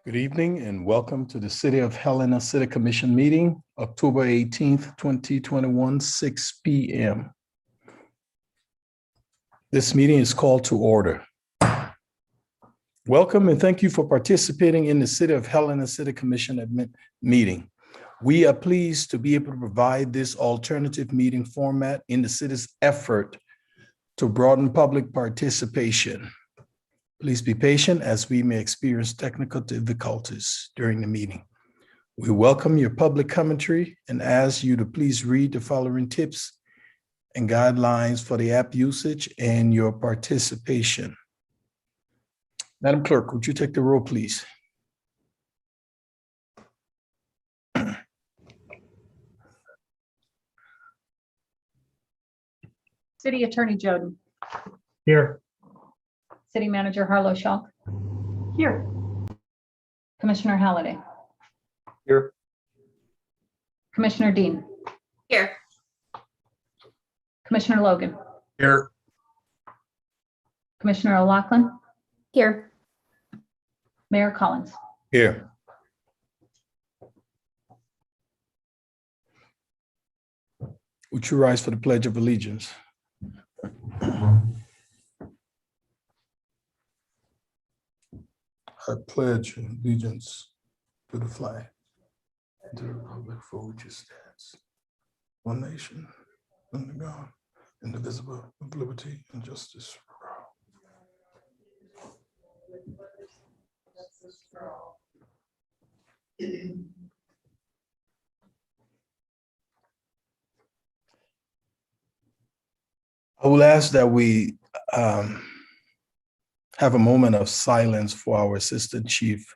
Good evening and welcome to the City of Helena City Commission meeting, October 18th, 2021, 6 p.m. This meeting is called to order. Welcome and thank you for participating in the City of Helena City Commission meeting. We are pleased to be able to provide this alternative meeting format in the city's effort to broaden public participation. Please be patient as we may experience technical difficulties during the meeting. We welcome your public commentary and ask you to please read the following tips and guidelines for the app usage and your participation. Madam Clerk, would you take the roll, please? City Attorney Joden. Here. City Manager Harlow Schalk. Here. Commissioner Halliday. Here. Commissioner Dean. Here. Commissioner Logan. Here. Commissioner O'Loughlin. Here. Mayor Collins. Here. Would you rise for the Pledge of Allegiance? I pledge allegiance to the flag and to the republic for which it stands, one nation, under God, indivisible, with liberty and justice for all. I will ask that we have a moment of silence for our Assistant Chief,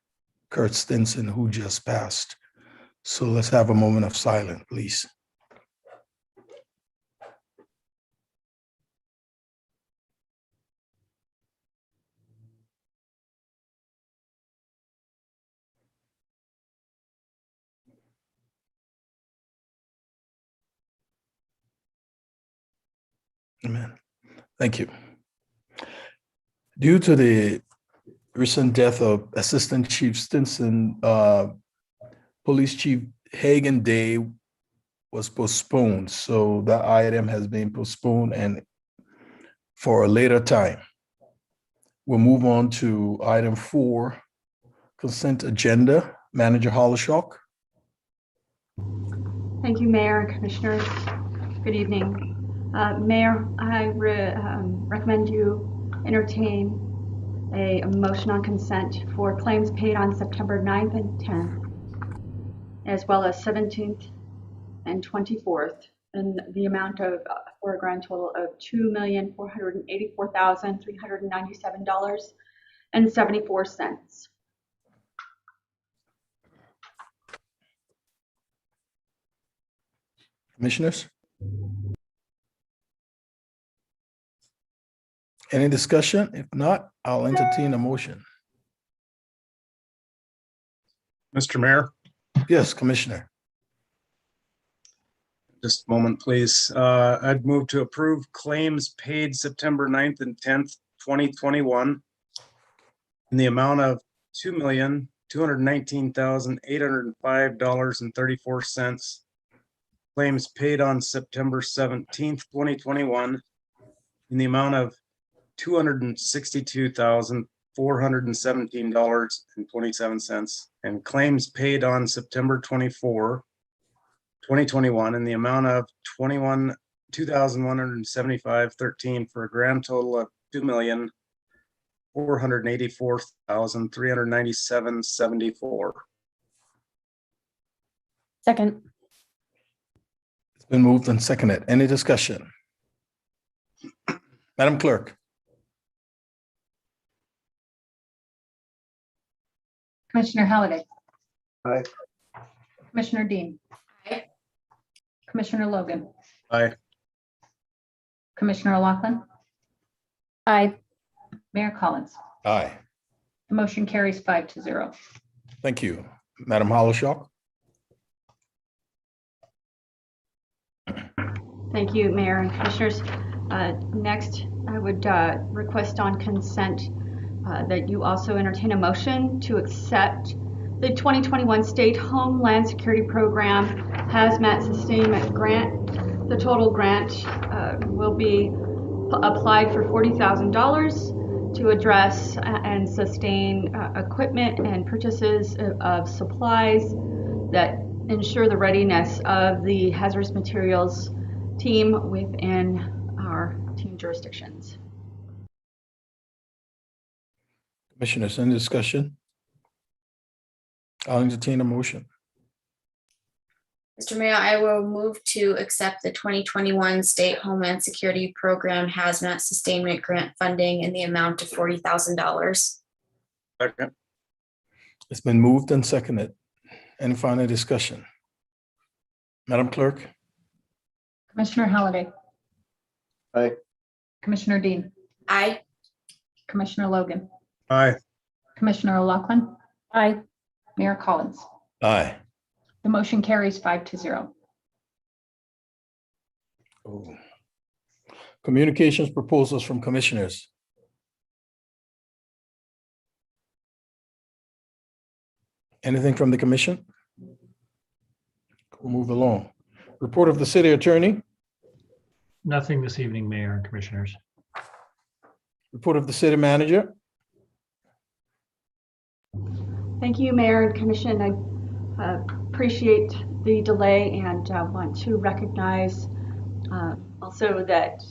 Kurt Stinson, who just passed. So let's have a moment of silence, please. Amen. Thank you. Due to the recent death of Assistant Chief Stinson, Police Chief Hagen Day was postponed. So that item has been postponed and for a later time. We'll move on to item 4, consent agenda. Manager Harlow Schalk. Thank you, Mayor and Commissioners. Good evening. Mayor, I recommend you entertain a motion on consent for claims paid on September 9th and 10th, as well as 17th and 24th, in the amount of, for a grand total of $2,484,397.74. Commissioners? Any discussion? If not, I'll entertain a motion. Mr. Mayor, Yes, Commissioner. just a moment, please. I'd move to approve claims paid September 9th and 10th, 2021 in the amount of $2,219,805.34. Claims paid on September 17th, 2021 in the amount of $262,417.27, and claims paid on September 24, 2021 in the amount of $2,175.13 for a grand total of $2,484,397.74. Second. It's been moved and seconded. Any discussion? Madam Clerk. Commissioner Halliday. Aye. Commissioner Dean. Aye. Commissioner Logan. Aye. Commissioner O'Loughlin. Aye. Mayor Collins. Aye. The motion carries 5-0. Thank you. Madam Harlow Schalk. Thank you, Mayor and Commissioners. Next, I would request on consent that you also entertain a motion to accept the 2021 State Homeland Security Program Hazmat Sustainment Grant. The total grant will be applied for $40,000 to address and sustain equipment and purchases of supplies that ensure the readiness of the hazardous materials team within our team jurisdictions. Commissioners, any discussion? I'll entertain a motion. Mr. Mayor, I will move to accept the 2021 State Homeland Security Program Hazmat Sustainment Grant funding in the amount of $40,000. Second. It's been moved and seconded. Any final discussion? Madam Clerk? Commissioner Halliday, Aye. Commissioner Dean, Aye. Commissioner Logan, Aye. Commissioner O'Loughlin. Aye. Mayor Collins. Aye. The motion carries 5-0. Oh. Communications proposals from commissioners. Anything from the commission? We'll move along. Report of the city attorney. Nothing this evening, Mayor and Commissioners. Report of the city manager. Thank you, Mayor and Commission. I appreciate the delay and want to recognize also that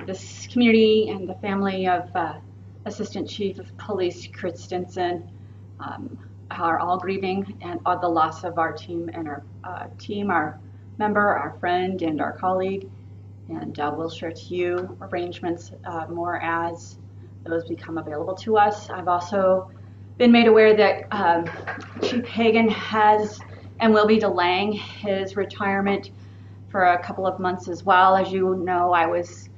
this community and the family of Assistant Chief of Police Chris Stinson are all grieving and the loss of our team and our team, our member, our friend, and our colleague. And we'll share to you arrangements more as those become available to us. I've also been made aware that Chief Hagan has and will be delaying his retirement for a couple of months as well. As you know, I was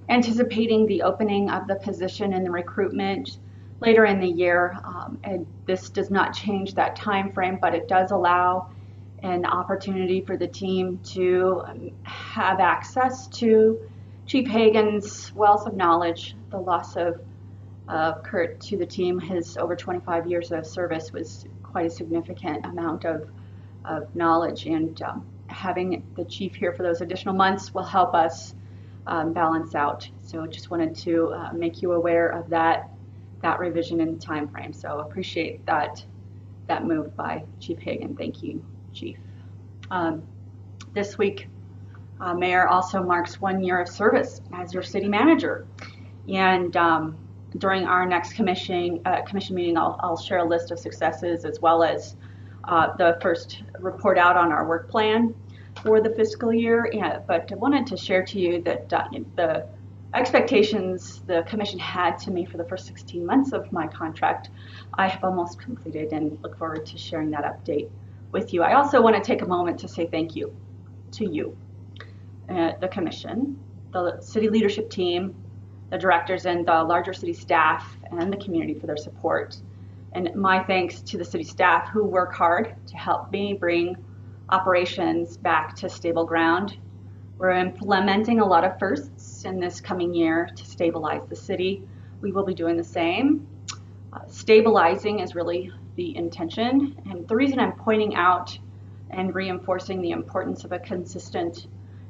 anticipating the opening of the position and the recruitment later in the year. And this does not change that time frame, but it does allow an opportunity for the team to have access to Chief Hagan's wealth of knowledge. The loss of Kurt to the team, his over 25 years of service was quite a significant amount of knowledge, and having the chief here for those additional months will help us balance out. So just wanted to make you aware of that revision in the time frame. So appreciate that move by Chief Hagan. Thank you, Chief. This week, Mayor also marks 1 year of service as your city manager, and during our next commission meeting, I'll share a list of successes as well as the first report out on our work plan for the fiscal year. But I wanted to share to you that the expectations the commission had to me for the first 16 months of my contract, I have almost completed, and look forward to sharing that update with you. I also want to take a moment to say thank you to you, the commission, the city leadership team, the directors, and the larger city staff and the community for their support. And my thanks to the city staff who work hard to help me bring operations back to stable ground. We're implementing a lot of firsts in this coming year to stabilize the city. We will be doing the same. Stabilizing is really the intention. And the reason I'm pointing out and reinforcing the importance of a consistent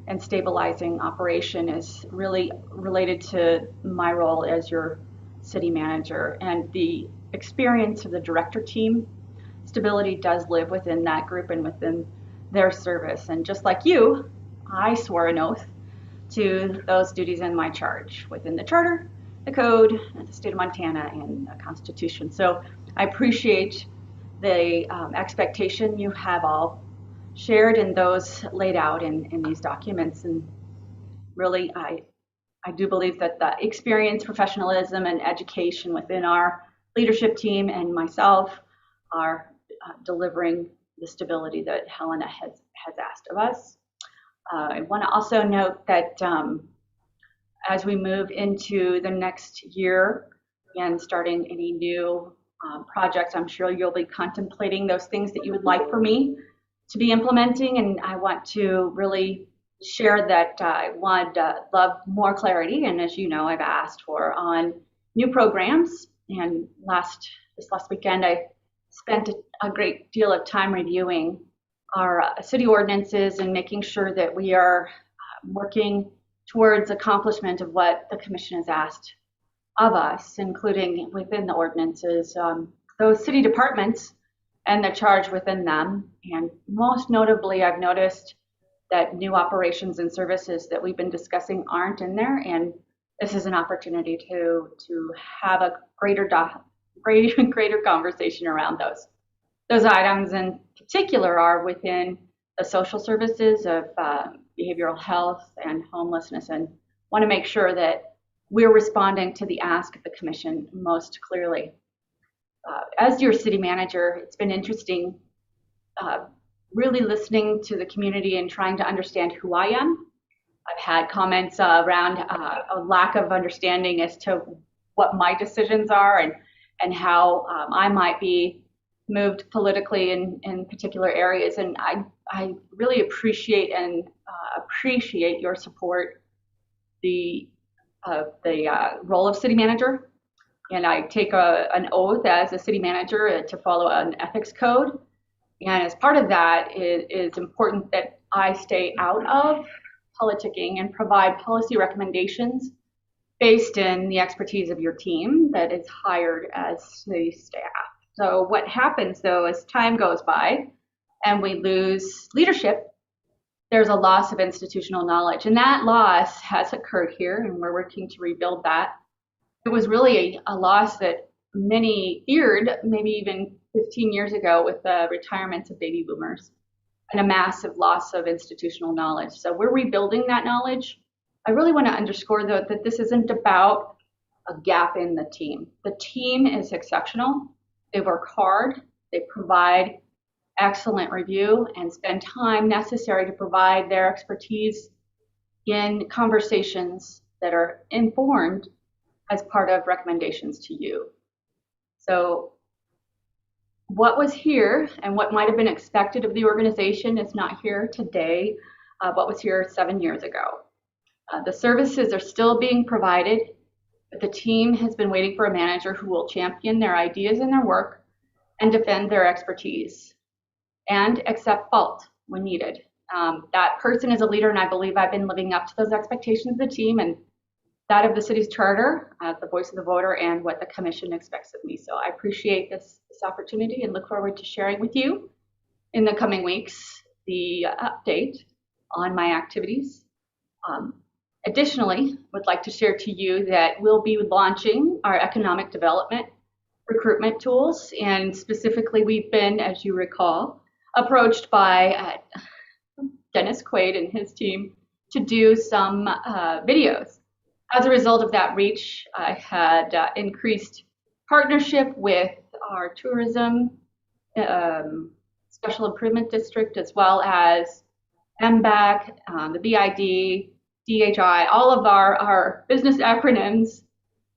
and stabilizing operation is really related to my role as your city manager and the experience of the director team. Stability does live within that group and within their service. And just like you, I swore an oath to those duties in my charge within the charter, the code, the state of Montana, and the Constitution. So I appreciate the expectation you have all shared and those laid out in these documents. And really, I do believe that the experience, professionalism, and education within our leadership team and myself are delivering the stability that Helena has asked of us. I want to also note that as we move into the next year and starting any new projects, I'm sure you'll be contemplating those things that you would like for me to be implementing, and I want to really share that I would love more clarity, and as you know, I've asked for on new programs and this last weekend, I spent a great deal of time reviewing our city ordinances and making sure that we are working towards accomplishment of what the commission has asked of us, including within the ordinances, those city departments and the charge within them. And most notably, I've noticed that new operations and services that we've been discussing aren't in there. And this is an opportunity to have a greater conversation around those. Those items in particular are within the social services of behavioral health and homelessness, and want to make sure that we're responding to the ask of the commission most clearly. As your city manager, it's been interesting really listening to the community and trying to understand who I am. I've had comments around a lack of understanding as to what my decisions are and how I might be moved politically in particular areas. And I really appreciate your support, the role of city manager. And I take an oath as a city manager to follow an ethics code. And as part of that, it is important that I stay out of politicking and provide policy recommendations based in the expertise of your team that is hired as city staff. So what happens though, as time goes by and we lose leadership, there's a loss of institutional knowledge. And that loss has occurred here, and we're working to rebuild that. It was really a loss that many feared, maybe even 15 years ago, with the retirements of baby boomers and a massive loss of institutional knowledge. So we're rebuilding that knowledge. I really want to underscore, though, that this isn't about a gap in the team. The team is exceptional. They work hard. They provide excellent review and spend time necessary to provide their expertise in conversations that are informed as part of recommendations to you. So what was here and what might have been expected of the organization is not here today. What was here 7 years ago. The services are still being provided, but the team has been waiting for a manager who will champion their ideas and their work and defend their expertise and accept fault when needed. That person is a leader, and I believe I've been living up to those expectations of the team and that of the city's charter, the voice of the voter, and what the commission expects of me. So I appreciate this opportunity and look forward to sharing with you in the coming weeks the update on my activities. Additionally, would like to share to you that we'll be launching our economic development recruitment tools, and specifically we've been, as you recall, approached by Dennis Quaid and his team to do some videos. As a result of that reach, I had increased partnership with our tourism special improvement district, as well as MBAC, the BID, DHI, all of our business acronyms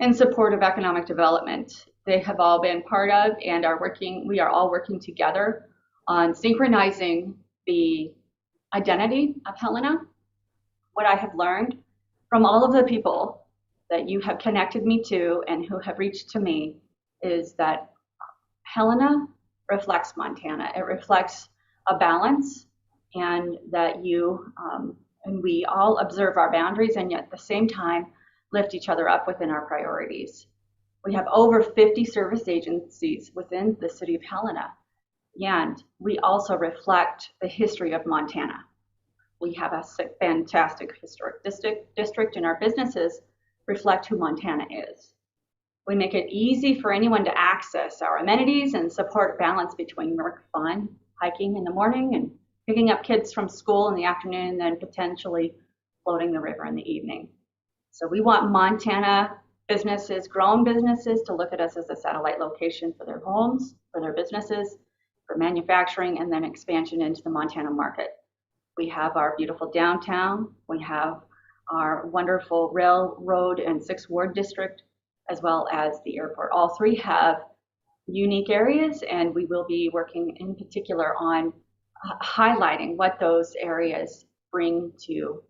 in support of economic development. They have all been part of and we are all working together on synchronizing the identity of Helena. What I have learned from all of the people that you have connected me to and who have reached to me is that Helena reflects Montana. It reflects a balance, and that you and we all observe our boundaries and yet at the same time lift each other up within our priorities. We have over 50 service agencies within the city of Helena, and we also reflect the history of Montana. We have a fantastic historic district, and our businesses reflect who Montana is. We make it easy for anyone to access our amenities and support balance between work, fun, hiking in the morning, and picking up kids from school in the afternoon, and then potentially floating the river in the evening. So we want Montana businesses, grown businesses, to look at us as a satellite location for their homes, for their businesses, for manufacturing, and then expansion into the Montana market. We have our beautiful downtown. We have our wonderful railroad and 6th Ward district, as well as the airport. All three have unique areas, and we will be working in particular on highlighting what those areas bring to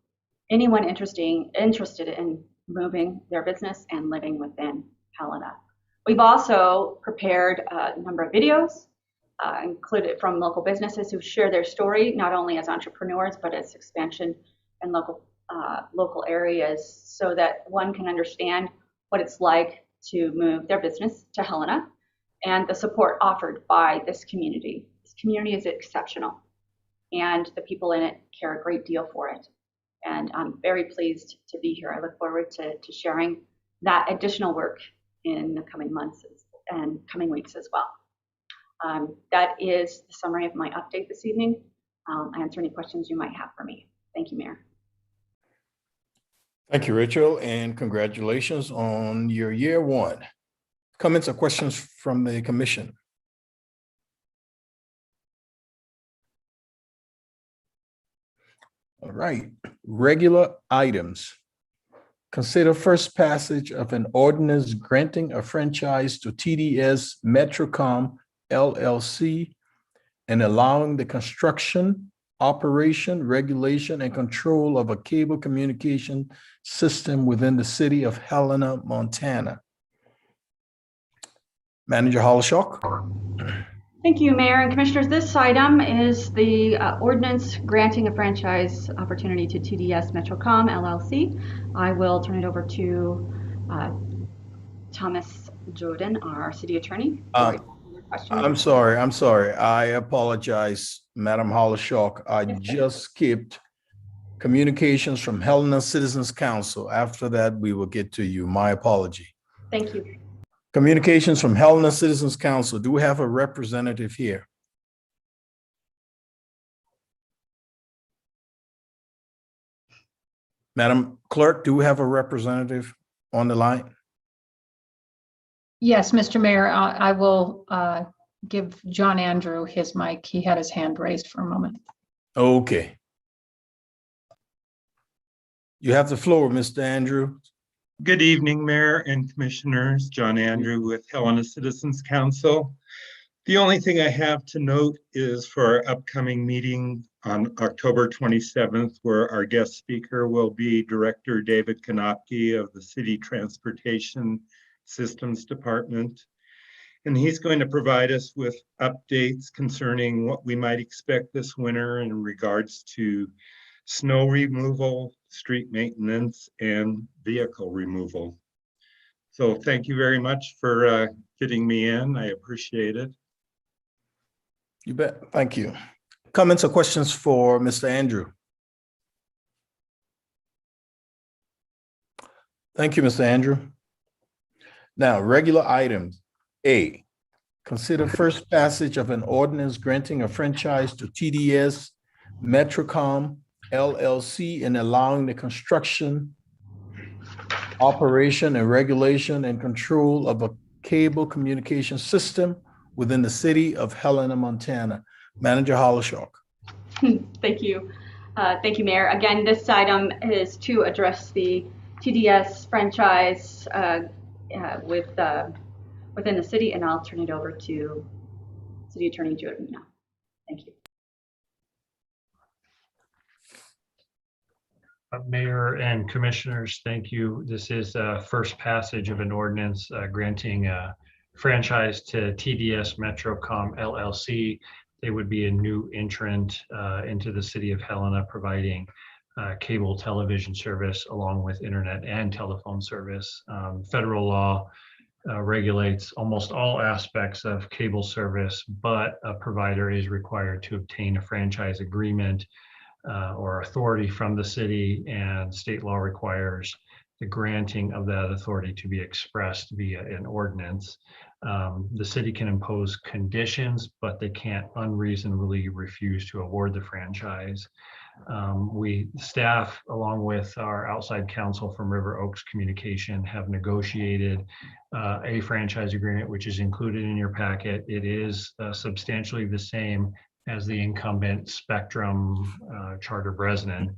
anyone interested in moving their business and living within Helena. We've also prepared a number of videos included from local businesses who share their story, not only as entrepreneurs, but as expansion in local areas, so that one can understand what it's like to move their business to Helena and the support offered by this community. This community is exceptional, and the people in it care a great deal for it. And I'm very pleased to be here. I look forward to sharing that additional work in the coming months and coming weeks as well. That is the summary of my update this evening. I'll answer any questions you might have for me. Thank you, Mayor. Thank you, Rachel, and congratulations on your year one. Comments or questions from the commission? All right, regular items. Consider first passage of an ordinance granting a franchise to TDS Metrocom LLC and allowing the construction, operation, regulation, and control of a cable communication system within the city of Helena, Montana. Manager Hollishock. Thank you, Mayor and Commissioners. This item is the ordinance granting a franchise opportunity to TDS Metrocom LLC. I will turn it over to Thomas Jordan, our city attorney. I'm sorry. I apologize, Madam Hollishock. I just skipped communications from Helena Citizens Council. After that, we will get to you. My apology. Thank you. Communications from Helena Citizens Council. Do we have a representative here? Madam Clerk, do we have a representative on the line? Yes, Mr. Mayor, I will give John Andrew his mic. He had his hand raised for a moment. Okay. You have the floor, Mr. Andrew. Good evening, Mayor and Commissioners. John Andrew with Helena Citizens Council. The only thing I have to note is for our upcoming meeting on October 27th, where our guest speaker will be Director David Konopke of the City Transportation Systems Department. And he's going to provide us with updates concerning what we might expect this winter in regards to snow removal, street maintenance, and vehicle removal. So thank you very much for fitting me in. I appreciate it. You bet. Thank you. Comments or questions for Mr. Andrew? Thank you, Mr. Andrew. Now, regular items. A, consider first passage of an ordinance granting a franchise to TDS Metrocom LLC and allowing the construction, operation, and regulation and control of a cable communication system within the city of Helena, Montana. Manager Hollishock. Thank you. Thank you, Mayor. Again, this item is to address the TDS franchise within the city, and I'll turn it over to City Attorney Jordan now. Thank you. Mayor and Commissioners, thank you. This is first passage of an ordinance granting a franchise to TDS Metrocom LLC. They would be a new entrant into the city of Helena, providing cable television service along with internet and telephone service. Federal law regulates almost all aspects of cable service, but a provider is required to obtain a franchise agreement or authority from the city, and state law requires the granting of that authority to be expressed via an ordinance. The city can impose conditions, but they can't unreasonably refuse to award the franchise. Staff, along with our outside counsel from River Oaks Communication, have negotiated a franchise agreement, which is included in your packet. It is substantially the same as the incumbent Spectrum Charter Bresnan,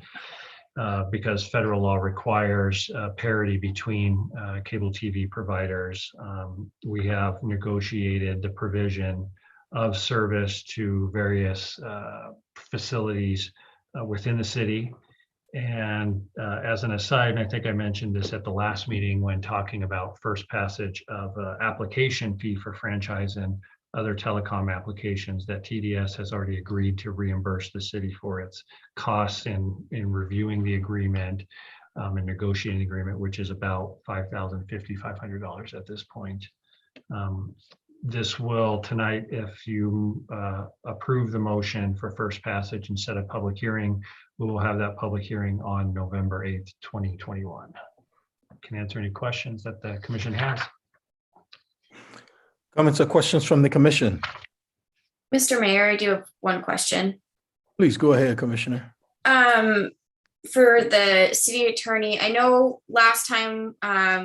because federal law requires parity between cable TV providers. We have negotiated the provision of service to various facilities within the city, And as an aside, and I think I mentioned this at the last meeting when talking about first passage of application fee for franchise and other telecom applications, that TDS has already agreed to reimburse the city for its costs in reviewing the agreement and negotiating the agreement, which is about $5,500 at this point. This will tonight, if you approve the motion for first passage and set a public hearing, we will have that public hearing on November 8th, 2021. Can answer any questions that the commission has. Comments or questions from the commission? Mr. Mayor, I do have one question. Please go ahead, Commissioner. For the city attorney, I know last time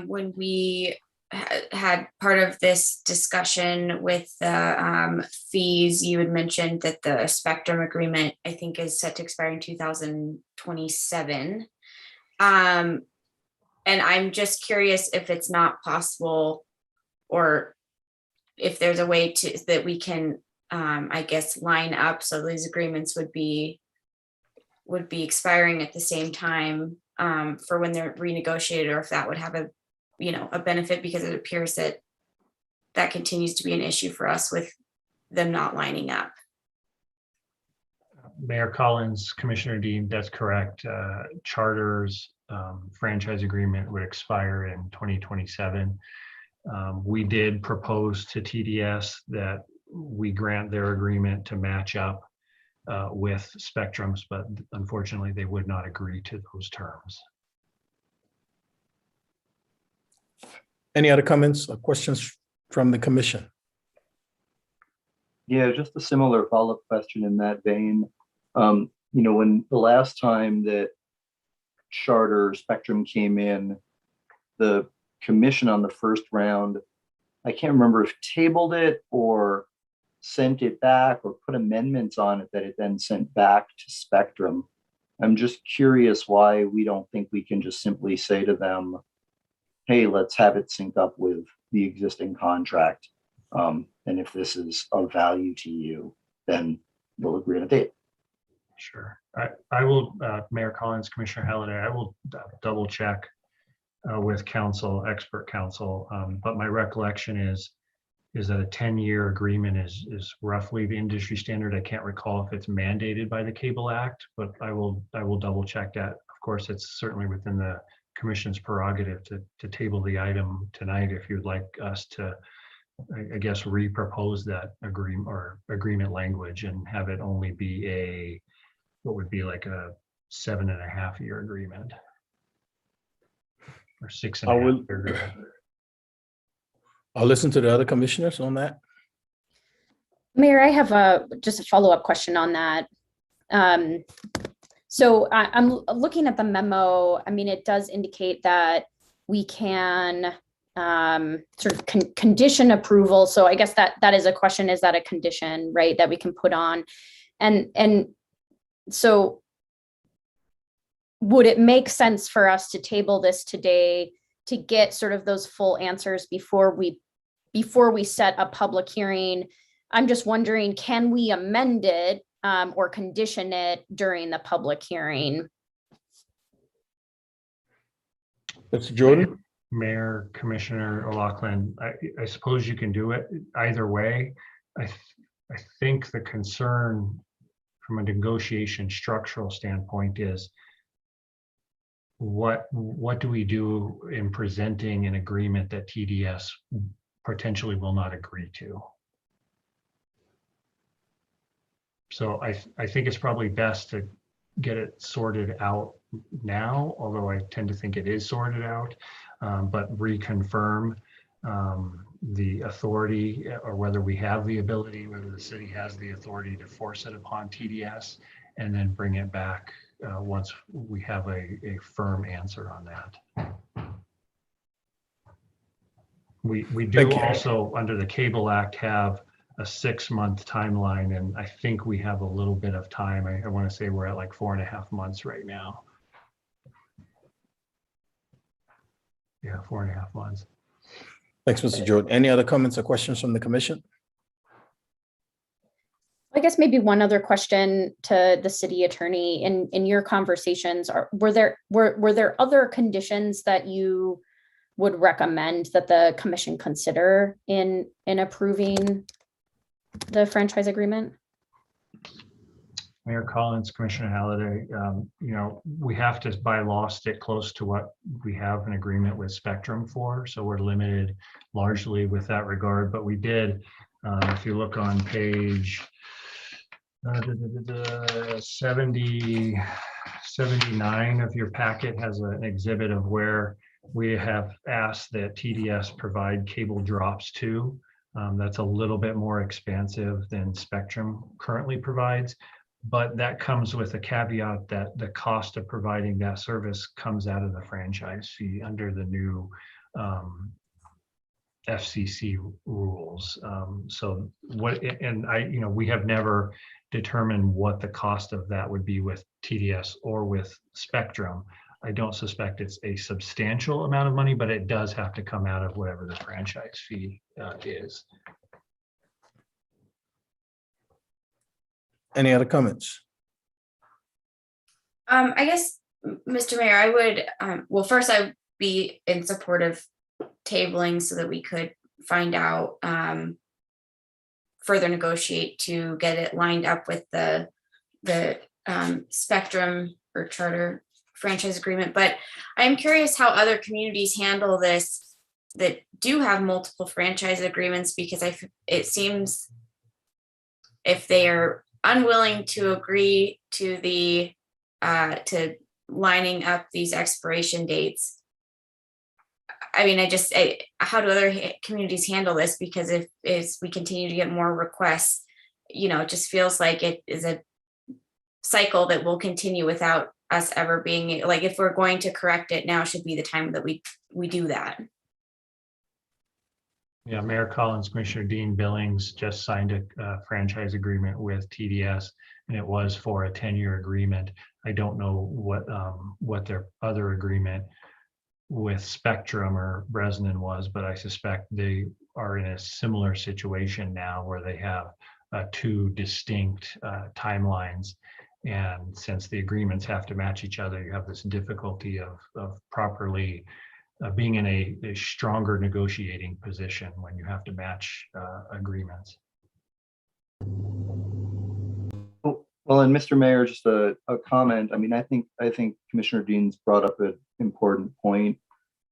when we had part of this discussion with the fees, you had mentioned that the Spectrum agreement, I think, is set to expire in 2027. And I'm just curious if it's not possible, or if there's a way that we can, I guess, line up so these agreements would be expiring at the same time for when they're renegotiated, or if that would have a benefit, because it appears that that continues to be an issue for us with them not lining up. Mayor Collins, Commissioner Dean, that's correct. Charter's franchise agreement would expire in 2027. We did propose to TDS that we grant their agreement to match up with Spectrum's, but unfortunately they would not agree to those terms. Any other comments or questions from the commission? Yeah, just a similar follow-up question in that vein. When the last time that Charter Spectrum came in, the commission on the first round, I can't remember if tabled it or sent it back or put amendments on it that it then sent back to Spectrum. I'm just curious why we don't think we can just simply say to them, hey, let's have it sync up with the existing contract. And if this is of value to you, then we'll agree on a date. Sure. I will, Mayor Collins, Commissioner Halliday, I will double check with counsel, expert counsel. But my recollection is that a 10-year agreement is roughly the industry standard. I can't recall if it's mandated by the Cable Act, but I will double check that. Of course, it's certainly within the Commission's prerogative to table the item tonight if you'd like us to, I guess, repropose that agreement language and have it only be what would be like a 7.5-year agreement or 6.5 year agreement. I'll listen to the other commissioners on that. Mayor, I have just a follow-up question on that. So I'm looking at the memo. I mean, it does indicate that we can sort of condition approval. So I guess that is a question. Is that a condition, right, that we can put on? And so would it make sense for us to table this today to get sort of those full answers before we set a public hearing? I'm just wondering, can we amend it or condition it during the public hearing? Mr. Jordan? Mayor, Commissioner O'Loughlin, I suppose you can do it either way. I think the concern from a negotiation structural standpoint is what do we do in presenting an agreement that TDS potentially will not agree to? So I think it's probably best to get it sorted out now, although I tend to think it is sorted out, but reconfirm the authority, or whether we have the ability, whether the city has the authority to force it upon TDS, and then bring it back once we have a firm answer on that. We do also, under the Cable Act, have a 6-month timeline, and I think we have a little bit of time. I want to say we're at like 4.5 months right now. Yeah, 4.5 months. Thanks, Mr. Jordan. Any other comments or questions from the commission? I guess maybe one other question to the city attorney. In your conversations, were there other conditions that you would recommend that the commission consider in approving the franchise agreement? Mayor Collins, Commissioner Halliday, we have to by law stick close to what we have an agreement with Spectrum for. So we're limited largely with that regard, but we did, if you look on page 79 of your packet has an exhibit of where we have asked that TDS provide cable drops to. That's a little bit more expansive than Spectrum currently provides, but that comes with a caveat that the cost of providing that service comes out of the franchise fee under the new FCC rules. So what, and we have never determined what the cost of that would be with TDS or with Spectrum. I don't suspect it's a substantial amount of money, but it does have to come out of whatever the franchise fee is. Any other comments? I guess, Mr. Mayor, I would, well, first I'd be in support of tabling so that we could find out, further negotiate to get it lined up with the Spectrum or Charter franchise agreement. But I'm curious how other communities handle this that do have multiple franchise agreements, because it seems if they are unwilling to agree to the to lining up these expiration dates, I mean, how do other communities handle this? Because if we continue to get more requests, it just feels like it is a cycle that will continue without us ever being, like, if we're going to correct it, now should be the time that we do that. Yeah, Mayor Collins, Commissioner Dean Billings just signed a franchise agreement with TDS, and it was for a 10-year agreement. I don't know what their other agreement with Spectrum or Bresnan was, but I suspect they are in a similar situation now where they have two distinct timelines. And since the agreements have to match each other, you have this difficulty of properly being in a stronger negotiating position when you have to match agreements. Well, and Mr. Mayor, just a comment. I mean, I think Commissioner Dean's brought up an important point.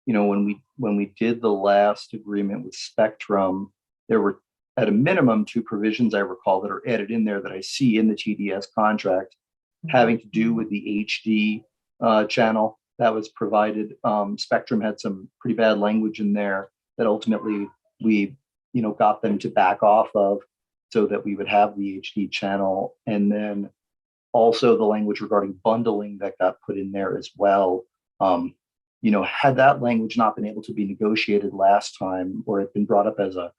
When we did the last agreement with Spectrum, there were at a minimum two provisions I recall that are added in there that I see in the TDS contract having to do with the HD channel that was provided. Spectrum had some pretty bad language in there that ultimately we got them to back off of, so that we would have the HD channel. And then also the language regarding bundling that got put in there as well. Had that language not been able to be negotiated last time, or it been brought up as a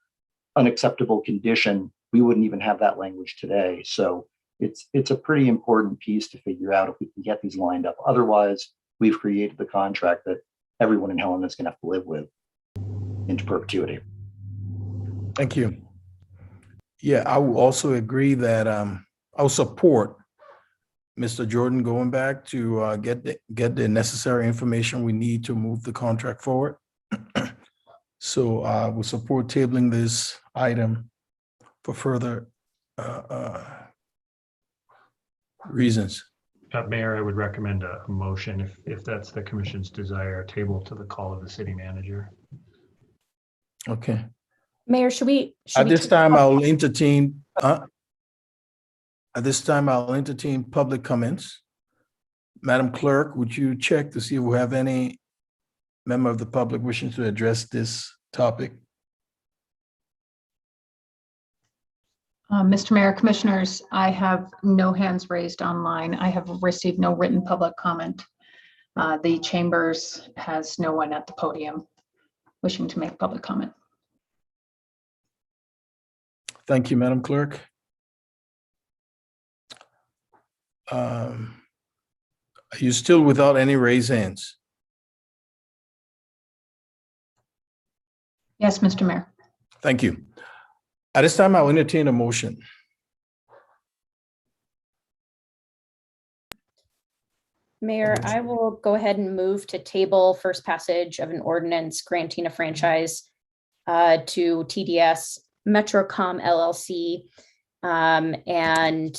unacceptable condition, we wouldn't even have that language today. So it's a pretty important piece to figure out if we can get these lined up. Otherwise, we've created the contract that everyone in Helena is going to have to live with into perpetuity. Thank you. Yeah, I will also agree that I'll support Mr. Jordan going back to get the necessary information we need to move the contract forward. So we'll support tabling this item for further reasons. Mayor, I would recommend a motion if that's the commission's desire, table to the call of the city manager. Okay. Mayor, should we? At this time, I'll entertain public comments. Madam Clerk, would you check to see if we have any member of the public wishing to address this topic? Mr. Mayor, Commissioners, I have no hands raised online. I have received no written public comment. The chambers has no one at the podium wishing to make public comment. Thank you, Madam Clerk. Are you still without any raised hands? Yes, Mr. Mayor. Thank you. At this time, I'll entertain a motion. Mayor, I will go ahead and move to table first passage of an ordinance granting a franchise to TDS Metrocom LLC and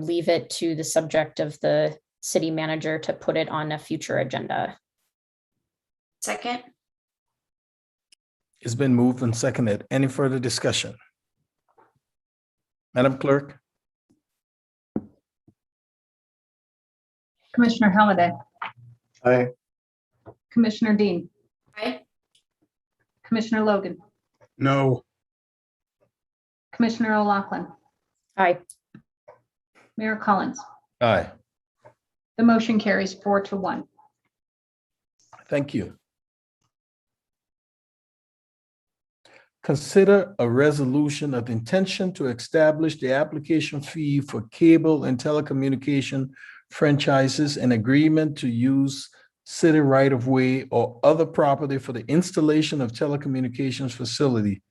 leave it to the subject of the city manager to put it on a future agenda. Second. It's been moved and seconded. Any further discussion? Madam Clerk? Commissioner Halliday, Aye. Commissioner Dean, Aye. Commissioner Logan, No. Commissioner O'Loughlin, Aye. Mayor Collins. Aye. The motion carries 4-1. Thank you. Consider a resolution of intention to establish the application fee for cable and telecommunication franchises and agreement to use city right-of-way or other property for the installation of telecommunications facility.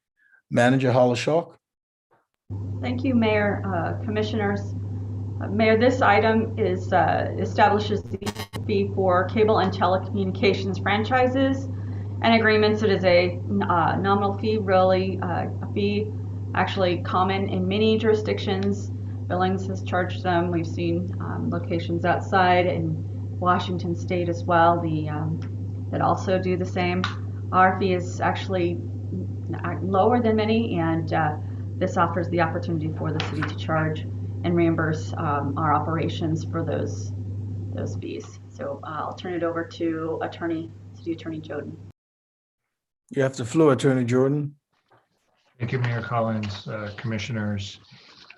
Manager Hollishock? Thank you, Mayor, Commissioners. Mayor, this item is establishes the fee for cable and telecommunications franchises and agreements. It is a nominal fee, really a fee actually common in many jurisdictions. Billings has charged them. We've seen locations outside in Washington State as well that also do the same. Our fee is actually lower than many, and this offers the opportunity for the city to charge and reimburse our operations for those fees. So I'll turn it over to City Attorney Jordan. You have the floor, Attorney Jordan. Thank you, Mayor Collins, commissioners.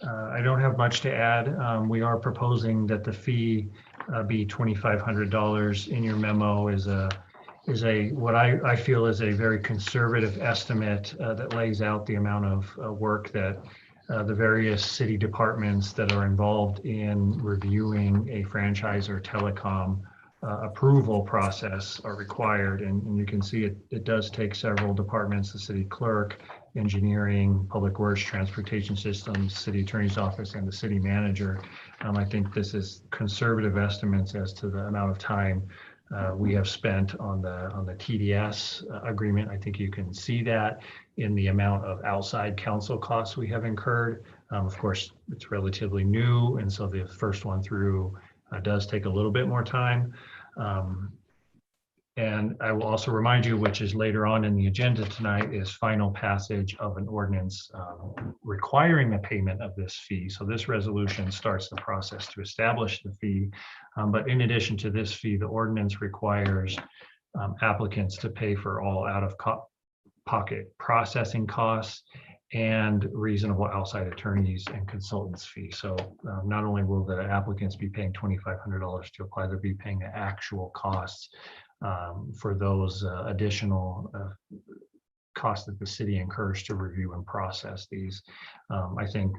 I don't have much to add. We are proposing that the fee be $2,500. In your memo is a what I feel is a very conservative estimate that lays out the amount of work that the various city departments that are involved in reviewing a franchise or telecom approval process are required. And you can see it does take several departments: the city clerk, engineering, public works, transportation systems, city attorney's office, and the city manager. I think this is conservative estimates as to the amount of time we have spent on the TDS agreement. I think you can see that in the amount of outside counsel costs we have incurred. Of course, it's relatively new, and so the first one through does take a little bit more time. And I will also remind you, which is later on in the agenda tonight, is final passage of an ordinance requiring the payment of this fee. So this resolution starts the process to establish the fee. But in addition to this fee, the ordinance requires applicants to pay for all out-of-pocket processing costs and reasonable outside attorneys and consultants fees. So not only will the applicants be paying $2,500 to apply, they'll be paying the actual costs for those additional costs that the city incurs to review and process these. I think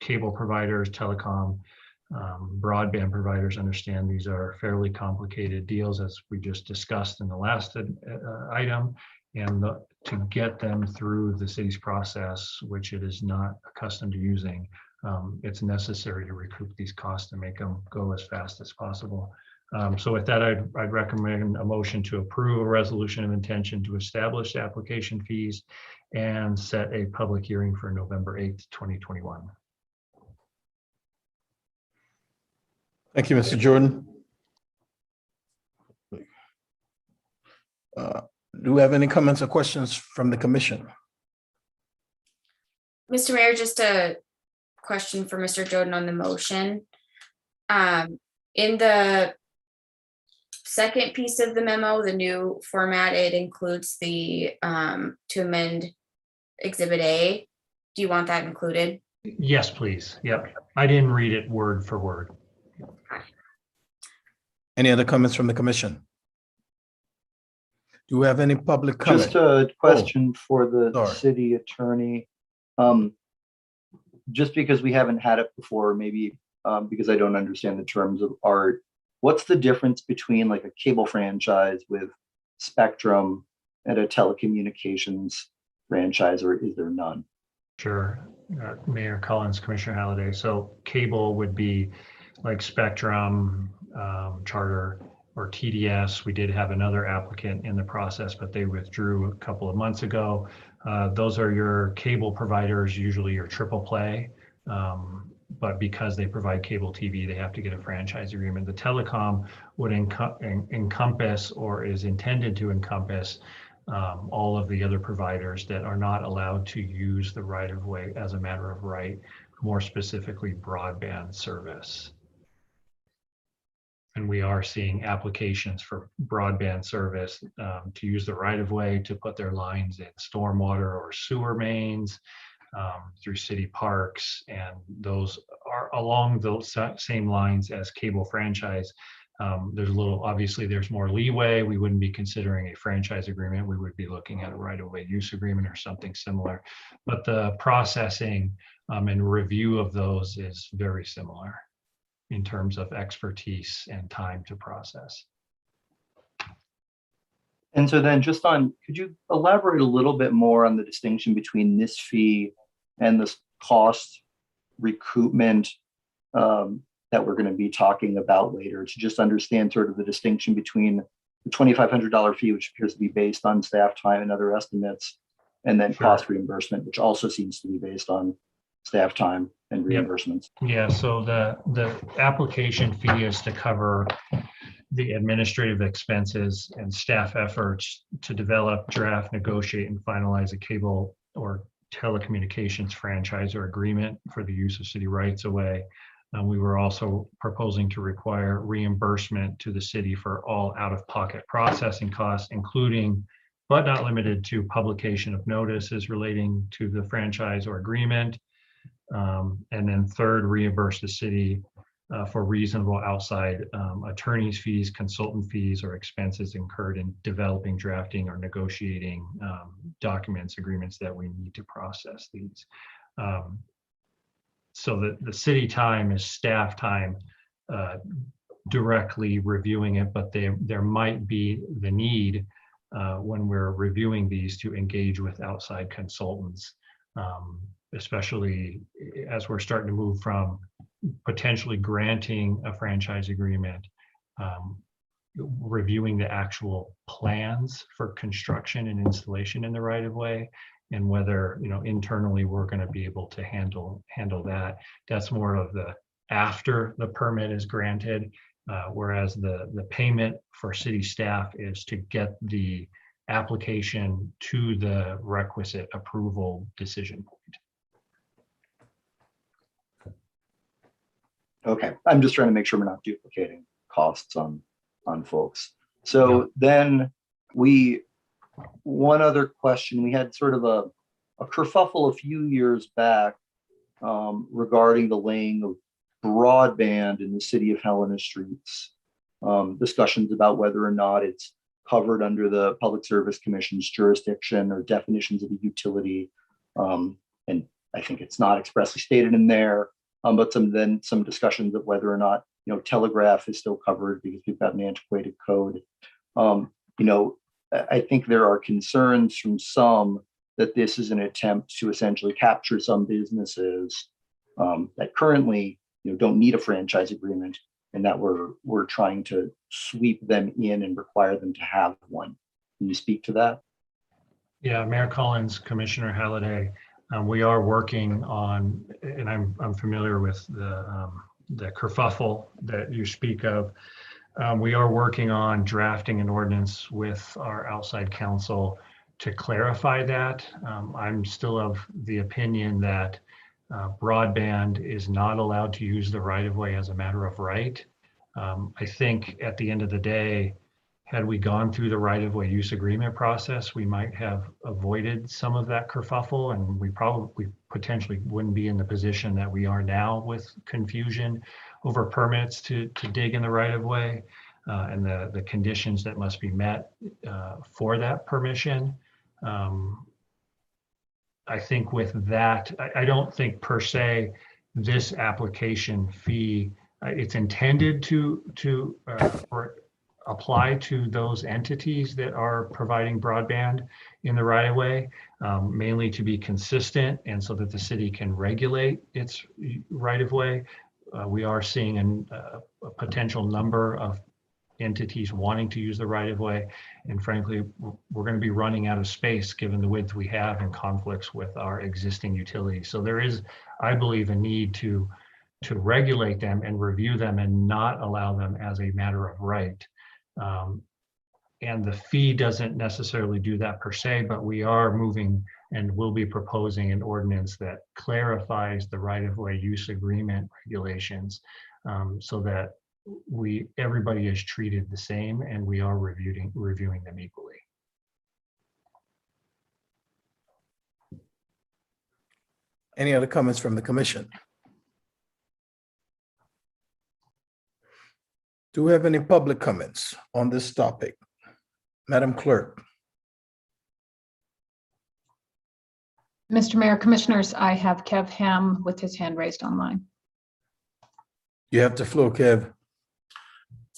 cable providers, telecom, broadband providers understand these are fairly complicated deals, as we just discussed in the last item. And to get them through the city's process, which it is not accustomed to using, it's necessary to recoup these costs and make them go as fast as possible. So with that, I'd recommend a motion to approve a resolution of intention to establish application fees and set a public hearing for November 8th, 2021. Thank you, Mr. Jordan. Do we have any comments or questions from the commission? Mr. Mayor, just a question for Mr. Jordan on the motion. In the second piece of the memo, the new format, it includes the to amend Exhibit A. Do you want that included? Yes, please. Yep. I didn't read it word for word. Any other comments from the commission? Do we have any public comment? Just a question for the sorry. city attorney. Just because we haven't had it before, maybe because I don't understand the terms of art, what's the difference between like a cable franchise with Spectrum and a telecommunications franchise, or is there none? Sure. Mayor Collins, Commissioner Halliday. So cable would be like Spectrum, Charter, or TDS. We did have another applicant in the process, but they withdrew a couple of months ago. Those are your cable providers, usually your triple play. But because they provide cable TV, they have to get a franchise agreement. The telecom would encompass, or is intended to encompass, all of the other providers that are not allowed to use the right of way as a matter of right, more specifically broadband service. And we are seeing applications for broadband service to use the right of way to put their lines in stormwater or sewer mains, through city parks, and those are along those same lines as cable franchise. There's obviously there's more leeway. We wouldn't be considering a franchise agreement. We would be looking at a right-of-way use agreement or something similar. But the processing and review of those is very similar in terms of expertise and time to process. And so then just on, could you elaborate a little bit more on the distinction between this fee and this cost recoupment that we're going to be talking about later, to just understand sort of the distinction between the $2,500 fee, which appears to be based on staff time and other estimates, and then cost reimbursement, which also seems to be based on staff time and reimbursements. Yeah, so the application fee is to cover the administrative expenses and staff efforts to develop, draft, negotiate, and finalize a cable or telecommunications franchise or agreement for the use of city rights of way. We were also proposing to require reimbursement to the city for all out-of-pocket processing costs, including but not limited to publication of notices relating to the franchise or agreement. And then third, reimburse the city for reasonable outside attorney's fees, consultant fees, or expenses incurred in developing, drafting, or negotiating documents, agreements that we need to process these. So the city time is staff time directly reviewing it, but there might be the need when we're reviewing these to engage with outside consultants, especially as we're starting to move from potentially granting a franchise agreement, reviewing the actual plans for construction and installation in the right of way, and whether, you know, internally we're going to be able to handle that. That's more of the after the permit is granted, whereas the payment for city staff is to get the application to the requisite approval decision point. Okay, I'm just trying to make sure we're not duplicating costs on folks. So then one other question, we had sort of a kerfuffle a few years back regarding the laying of broadband in the City of Helena streets. Discussions about whether or not it's covered under the Public Service Commission's jurisdiction or definitions of a utility. And I think it's not expressly stated in there. But some discussions of whether or not, you know, telegraph is still covered because we've got an antiquated code. You know, I think there are concerns from some that this is an attempt to essentially capture some businesses that currently, you know, don't need a franchise agreement, and that we're trying to sweep them in and require them to have one. Can you speak to that? Yeah, Mayor Collins, Commissioner Halliday. We are working on, and I'm familiar with the kerfuffle that you speak of. We are working on drafting an ordinance with our outside counsel to clarify that. I'm still of the opinion that broadband is not allowed to use the right of way as a matter of right. I think at the end of the day, had we gone through the right of way use agreement process, we might have avoided some of that kerfuffle, and we potentially wouldn't be in the position that we are now with confusion over permits to dig in the right of way and the conditions that must be met for that permission. I think with that, I don't think per se this application fee, it's intended to apply to those entities that are providing broadband in the right of way, mainly to be consistent and so that the city can regulate its right of way. we are seeing a potential number of entities wanting to use the right of way. And frankly, we're going to be running out of space given the width we have and conflicts with our existing utilities. So there is, I believe, a need to regulate them and review them and not allow them as a matter of right. And the fee doesn't necessarily do that per se, but we are moving and will be proposing an ordinance that clarifies the right-of-way use agreement regulations so that everybody is treated the same and we are reviewing them equally. Any other comments from the commission? Do we have any public comments on this topic? Madam Clerk. Mr. Mayor, Commissioners, I have Kev Ham with his hand raised online. You have the floor, Kev.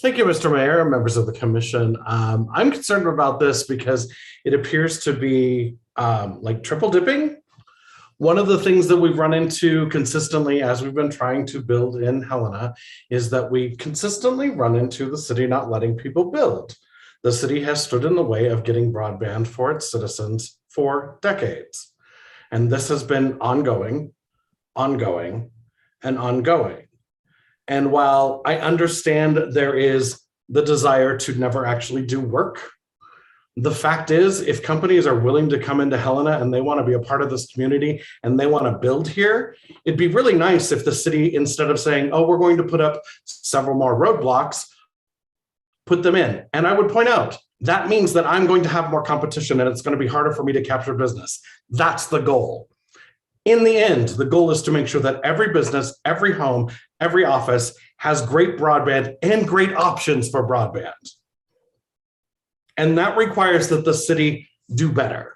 Thank you, Mr. Mayor, members of the commission. I'm concerned about this because it appears to be like triple dipping. One of the things that we've run into consistently as we've been trying to build in Helena is that we consistently run into the city not letting people build. The city has stood in the way of getting broadband for its citizens for decades. And this has been ongoing, ongoing, and ongoing. And while I understand there is the desire to never actually do work, the fact is, if companies are willing to come into Helena and they want to be a part of this community and they want to build here, it'd be really nice if the city, instead of saying, oh, we're going to put up several more roadblocks, put them in. And I would point out, that means that I'm going to have more competition and it's going to be harder for me to capture business. That's the goal. In the end, the goal is to make sure that every business, every home, every office has great broadband and great options for broadband. And that requires that the city do better.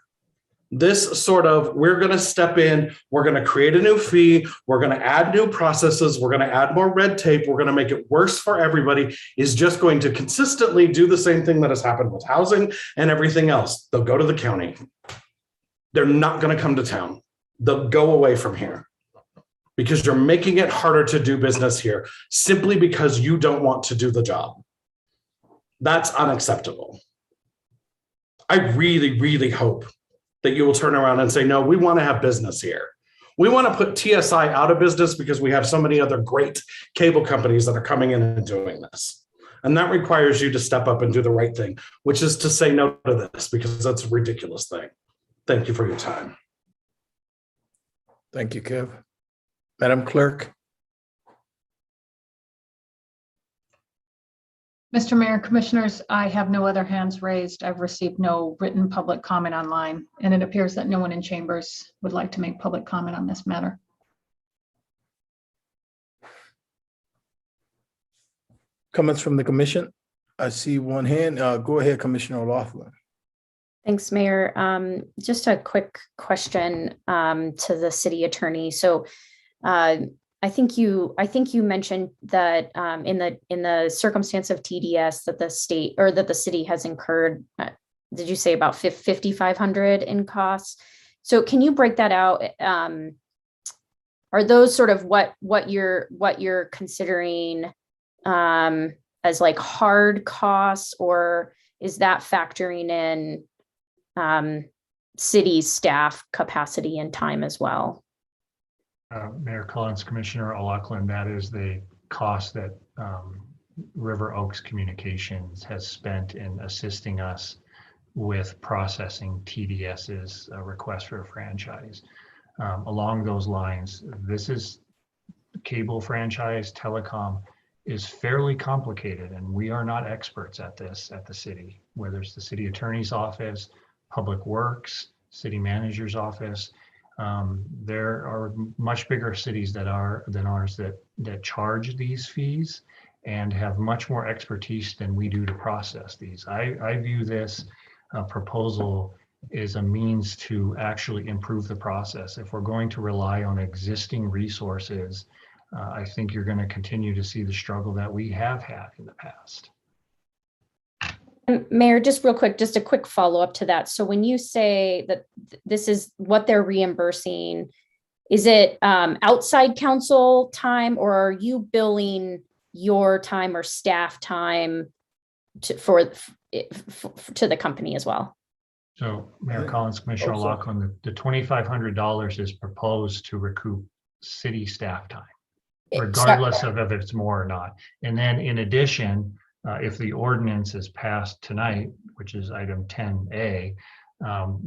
This sort of, we're going to step in, we're going to create a new fee, we're going to add new processes, we're going to add more red tape, we're going to make it worse for everybody, is just going to consistently do the same thing that has happened with housing and everything else. They'll go to the county. They're not going to come to town. They'll go away from here because you're making it harder to do business here simply because you don't want to do the job. That's unacceptable. I really, really hope that you will turn around and say, no, we want to have business here. We want to put TSI out of business because we have so many other great cable companies that are coming in and doing this. And that requires you to step up and do the right thing, which is to say no to this because that's a ridiculous thing. Thank you for your time. Thank you, Kev. Madam Clerk. Mr. Mayor, Commissioners, I have no other hands raised. I've received no written public comment online, and it appears that no one in chambers would like to make public comment on this matter. Comments from the commission? I see one hand. Go ahead, Commissioner O'Loughlin. Thanks, Mayor. Just a quick question to the city attorney. So I think you mentioned that in the circumstance of TDS that the state or that the city has incurred, did you say about $5,500 in costs? So can you break that out? Are those sort of what you're considering as like hard costs, or is that factoring in city staff capacity and time as well? Mayor Collins, Commissioner O'Loughlin, that is the cost that River Oaks Communications has spent in assisting us with processing TDS's request for a franchise. Along those lines, this is cable franchise, telecom is fairly complicated, and we are not experts at this at the city, whether it's the city attorney's office, public works, city manager's office. There are much bigger cities than ours that charge these fees and have much more expertise than we do to process these. I view this proposal as a means to actually improve the process. If we're going to rely on existing resources, I think you're going to continue to see the struggle that we have had in the past. Mayor, just real quick, just a quick follow-up to that. So when you say that this is what they're reimbursing Is it outside council time, or are you billing your time or staff time to the company as well? So Mayor Collins, Commissioner Also- O'Loughlin, the $2,500 is proposed to recoup city staff time, regardless of if it's more or not. And then in addition, if the ordinance is passed tonight, which is item 10A,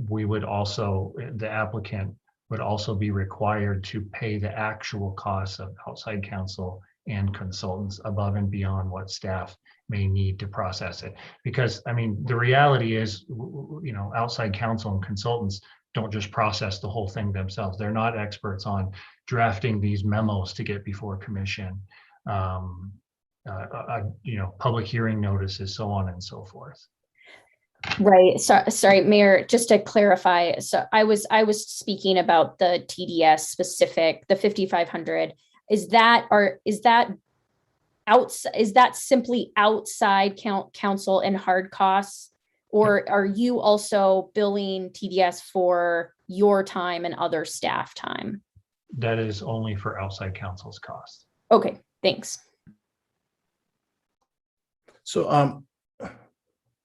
we would also, the applicant would also be required to pay the actual costs of outside counsel and consultants above and beyond what staff may need to process it. Because, I mean, the reality is, outside counsel and consultants don't just process the whole thing themselves. They're not experts on drafting these memos to get before commission, public hearing notices, so on and so forth. Right. So, sorry, Mayor, just to clarify. So I was speaking about the TDS specific, the 5,500. Is that simply outside counsel and hard costs? Or are you also billing TDS for your time and other staff time? That is only for outside counsel's costs. Okay, thanks. So,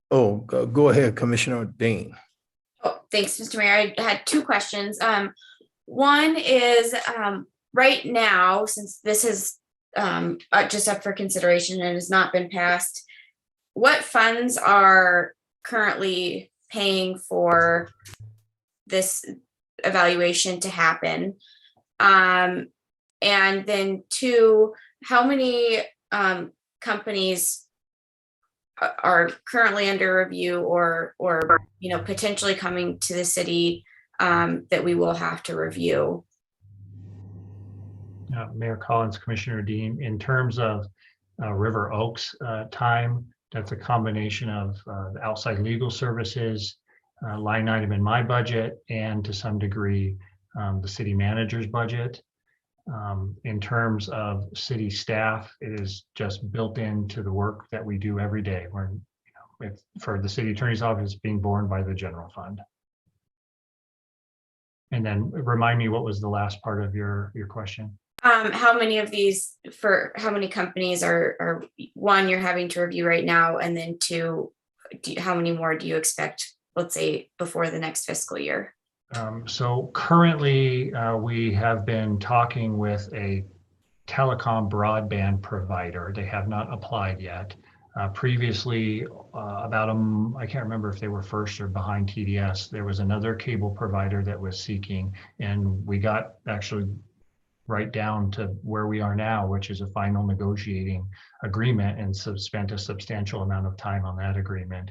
go ahead, Commissioner Dean. Oh, thanks, Mr. Mayor. I had two questions. One is right now, since this is just up for consideration and has not been passed, what funds are currently paying for this evaluation to happen? And then two, how many companies are currently under review or potentially coming to the city that we will have to review? Mayor Collins, Commissioner Dean, in terms of River Oaks time, that's a combination of the outside legal services line item in my budget, and to some degree the city manager's budget. In terms of city staff, it is just built into the work that we do every day. For the city attorney's office, being borne by the general fund. And then remind me, what was the last part of your question? How many of these, for how many companies are one, you're having to review right now, and then two, how many more do you expect, let's say, before the next fiscal year? So currently, we have been talking with a telecom broadband provider. They have not applied yet. Previously, I can't remember if they were first or behind TDS, there was another cable provider that was seeking, and we got actually right down to where we are now, which is a final negotiating agreement, and spent a substantial amount of time on that agreement.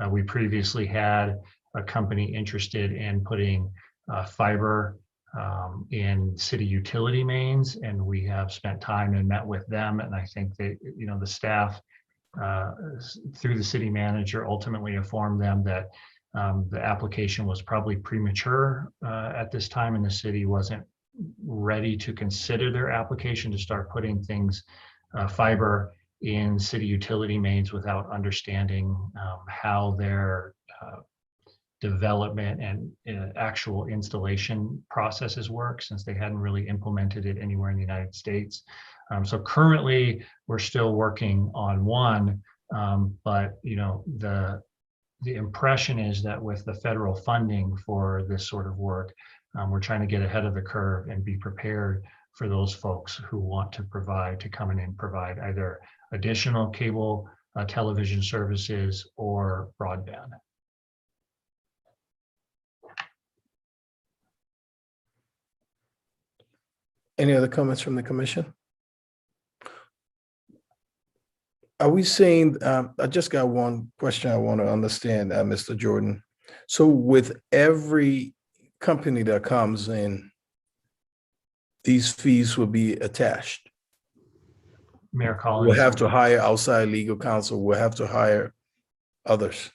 We previously had a company interested in putting fiber in city utility mains, and we have spent time and met with them. And I think they, the staff through the city manager ultimately informed them that the application was probably premature at this time, and the city wasn't ready to consider their application to start putting things, fiber in city utility mains, without understanding how their development and actual installation processes work, since they hadn't really implemented it anywhere in the United States. So currently we're still working on one, but the impression is that with the federal funding for this sort of work, we're trying to get ahead of the curve and be prepared for those folks who want to come in and provide either additional cable television services or broadband. Any other comments from the commission? Are we saying, I just got one question I want to understand, Mr. Jordan. So with every company that comes in, these fees will be attached? Mayor Collins. We'll have to hire outside legal counsel, we'll have to hire others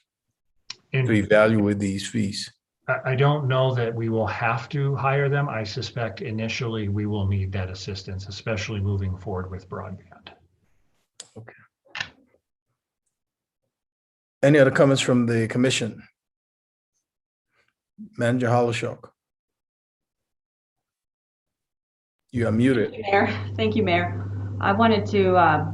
to evaluate these fees? I don't know that we will have to hire them. I suspect initially we will need that assistance, especially moving forward with broadband. Okay. Any other comments from the commission? Manager Hollishock. You are muted. Mayor, thank you, Mayor. I wanted to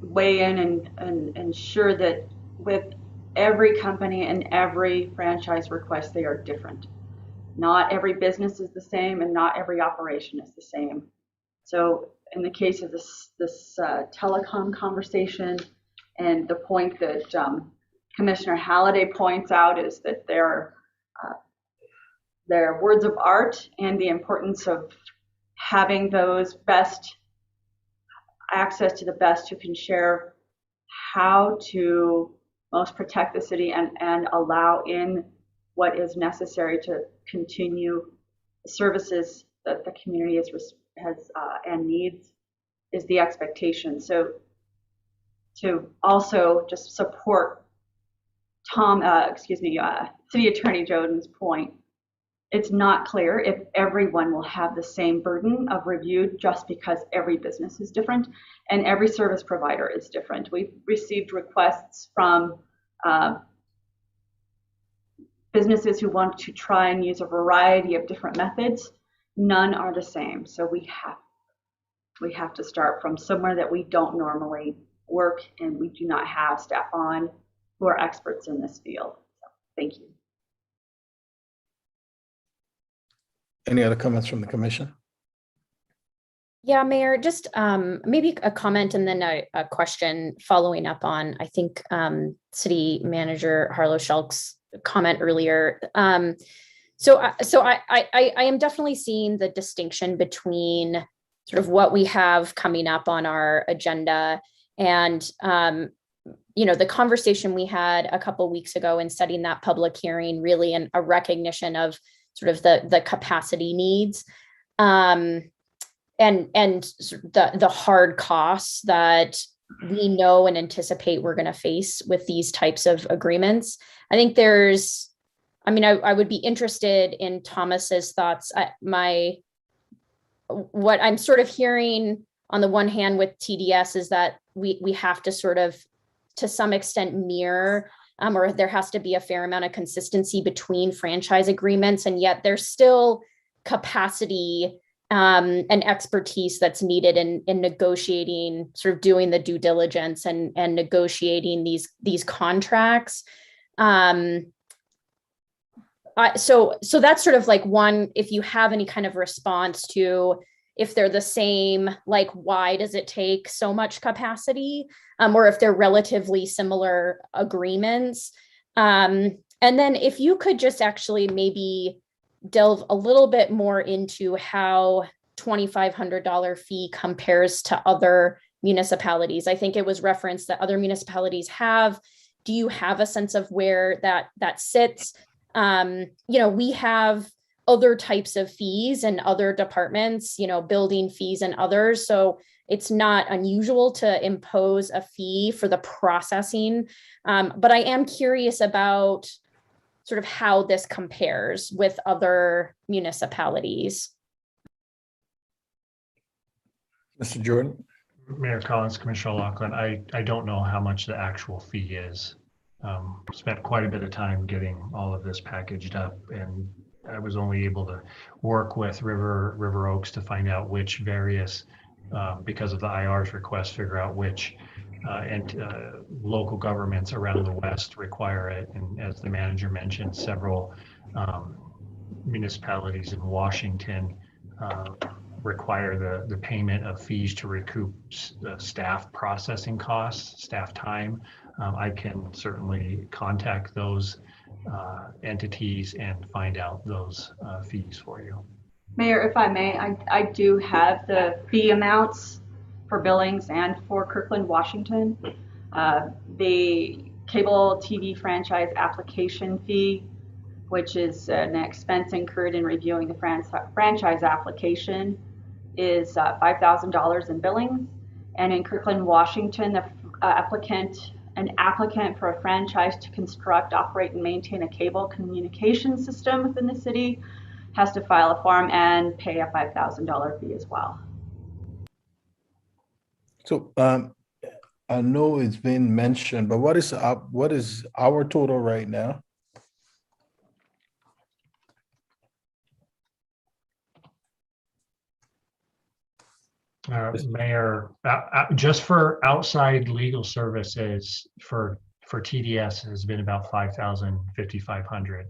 weigh in and ensure that with every company and every franchise request, they are different. Not every business is the same and not every operation is the same. So in the case of this telecom conversation and the point that Commissioner Halliday points out is that there are words of art and the importance of having those best access to the best who can share how to most protect the city and allow in what is necessary to continue the services that the community has and needs is the expectation. So to also just support City Attorney Joden's point, it's not clear if everyone will have the same burden of review just because every business is different and every service provider is different. We've received requests from businesses who want to try and use a variety of different methods. None are the same. So we have to start from somewhere that we don't normally work and we do not have staff on who are experts in this field. So, thank you. Any other comments from the commission? Yeah, Mayor, just maybe a comment and then a question following up on, I think, City Manager Harlow Schulk's comment earlier. So I am definitely seeing the distinction between sort of what we have coming up on our agenda and, the conversation we had a couple of weeks ago in setting that public hearing, really in a recognition of sort of the capacity needs and the hard costs that we know and anticipate we're going to face with these types of agreements. I think I would be interested in Thomas's thoughts. What I'm sort of hearing on the one hand with TDS is that we have to sort of, to some extent, mirror or there has to be a fair amount of consistency between franchise agreements, and yet there's still capacity and expertise that's needed in negotiating, sort of doing the due diligence and negotiating these contracts. So that's sort of like one, if you have any kind of response to if they're the same, like why does it take so much capacity, or if they're relatively similar agreements. And then if you could just actually maybe delve a little bit more into how $2,500 fee compares to other municipalities. I think it was referenced that other municipalities have. Do you have a sense of where that sits? We have other types of fees and other departments, building fees and others. So it's not unusual to impose a fee for the processing. But I am curious about sort of how this compares with other municipalities. Mr. Jordan? Mayor Collins, Commissioner Lachlan, I don't know how much the actual fee is. Spent quite a bit of time getting all of this packaged up, and I was only able to work with River Oaks to find out which various, because of the IR's request, figure out which local governments around the West require it. And as the manager mentioned, several municipalities in Washington require the payment of fees to recoup staff processing costs, staff time. I can certainly contact those entities and find out those fees for you. Mayor, if I may, I do have the fee amounts for Billings and for Kirkland, Washington. The cable TV franchise application fee, which is an expense incurred in reviewing the franchise application, is $5,000 in Billings. And in Kirkland, Washington, an applicant for a franchise to construct, operate, and maintain a cable communication system within the city has to file a form and pay a $5,000 fee as well. So I know it's been mentioned, but what is our total right now? Mayor, just for outside legal services for TDS has been about 5,000, 5,500.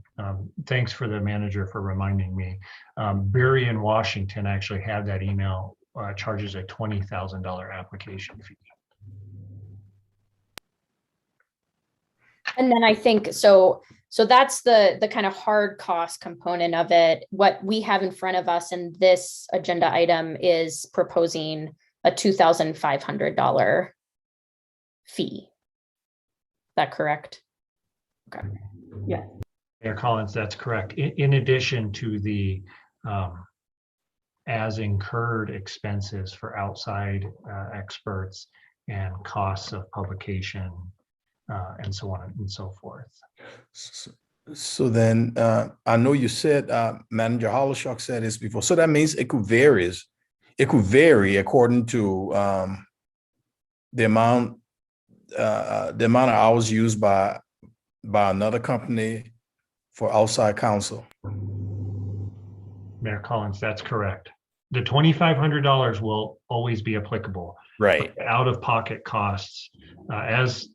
Thanks for the manager for reminding me. Barry in Washington actually had that email, charges a $20,000 application fee. And then I think, so that's the kind of hard cost component of it. What we have in front of us in this agenda item is proposing a $2,500 fee. Is that correct? Okay. Mayor Collins, that's correct. In addition to the as incurred expenses for outside experts and costs of publication and so on and so forth. So then, I know you said, Manager Hollishock said this before, so that means it could vary according to the amount of hours used by another company for outside counsel. Mayor Collins, that's correct. The $2,500 will always be applicable. Right. Out-of-pocket costs, as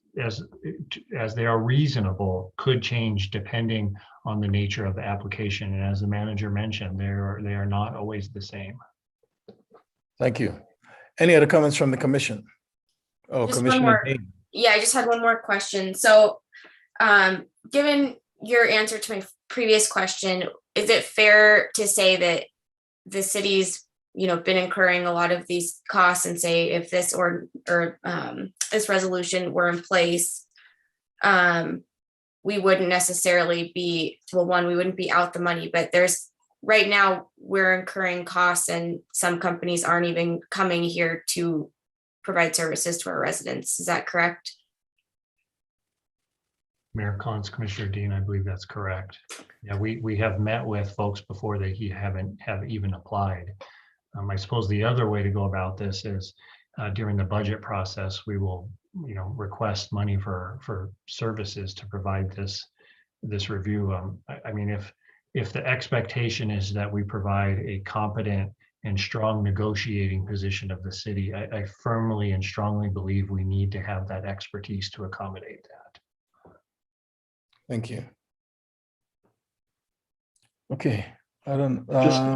they are reasonable, could change depending on the nature of the application. And as the manager mentioned, they are not always the same. Thank you. Any other comments from the commission? Oh, Just one Commissioner more. Dean. Yeah, I just had one more question. So, given your answer to my previous question, is it fair to say that the city's, been incurring a lot of these costs, and say if this or this resolution were in place, we wouldn't necessarily be, we wouldn't be out the money, but right now we're incurring costs and some companies aren't even coming here to provide services to our residents. Is that correct? Mayor Collins, Commissioner Dean, I believe that's correct. Yeah, we have met with folks before they have even applied. I suppose the other way to go about this is during the budget process, we will, request money for services to provide this review. I mean, if the expectation is that we provide a competent and strong negotiating position of the city, I firmly and strongly believe we need to have that expertise to accommodate that. Thank you. Okay, I don't.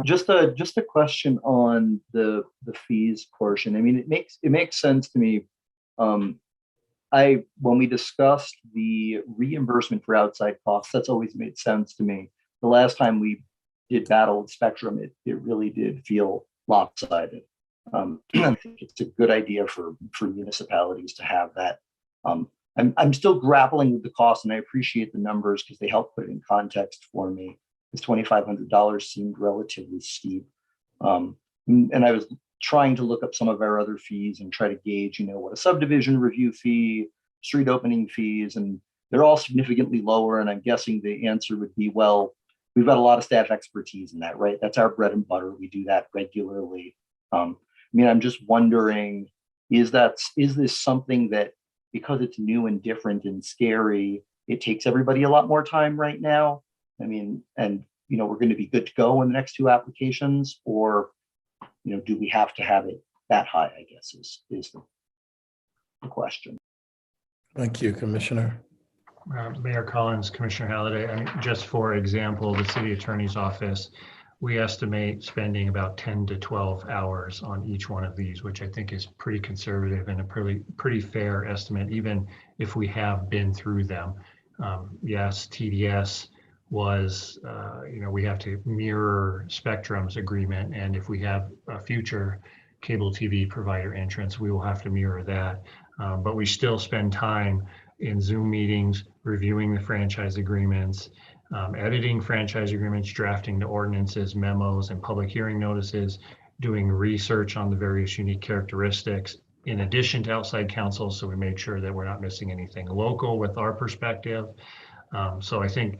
Just a question on the fees portion. I mean, it makes sense to me. When we discussed the reimbursement for outside costs, that's always made sense to me. The last time we did battle with Spectrum, it really did feel lopsided. I think it's a good idea for municipalities to have that. I'm still grappling with the cost, and I appreciate the numbers because they help put it in context for me. This $2,500 seemed relatively steep, and I was trying to look up some of our other fees and try to gauge, what a subdivision review fee, street opening fees, and they're all significantly lower. And I'm guessing the answer would be, well, we've got a lot of staff expertise in that, right? That's our bread and butter. We do that regularly. I'm just wondering, is this something that, because it's new and different and scary, it takes everybody a lot more time right now? We're going to be good to go in the next two applications, or, do we have to have it that high, I guess is the question. Thank you, Commissioner. Mayor Collins, Commissioner Halliday, just for example, the city attorney's office, we estimate spending about 10 to 12 hours on each one of these, which I think is pretty conservative and a pretty fair estimate, even if we have been through them. Yes, TDS was, we have to mirror Spectrum's agreement, and if we have a future cable TV provider entrance, we will have to mirror that. But we still spend time in Zoom meetings, reviewing the franchise agreements, editing franchise agreements, drafting the ordinances, memos, and public hearing notices, doing research on the various unique characteristics, in addition to outside counsel, so we make sure that we're not missing anything local with our perspective. So I think,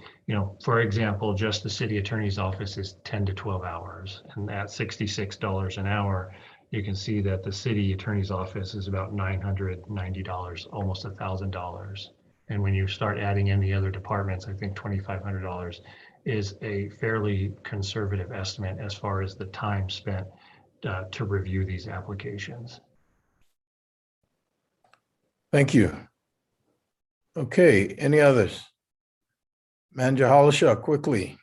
for example, just the city attorney's office is 10 to 12 hours, and at $66 an hour, you can see that the city attorney's office is about $990, almost $1,000. And when you start adding in the other departments, I think $2,500 is a fairly conservative estimate as far as the time spent to review these applications. Thank you. Okay, any others? Manager Hollishaw, quickly.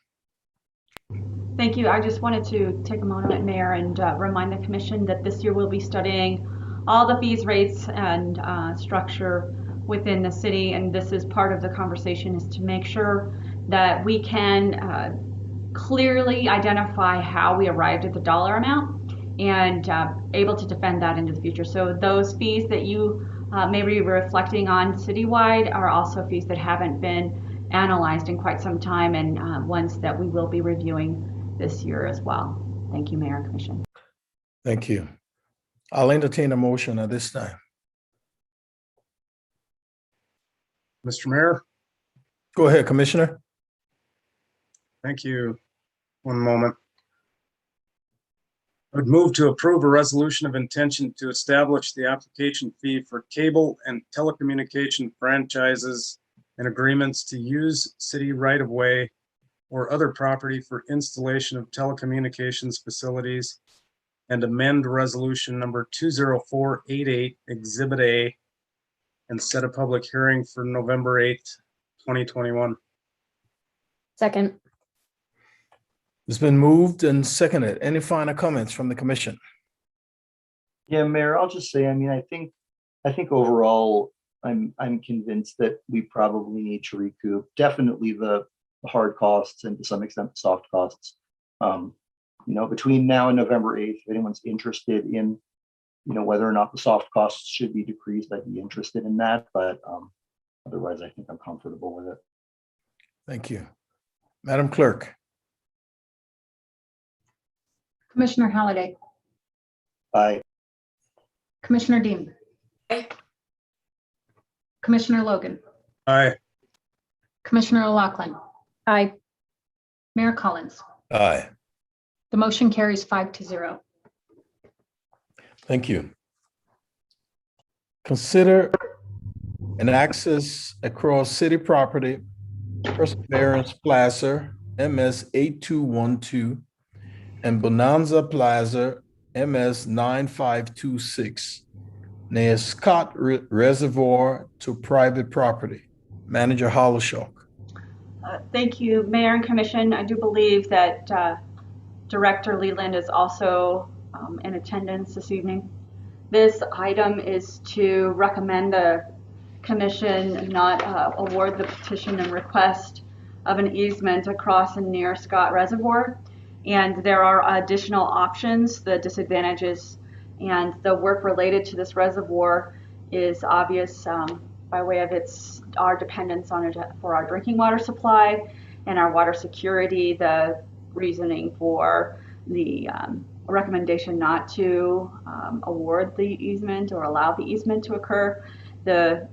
Thank you. I just wanted to take a moment, Mayor, and remind the commission that this year we'll be studying all the fees, rates, and structure within the city. And this is part of the conversation, is to make sure that we can clearly identify how we arrived at the dollar amount and able to defend that into the future. So those fees that you may be reflecting on citywide are also fees that haven't been analyzed in quite some time, and ones that we will be reviewing this year as well. Thank you, Mayor and Commission. Thank you. I'll entertain a motion at this time. Mr. Mayor, Go ahead, Commissioner. thank you. One moment. I would move to approve a resolution of intention to establish the application fee for cable and telecommunication franchises and agreements to use city right-of-way or other property for installation of telecommunications facilities, and amend resolution number 20488, Exhibit A, and set a public hearing for November 8th, 2021. Second. It's been moved and seconded. Any final comments from the commission? Yeah, Mayor, I'll just say, I mean, I think overall, I'm convinced that we probably need to recoup definitely the hard costs and to some extent the soft costs. Between now and November 8th, if anyone's interested in, whether or not the soft costs should be decreased, I'd be interested in that. But otherwise, I think I'm comfortable with it. Thank you. Madam Clerk. Commissioner Halliday, Aye. Commissioner Dean. Aye. Commissioner Logan, Aye. Commissioner O'Loughlin, Aye. Mayor Collins. Aye. The motion carries 5-0. Thank you. Consider an access across city property, Perseverance Plaza, MS 8212, and Bonanza Plaza, MS 9526, near Scott Reservoir to private property. Manager Hollishaw. Thank you, Mayor and Commission. I do believe that Director Leland is also in attendance this evening. This item is to recommend the Commission not award the petition and request of an easement across and near Scott Reservoir. And there are additional options. The disadvantages and the work related to this reservoir is obvious by way of our dependence on it for our drinking water supply and our water security. The reasoning for the recommendation not to award the easement or allow the easement to occur. The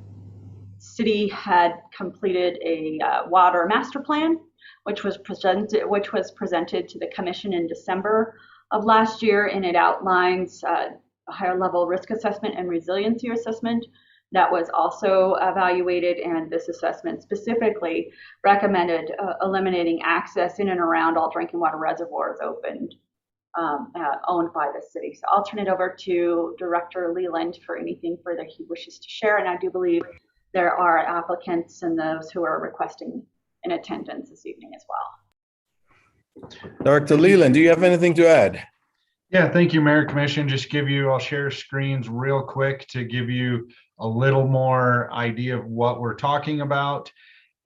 city had completed a water master plan, which was presented to the Commission in December of last year, and it outlines a higher level risk assessment and resiliency assessment that was also evaluated, and this assessment specifically recommended eliminating access in and around all drinking water reservoirs owned by the city. So I'll turn it over to Director Leland for anything further he wishes to share, and I do believe there are applicants and those who are requesting in attendance this evening as well. Director Leland, do you have anything to add? Yeah, thank you, Mayor, Commission. I'll share screens real quick to give you a little more idea of what we're talking about.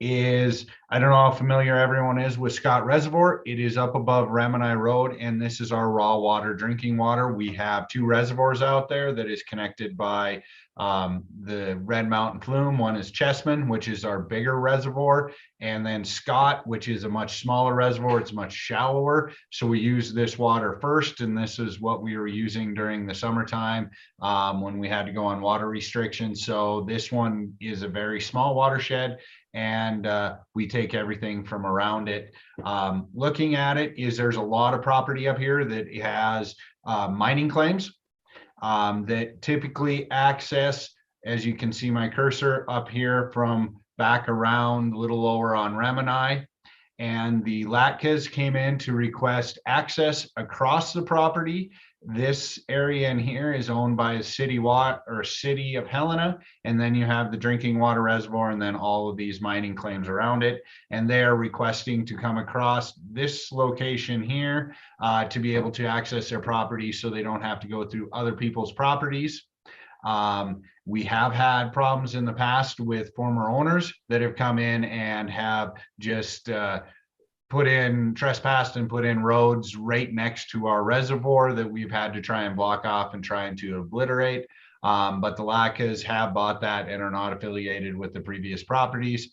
I don't know how familiar everyone is with Scott Reservoir. It is up above Remini Road, and this is our raw water, drinking water. We have 2 reservoirs out there that is connected by the Red Mountain Plume. One is Chessman, which is our bigger reservoir, and then Scott, which is a much smaller reservoir. It's much shallower. So we use this water first, and this is what we were using during the summertime when we had to go on water restrictions. So this one is a very small watershed, and we take everything from around it. Looking at it, there's a lot of property up here that has mining claims that typically access, as you can see my cursor up here, from back around a little lower on Remini. And the Latkas came in to request access across the property This area in here is owned by City of Helena, and then you have the drinking water reservoir, and then all of these mining claims around it. And they are requesting to come across this location here to be able to access their property, so they don't have to go through other people's properties. We have had problems in the past with former owners that have come in and have just trespassed and put in roads right next to our reservoir that we've had to try and block off and trying to obliterate. But the Lackas have bought that and are not affiliated with the previous properties.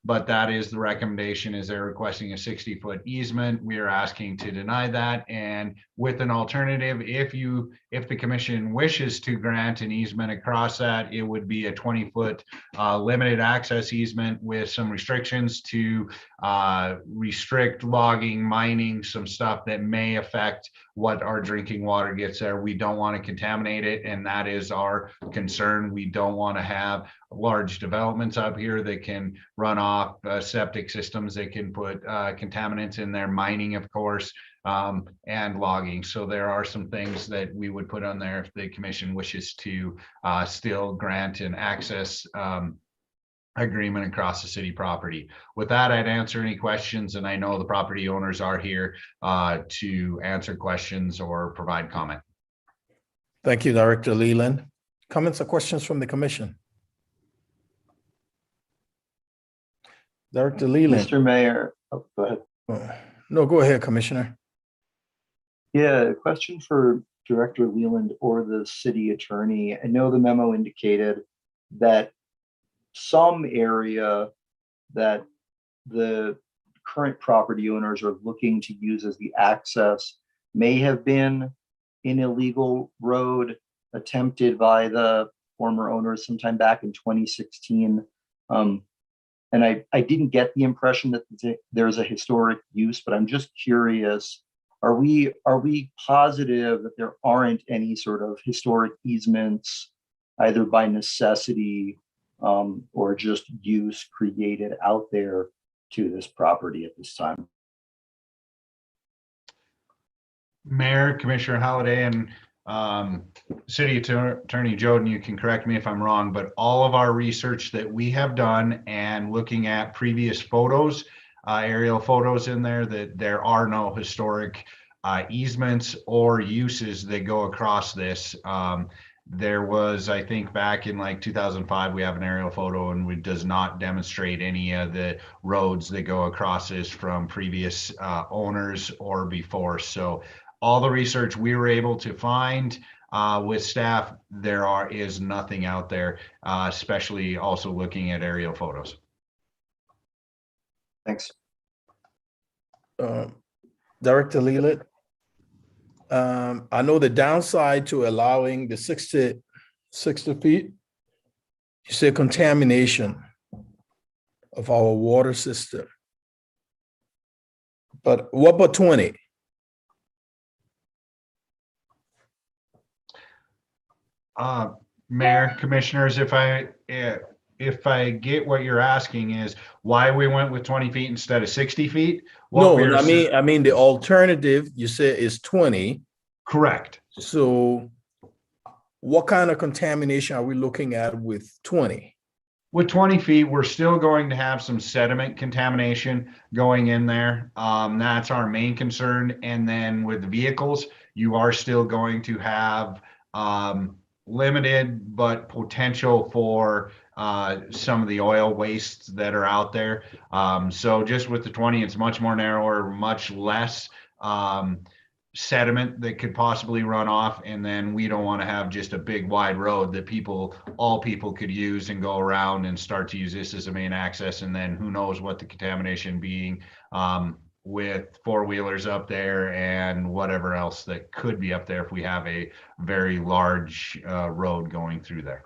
But that is the recommendation, is they're requesting a 60-foot easement. We are asking to deny that. And with an alternative, if the commission wishes to grant an easement across that, it would be a 20-foot limited access easement with some restrictions to restrict logging, mining, some stuff that may affect what our drinking water gets there. We don't want to contaminate it, and that is our concern. We don't want to have large developments up here that can run off septic systems that can put contaminants in there, mining, of course, and logging. So there are some things that we would put on there if the commission wishes to still grant an access agreement across the city property. With that, I'd answer any questions, and I know the property owners are here to answer questions or provide comment. Thank you, Director Leland. Comments or questions from the commission? Director Leland. Mr. Mayor, oh, go ahead. No, go ahead, Commissioner. Yeah, a question for Director Leland or the city attorney. I know the memo indicated that some area that the current property owners are looking to use as the access may have been an illegal road attempted by the former owners sometime back in 2016. And I didn't get the impression that there's a historic use, but I'm just curious, are we positive that there aren't any sort of historic easements, either by necessity or just use created out there to this property at this time? Mayor, Commissioner Halliday, and City Attorney Joden, you can correct me if I'm wrong, but all of our research that we have done and looking at previous photos, aerial photos in there, that there are no historic easements or uses that go across this. There was, I think back in like 2005, we have an aerial photo and it does not demonstrate any of the roads that go across this from previous owners or before. So all the research we were able to find with staff, there is nothing out there, especially also looking at aerial photos. Thanks. Director Leland, I know the downside to allowing the 60 feet, you say contamination of our water system. But what about 20? Mayor, commissioners, if I get what you're asking is why we went with 20 feet instead of 60 feet. No, I mean the alternative you said is 20. Correct. So what kind of contamination are we looking at with 20? With 20 feet, we're still going to have some sediment contamination going in there. That's our main concern. And then with the vehicles, you are still going to have limited but potential for some of the oil wastes that are out there. So just with the 20, it's much more narrower, much less sediment that could possibly run off. And then we don't want to have just a big wide road that all people could use and go around and start to use this as a main access. And then who knows what the contamination being with four-wheelers up there and whatever else that could be up there if we have a very large road going through there.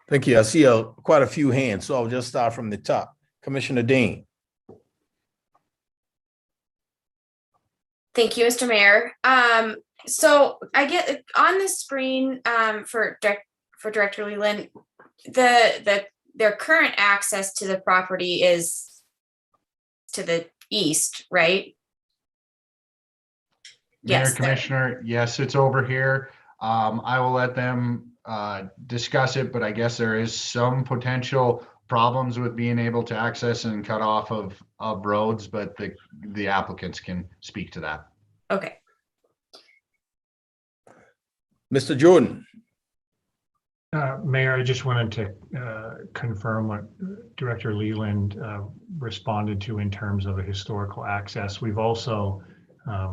Thank you. I see quite a few hands, so I'll just start from the top. Commissioner Dean. Thank you, Mr. Mayor. So I get on the screen for Director Leland, their current access to the property is to the east, right? Mayor, Yes, there. Commissioner, yes, it's over here. I will let them discuss it, but I guess there is some potential problems with being able to access and cut off of roads, but the applicants can speak to that. Okay. Mr. Jordan. Mayor, I just wanted to confirm what Director Leland responded to in terms of a historical access. We've also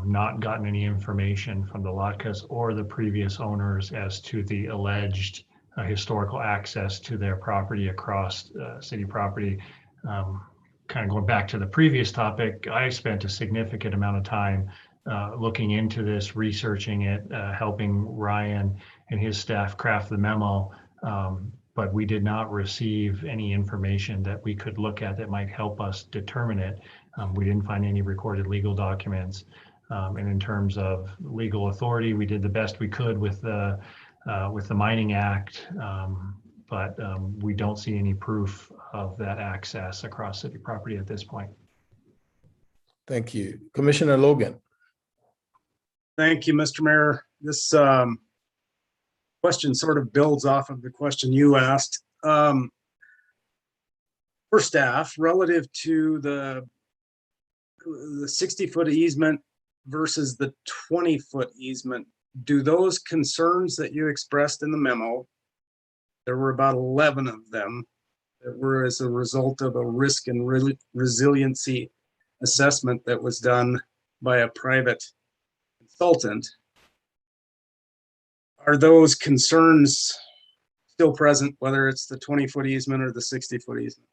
not gotten any information from the Latkas or the previous owners as to the alleged historical access to their property across city property. Kind of going back to the previous topic, I spent a significant amount of time looking into this, researching it, helping Ryan and his staff craft the memo, but we did not receive any information that we could look at that might help us determine it. We didn't find any recorded legal documents. And in terms of legal authority, we did the best we could with the Mining Act, but we don't see any proof of that access across city property at this point. Thank you. Commissioner Logan. Thank you, Mr. Mayor. This question sort of builds off of the question you asked. For staff, relative to the 60-foot easement versus the 20-foot easement, do those concerns that you expressed in the memo, there were about 11 of them that were as a result of a risk and resiliency assessment that was done by a private consultant. Are those concerns still present, whether it's the 20-foot easement or the 60-foot easement?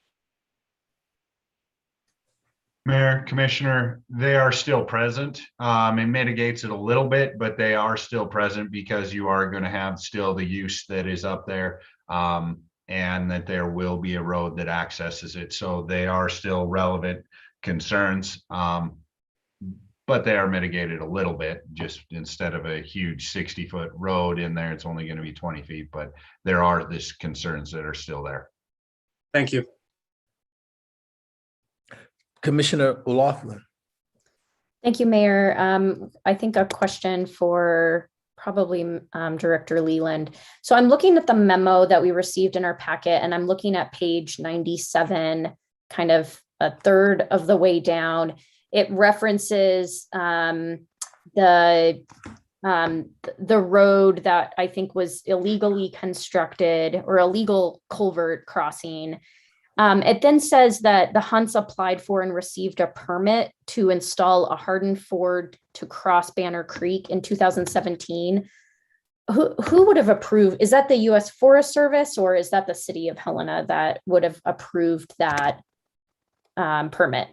Mayor, Commissioner, they are still present. It mitigates it a little bit, but they are still present because you are going to have still the use that is up there, and that there will be a road that accesses it. So they are still relevant concerns, but they are mitigated a little bit. Just instead of a huge 60-foot road in there, it's only going to be 20 feet, but there are these concerns that are still there. Thank you. Commissioner O'Loughlin. Thank you, Mayor. I think a question for probably Director Leland. So I'm looking at the memo that we received in our packet, and I'm looking at page 97, kind of a third of the way down. It references the road that I think was illegally constructed, or illegal culvert crossing. It then says that the Hunts applied for and received a permit to install a hardened ford to cross Banner Creek in 2017. Who would have approved? Is that the U.S. Forest Service, or is that the City of Helena that would have approved that permit?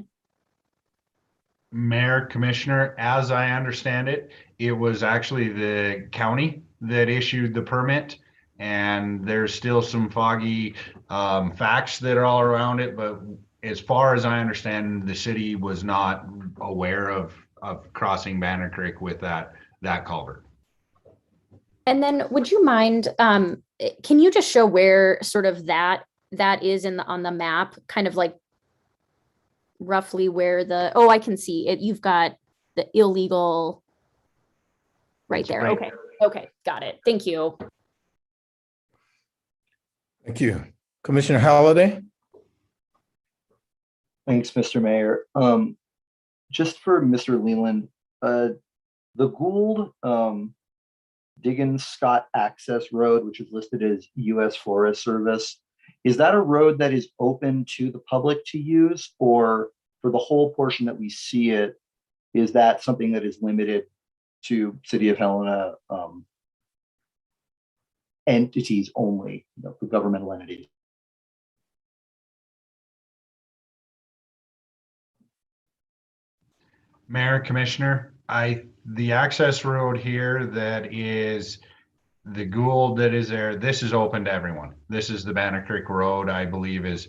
Mayor, Commissioner, as I understand it, it was actually the county that issued the permit, and there's still some foggy facts that are all around it. But as far as I understand, the city was not aware of crossing Banner Creek with that culvert. And then would you mind, can you just show where sort of that is on the map, kind of like roughly where oh, I can see it. You've got the illegal right there. Right. Okay. Okay. Got it. Thank you. Thank you. Commissioner Halliday. Thanks, Mr. Mayor. Just for Mr. Leland, the Gould Diggins Scott Access Road, which is listed as U.S. Forest Service, is that a road that is open to the public to use, or for the whole portion that we see it, is that something that is limited to City of Helena entities only, for governmental entities? Mayor, Commissioner, the access road here that is the Gould that is there, this is open to everyone. This is the Banner Creek Road, I believe is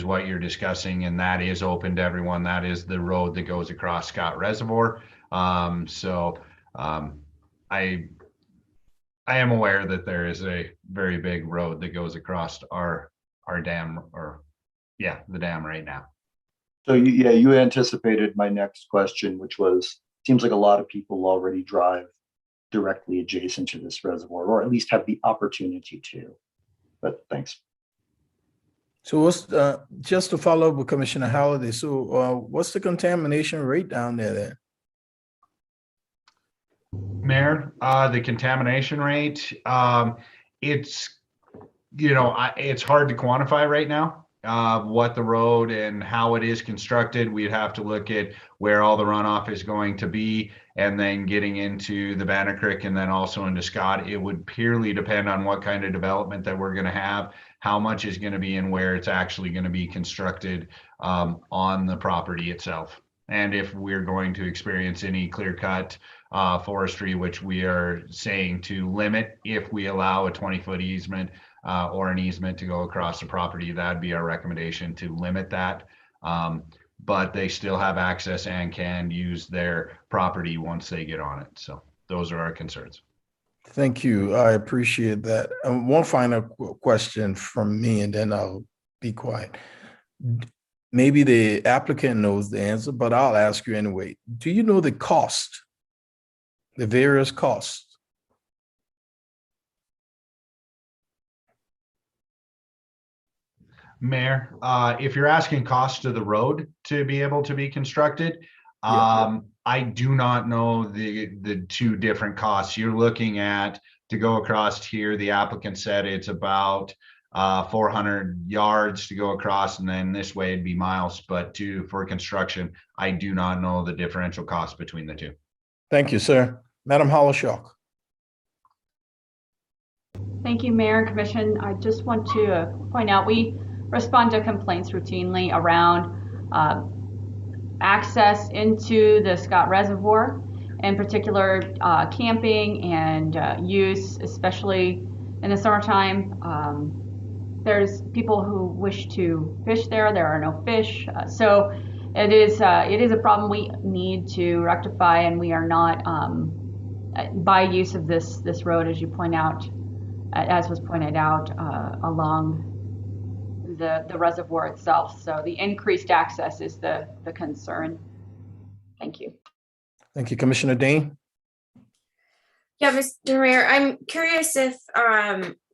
what you're discussing, and that is open to everyone. That is the road that goes across Scott Reservoir. I am aware that there is a very big road that goes across our dam, the dam right now. So you anticipated my next question, which was seems like a lot of people already drive directly adjacent to this reservoir, or at least have the opportunity to. But thanks. So what's, just to follow up with Commissioner Halliday, so what's the contamination rate down there then? Mayor, the contamination rate, it's, it's hard to quantify right now. What the road and how it is constructed, we'd have to look at where all the runoff is going to be, and then getting into the Banner Creek and then also into Scott. It would purely depend on what kind of development that we're going to have, how much is going to be and where it's actually going to be constructed on the property itself. And if we're going to experience any clear cut forestry, which we are saying to limit if we allow a 20-foot easement or an easement to go across the property, that'd be our recommendation, to limit that. But they still have access and can use their property once they get on it. So those are our concerns. Thank you. I appreciate that. One final question from me, and then I'll be quiet. Maybe the applicant knows the answer, but I'll ask you anyway. Do you know the cost, the various costs? Mayor, if you're asking cost of the road to be able to be constructed, I do not know the two different costs. You're looking at, to go across here, the applicant said it's about 400 yards to go across, and then this way it'd be miles. But for construction, I do not know the differential cost between the two. Thank you, sir. Madam Hollishock. Thank you, Mayor and Commission. I just want to point out, we respond to complaints routinely around access into the Scott Reservoir, in particular camping and use, especially in the summertime. There's people who wish to fish there. There are no fish. So it is a problem we need to rectify, and we are not, by use of this road, as you point out, as was pointed out, along the reservoir itself. So the increased access is the concern. Thank you. Thank you, Commissioner Dane. Yeah, Mr. Mayor, I'm curious if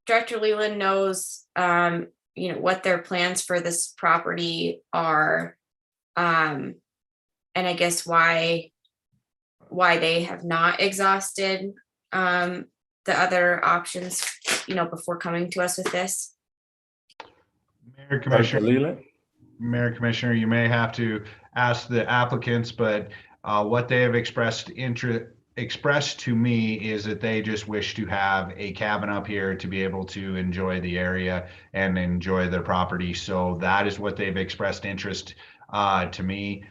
Director Leland knows, what their plans for this property are, and I guess why they have not exhausted the other options, before coming to us with this. Mayor, Commissioner, you may have to ask the applicants, but what they have expressed to me is that they just wish to have a cabin up here to be able to enjoy the area and enjoy their property. So that is what they've expressed interest to me.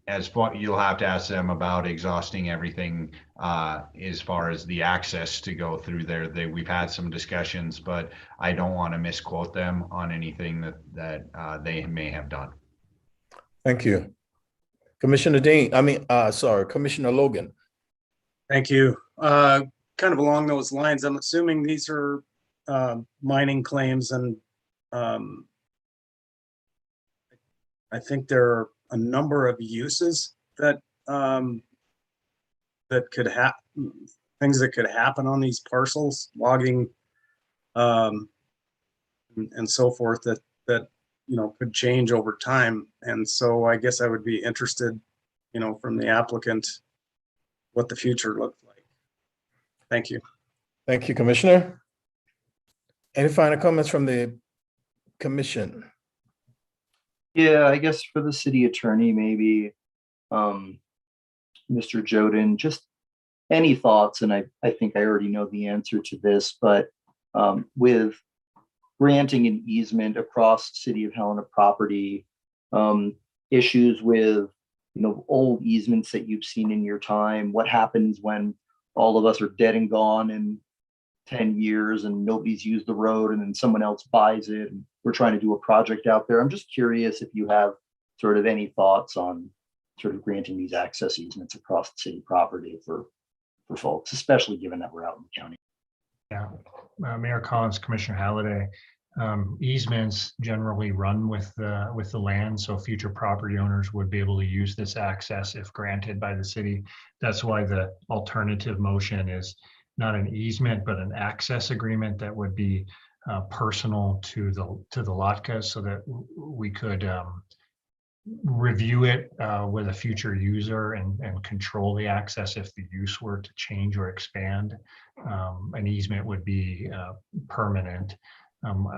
As far, you'll have to ask them about exhausting everything as far as the access to go through there. We've had some discussions, but I don't want to misquote them on anything that they may have done. Thank you. Commissioner Dane, Commissioner Logan. Thank you. Kind of along those lines, I'm assuming these are mining claims, and I think there are a number of uses that that could happen, things that could happen on these parcels, logging, and so forth, that could change over time. And so I guess I would be interested, from the applicant, what the future looks like. Thank you. Thank you, Commissioner. Any final comments from the commission? Yeah, I guess for the city attorney, maybe Mr. Joden, just any thoughts, and I think I already know the answer to this, but with granting an easement across City of Helena property, issues with old easements that you've seen in your time, what happens when all of us are dead and gone in 10 years and nobody's used the road, and then someone else buys it and we're trying to do a project out there. I'm just curious if you have sort of any thoughts on sort of granting these access easements across the city property for folks, especially given that we're out in the county. Yeah, Mayor Collins, Commissioner Halliday. Easements generally run with the land, so future property owners would be able to use this access if granted by the city. That's why the alternative motion is not an easement, but an access agreement that would be personal to the Latkas, so that we could review it with a future user and control the access if the use were to change or expand. An easement would be permanent.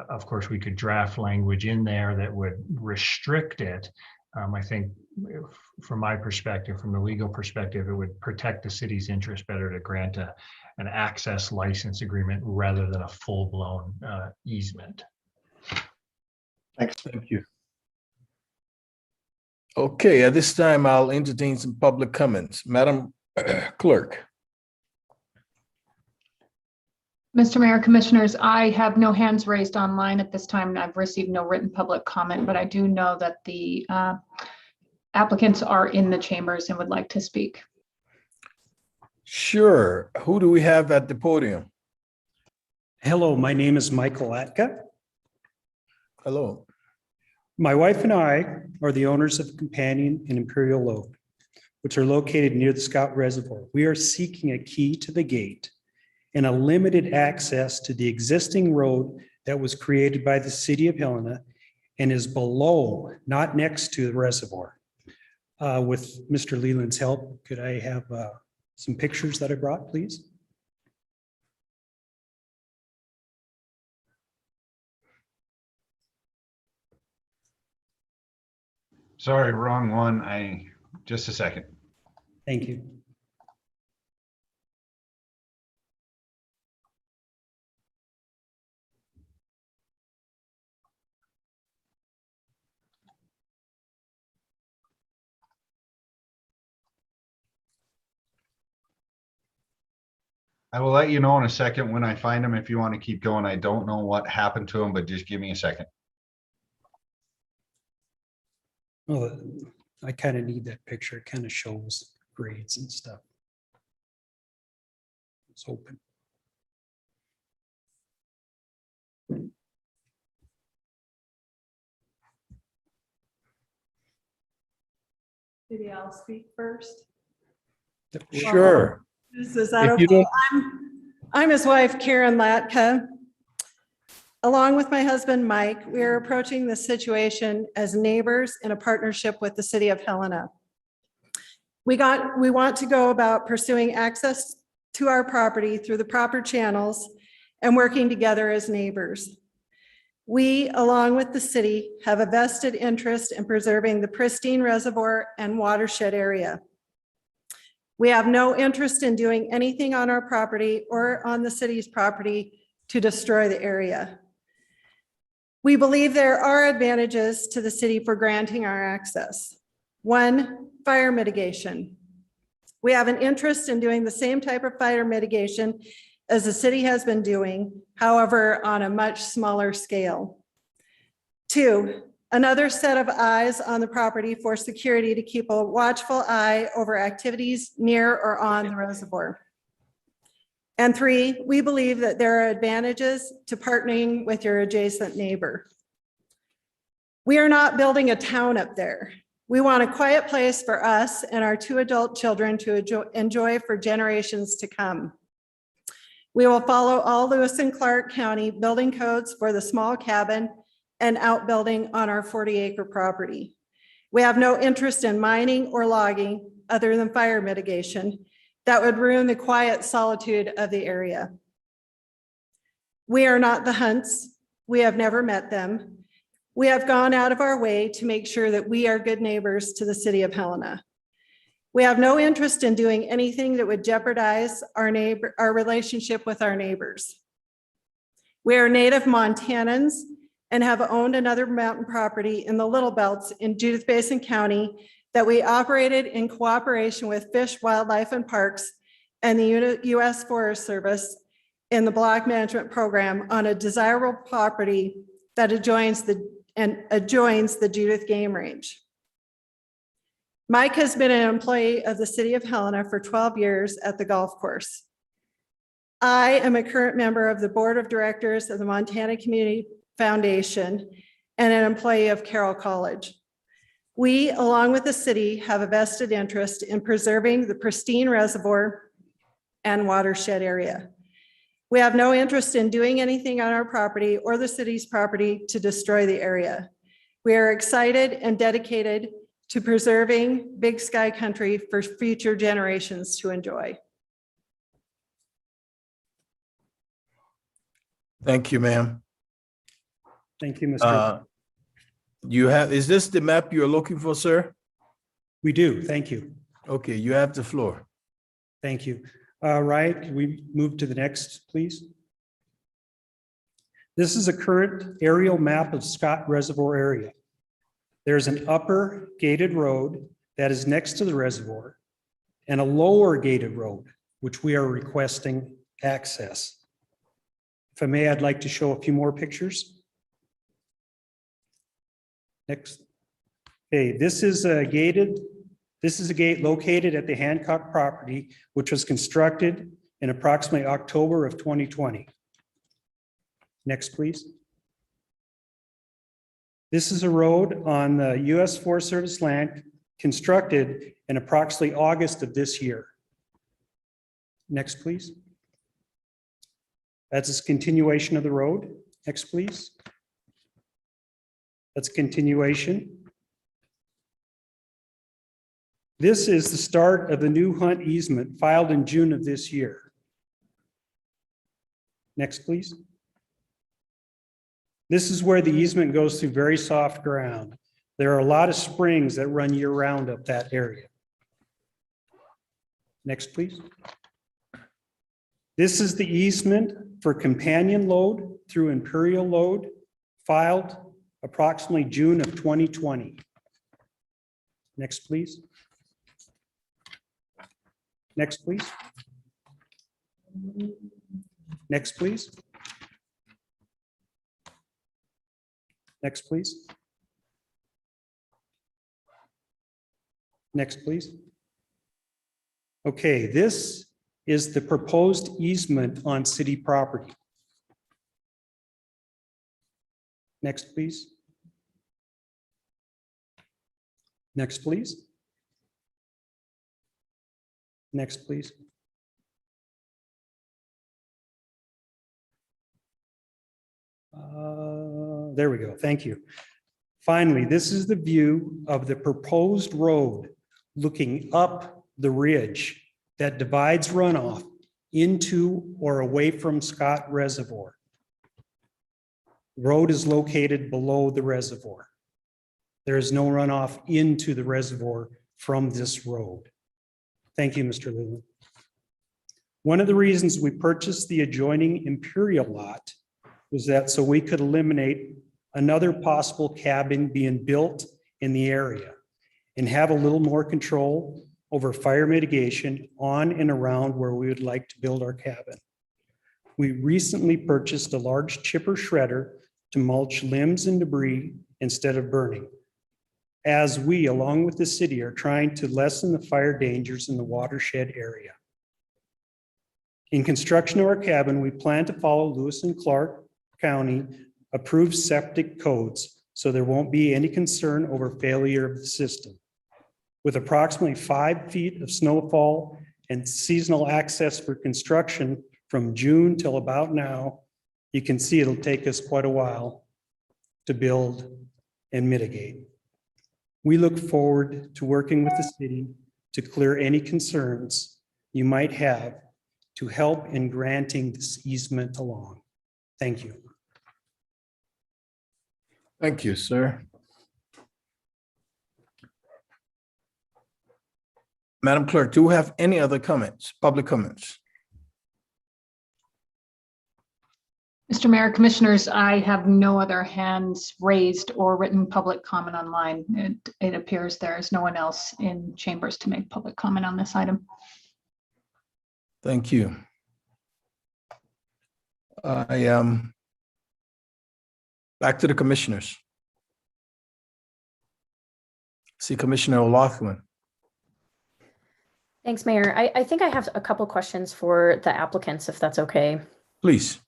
Of course, we could draft language in there that would restrict it. I think from my perspective, from the legal perspective, it would protect the city's interest better to grant an access license agreement rather than a full-blown easement. Thanks. Thank you. Okay, at this time, I'll entertain some public comments. Madam Clerk. Mr. Mayor, Commissioners, I have no hands raised online at this time, and I've received no written public comment, but I do know that the applicants are in the chambers and would like to speak. Sure. Who do we have at the podium? Hello, my name is Michael Atka. Hello. My wife and I are the owners of Companion and Imperial Lode, which are located near the Scout Reservoir. We are seeking a key to the gate and a limited access to the existing road that was created by the City of Helena and is below, not next to the reservoir. With Mr. Leland's help, could I have some pictures that I brought, please? Sorry, wrong one. Just a second. Thank you. I will let you know in a second when I find him if you want to keep going. I don't know what happened to him, but just give me a second. Well, I kind of need that picture. It kind of shows grades and stuff. It's open. Maybe I'll speak first. Sure. Is that If you okay? don't- I'm his wife, Karen Latka. Along with my husband, Mike, we are approaching this situation as neighbors in a partnership with the City of Helena. We want to go about pursuing access to our property through the proper channels and working together as neighbors. We, along with the city, have a vested interest in preserving the pristine reservoir and watershed area. We have no interest in doing anything on our property or on the city's property to destroy the area. We believe there are advantages to the city for granting our access. One, fire mitigation. We have an interest in doing the same type of fire mitigation as the city has been doing, however, on a much smaller scale. Two, another set of eyes on the property for security to keep a watchful eye over activities near or on the reservoir. And three, we believe that there are advantages to partnering with your adjacent neighbor. We are not building a town up there. We want a quiet place for us and our 2 adult children to enjoy for generations to come. We will follow all Lewis and Clark County building codes for the small cabin and outbuilding on our 40-acre property. We have no interest in mining or logging other than fire mitigation that would ruin the quiet solitude of the area. We are not the Hunts. We have never met them. We have gone out of our way to make sure that we are good neighbors to the City of Helena. We have no interest in doing anything that would jeopardize our relationship with our neighbors. We are native Montanans and have owned another mountain property in the Little Belts in Judith Basin County that we operated in cooperation with Fish, Wildlife, and Parks and the U.S. Forest Service in the block management program on a desirable property that adjoins the Judith Game Range. Mike has been an employee of the City of Helena for 12 years at the golf course. I am a current member of the Board of Directors of the Montana Community Foundation and an employee of Carroll College. We, along with the city, have a vested interest in preserving the pristine reservoir and watershed area. We have no interest in doing anything on our property or the city's property to destroy the area. We are excited and dedicated to preserving Big Sky Country for future generations to enjoy. Thank you, ma'am. Thank you, Mr. Is this the map you're looking for, sir? We do. Thank you. Okay, you have the floor. Thank you. Right, can we move to the next, please? This is a current aerial map of Scott Reservoir area. There's an upper gated road that is next to the reservoir and a lower gated road, which we are requesting access. If I may, I'd like to show a few more pictures. Next. Okay, this is a gate located at the Hancock property, which was constructed in approximately October of 2020. Next, please. This is a road on the U.S. Forest Service land constructed in approximately August of this year. Next, please. That's a continuation of the road. Next, please. That's a continuation. This is the start of the new hunt easement filed in June of this year. Next, please. This is where the easement goes through very soft ground. There are a lot of springs that run year-round up that area. Next, please. This is the easement for companion load through Imperial Load, filed approximately June of 2020. Next, please. Next, please. Next, please. Next, please. Next, please. Okay, this is the proposed easement on city property. Next, please. Next, please. Next, please. There we go. Thank you. Finally, this is the view of the proposed road looking up the ridge that divides runoff into or away from Scott Reservoir. The road is located below the reservoir. There is no runoff into the reservoir from this road. Thank you, Mr. Leland. One of the reasons we purchased the adjoining Imperial lot was that so we could eliminate another possible cabin being built in the area and have a little more control over fire mitigation on and around where we would like to build our cabin. We recently purchased a large chipper shredder to mulch limbs and debris instead of burning, as we, along with the city, are trying to lessen the fire dangers in the watershed area. In construction of our cabin, we plan to follow Lewis and Clark County approved septic codes, so there won't be any concern over failure of the system. With approximately 5 feet of snowfall and seasonal access for construction from June till about now, you can see it'll take us quite a while to build and mitigate. We look forward to working with the city to clear any concerns you might have to help in granting this easement along. Thank you. Thank you, sir. Madam Clerk, do we have any other comments, public comments? Mr. Mayor, Commissioners, I have no other hands raised or written public comment online. It appears there is no one else in chambers to make public comment on this item. Thank you. I am back to the commissioners. See Commissioner O'Loughlin. Thanks, Mayor. I think I have a couple questions for the applicants, if that's okay. Please.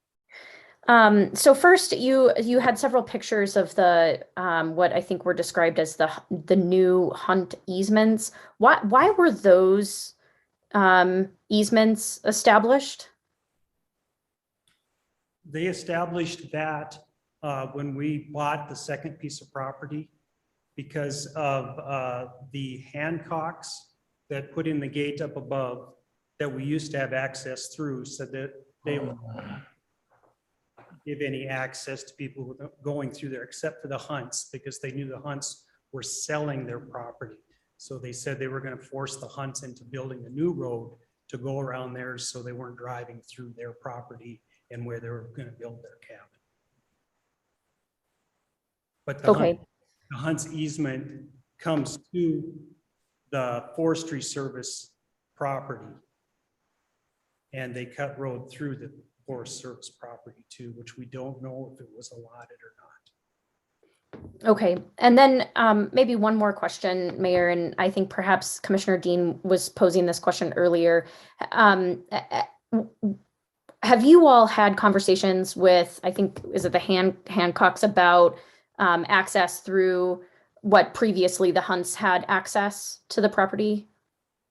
So first, you had several pictures of the what I think were described as the new hunt easements. Why were those easements established? They established that when we bought the second piece of property because of the Hancocks that put in the gate up above that we used to have access through, so that they would give any access to people going through there except for the hunts, because they knew the hunts were selling their property. So they said they were going to force the hunts into building a new road to go around there so they weren't driving through their property and where they were going to build their cabin. But the Hunt's easement comes to the Forestry Service property, and they cut road through the Forest Service property too, which we don't know if it was allotted or not. Okay, and then maybe one more question, Mayor, and I think perhaps Commissioner Dean was posing this question earlier. Have you all had conversations with, I think, is it the Hancocks about access through what previously the Hunts had access to the property?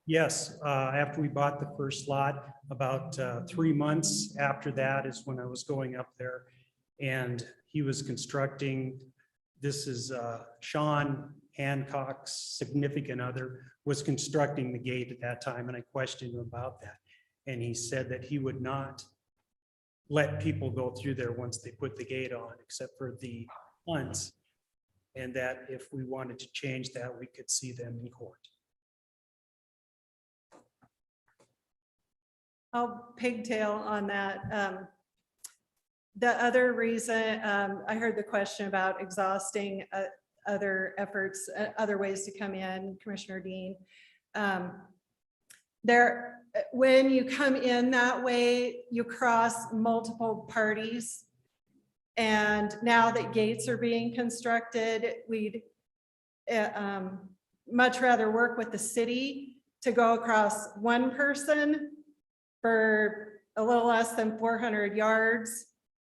Yes, after we bought the first lot, about 3 months after that is when I was going up there, and he was constructing. This is Sean Hancock's significant other was constructing the gate at that time, and I questioned him about that, and he said that he would not let people go through there once they put the gate on, except for the Hunts, and that if we wanted to change that, we could see them in court. I'll pigtail on that. The other reason, I heard the question about exhausting other efforts, other ways to come in, Commissioner Dean. When you come in that way, you cross multiple parties. And now that gates are being constructed, we'd much rather work with the city to go across one person for a little less than 400 yards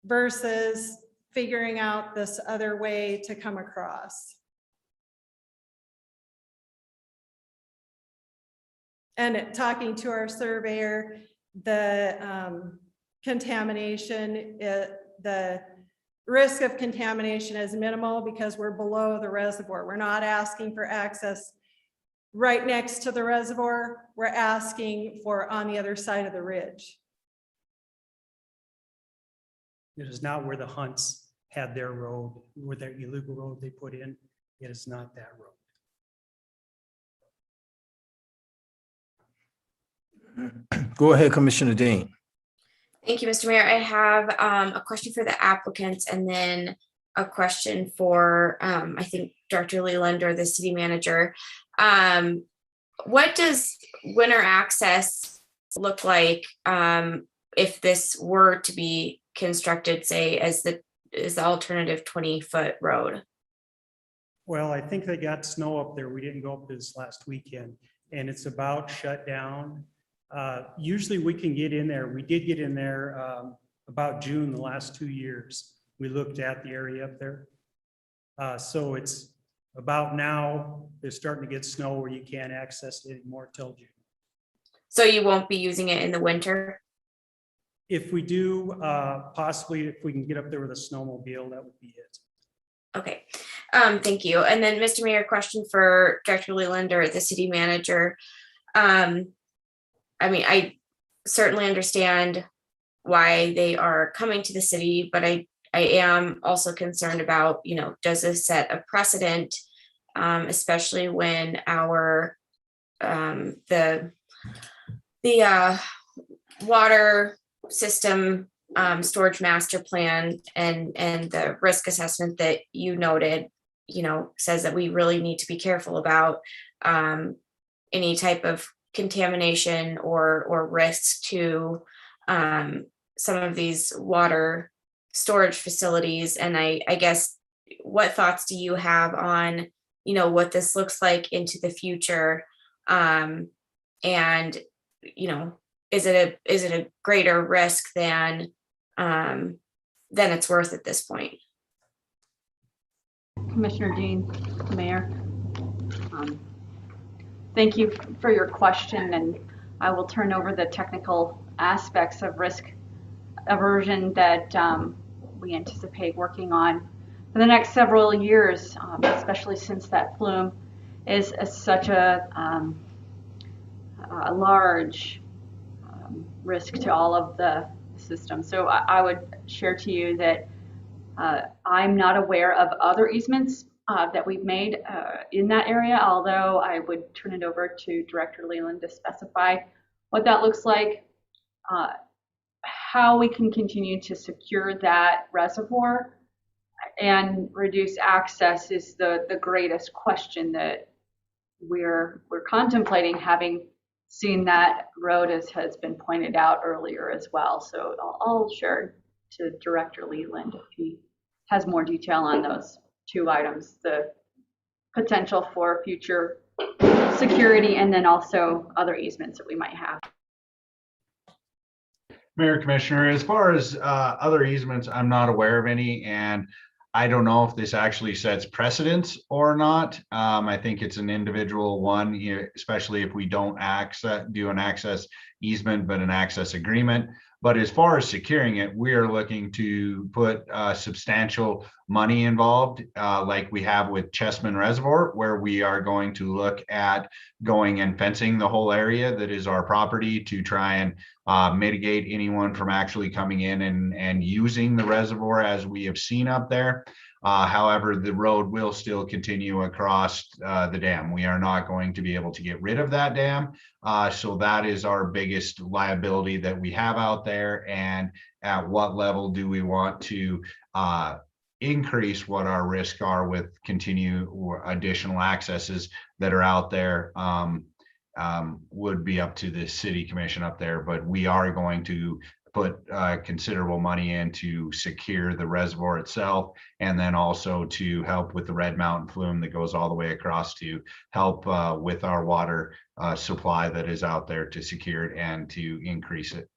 versus figuring out this other way to come across. And talking to our surveyor, the contamination, the risk of contamination is minimal because we're below the reservoir. We're not asking for access right next to the reservoir. We're asking for on the other side of the ridge. It is not where the Hunts had their road, where their illegal road they put in. It is not that road. Go ahead, Commissioner Dean. Thank you, Mr. Mayor. I have a question for the applicants and then a question for, I think, Dr. Leland or the city manager. What does winter access look like if this were to be constructed, say, as the alternative 20-foot road? Well, I think they got snow up there. We didn't go up this last weekend, and it's about shut down. Usually we can get in there. We did get in there about June the last 2 years. We looked at the area up there. So it's about now, they're starting to get snow where you can't access it anymore till June. So you won't be using it in the winter? If we do, possibly if we can get up there with a snowmobile, that would be it. Okay, thank you. And then, Mr. Mayor, question for Dr. Leland or the city manager. I mean, I certainly understand why they are coming to the city, but I am also concerned about, you know, does this set a precedent, especially when our the water system storage master plan and the risk assessment that you noted, you know, says that we really need to be careful about any type of contamination or risks to some of these water storage facilities. And I guess, what thoughts do you have on, you know, what this looks like into the future? And, you know, is it a greater risk than than it's worth at this point. Commissioner Dean, Mayor. Thank you for your question, and I will turn over the technical aspects of risk aversion that we anticipate working on for the next several years, especially since that plume is such a large risk to all of the system. So I would share to you that I'm not aware of other easements that we've made in that area, although I would turn it over to Director Leland to specify what that looks like. How we can continue to secure that reservoir and reduce access is the greatest question that we're contemplating, having seen that road as has been pointed out earlier as well. So I'll share to Director Leland if he has more detail on those two items, the potential for future security and then also other easements that we might have. Mayor, Commissioner, as far as other easements, I'm not aware of any, and I don't know if this actually sets precedence or not. I think it's an individual one, especially if we don't do an access easement, but an access agreement. But as far as securing it, we are looking to put substantial money involved, like we have with Chessman Reservoir, where we are going to look at going and fencing the whole area that is our property to try and mitigate anyone from actually coming in and using the reservoir as we have seen up there. However, the road will still continue across the dam. We are not going to be able to get rid of that dam. So that is our biggest liability that we have out there. And at what level do we want to increase what our risks are with continue or additional accesses that are out there would be up to the city commission up there. But we are going to put considerable money in to secure the reservoir itself, and then also to help with the Red Mountain flume that goes all the way across to help with our water supply that is out there to secure it and to increase it.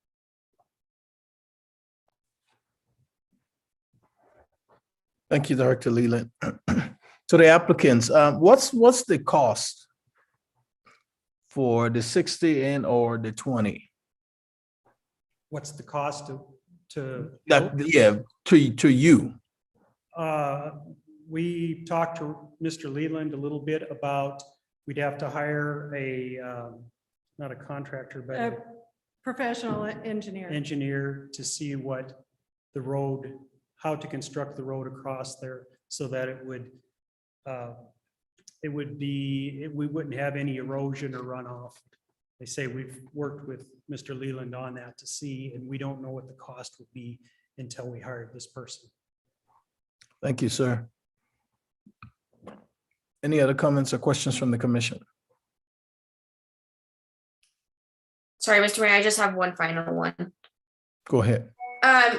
Thank you, Director Leland. To the applicants, what's the cost for the 60 and or the 20? What's the cost to? Yeah, to you. We talked to Mr. Leland a little bit about, we'd have to hire not a contractor, but A professional engineer. engineer to see what the road, how to construct the road across there so that it would be, we wouldn't have any erosion or runoff. They say we've worked with Mr. Leland on that to see, and we don't know what the cost would be until we hired this person. Thank you, sir. Any other comments or questions from the commission? Sorry, Mr. Mayor, I just have one final one. Go ahead.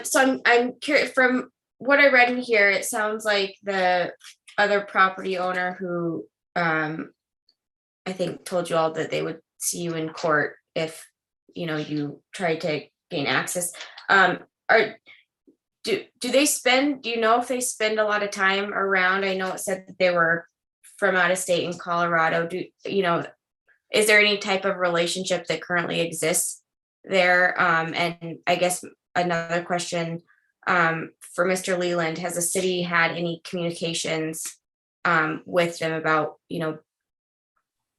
So I'm curious, from what I read in here, it sounds like the other property owner who I think told you all that they would see you in court if you try to gain access. Do you know if they spend a lot of time around? I know it said that they were from out of state in Colorado. Is there any type of relationship that currently exists there? And I guess another question for Mr. Leland, has the city had any communications with them about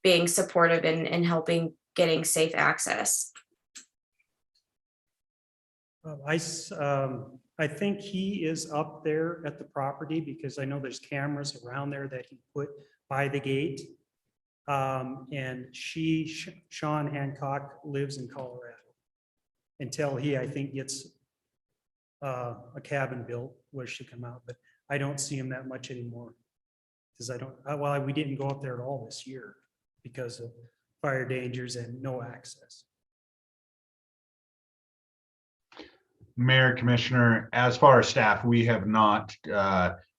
being supportive and helping getting safe access? I think he is up there at the property because I know there's cameras around there that he put by the gate. And Sean Hancock lives in Colorado until he, I think, gets a cabin built where she come out, but I don't see him that much anymore. Because we didn't go up there at all this year because of fire dangers and no access. Mayor, Commissioner, as far as staff, we have not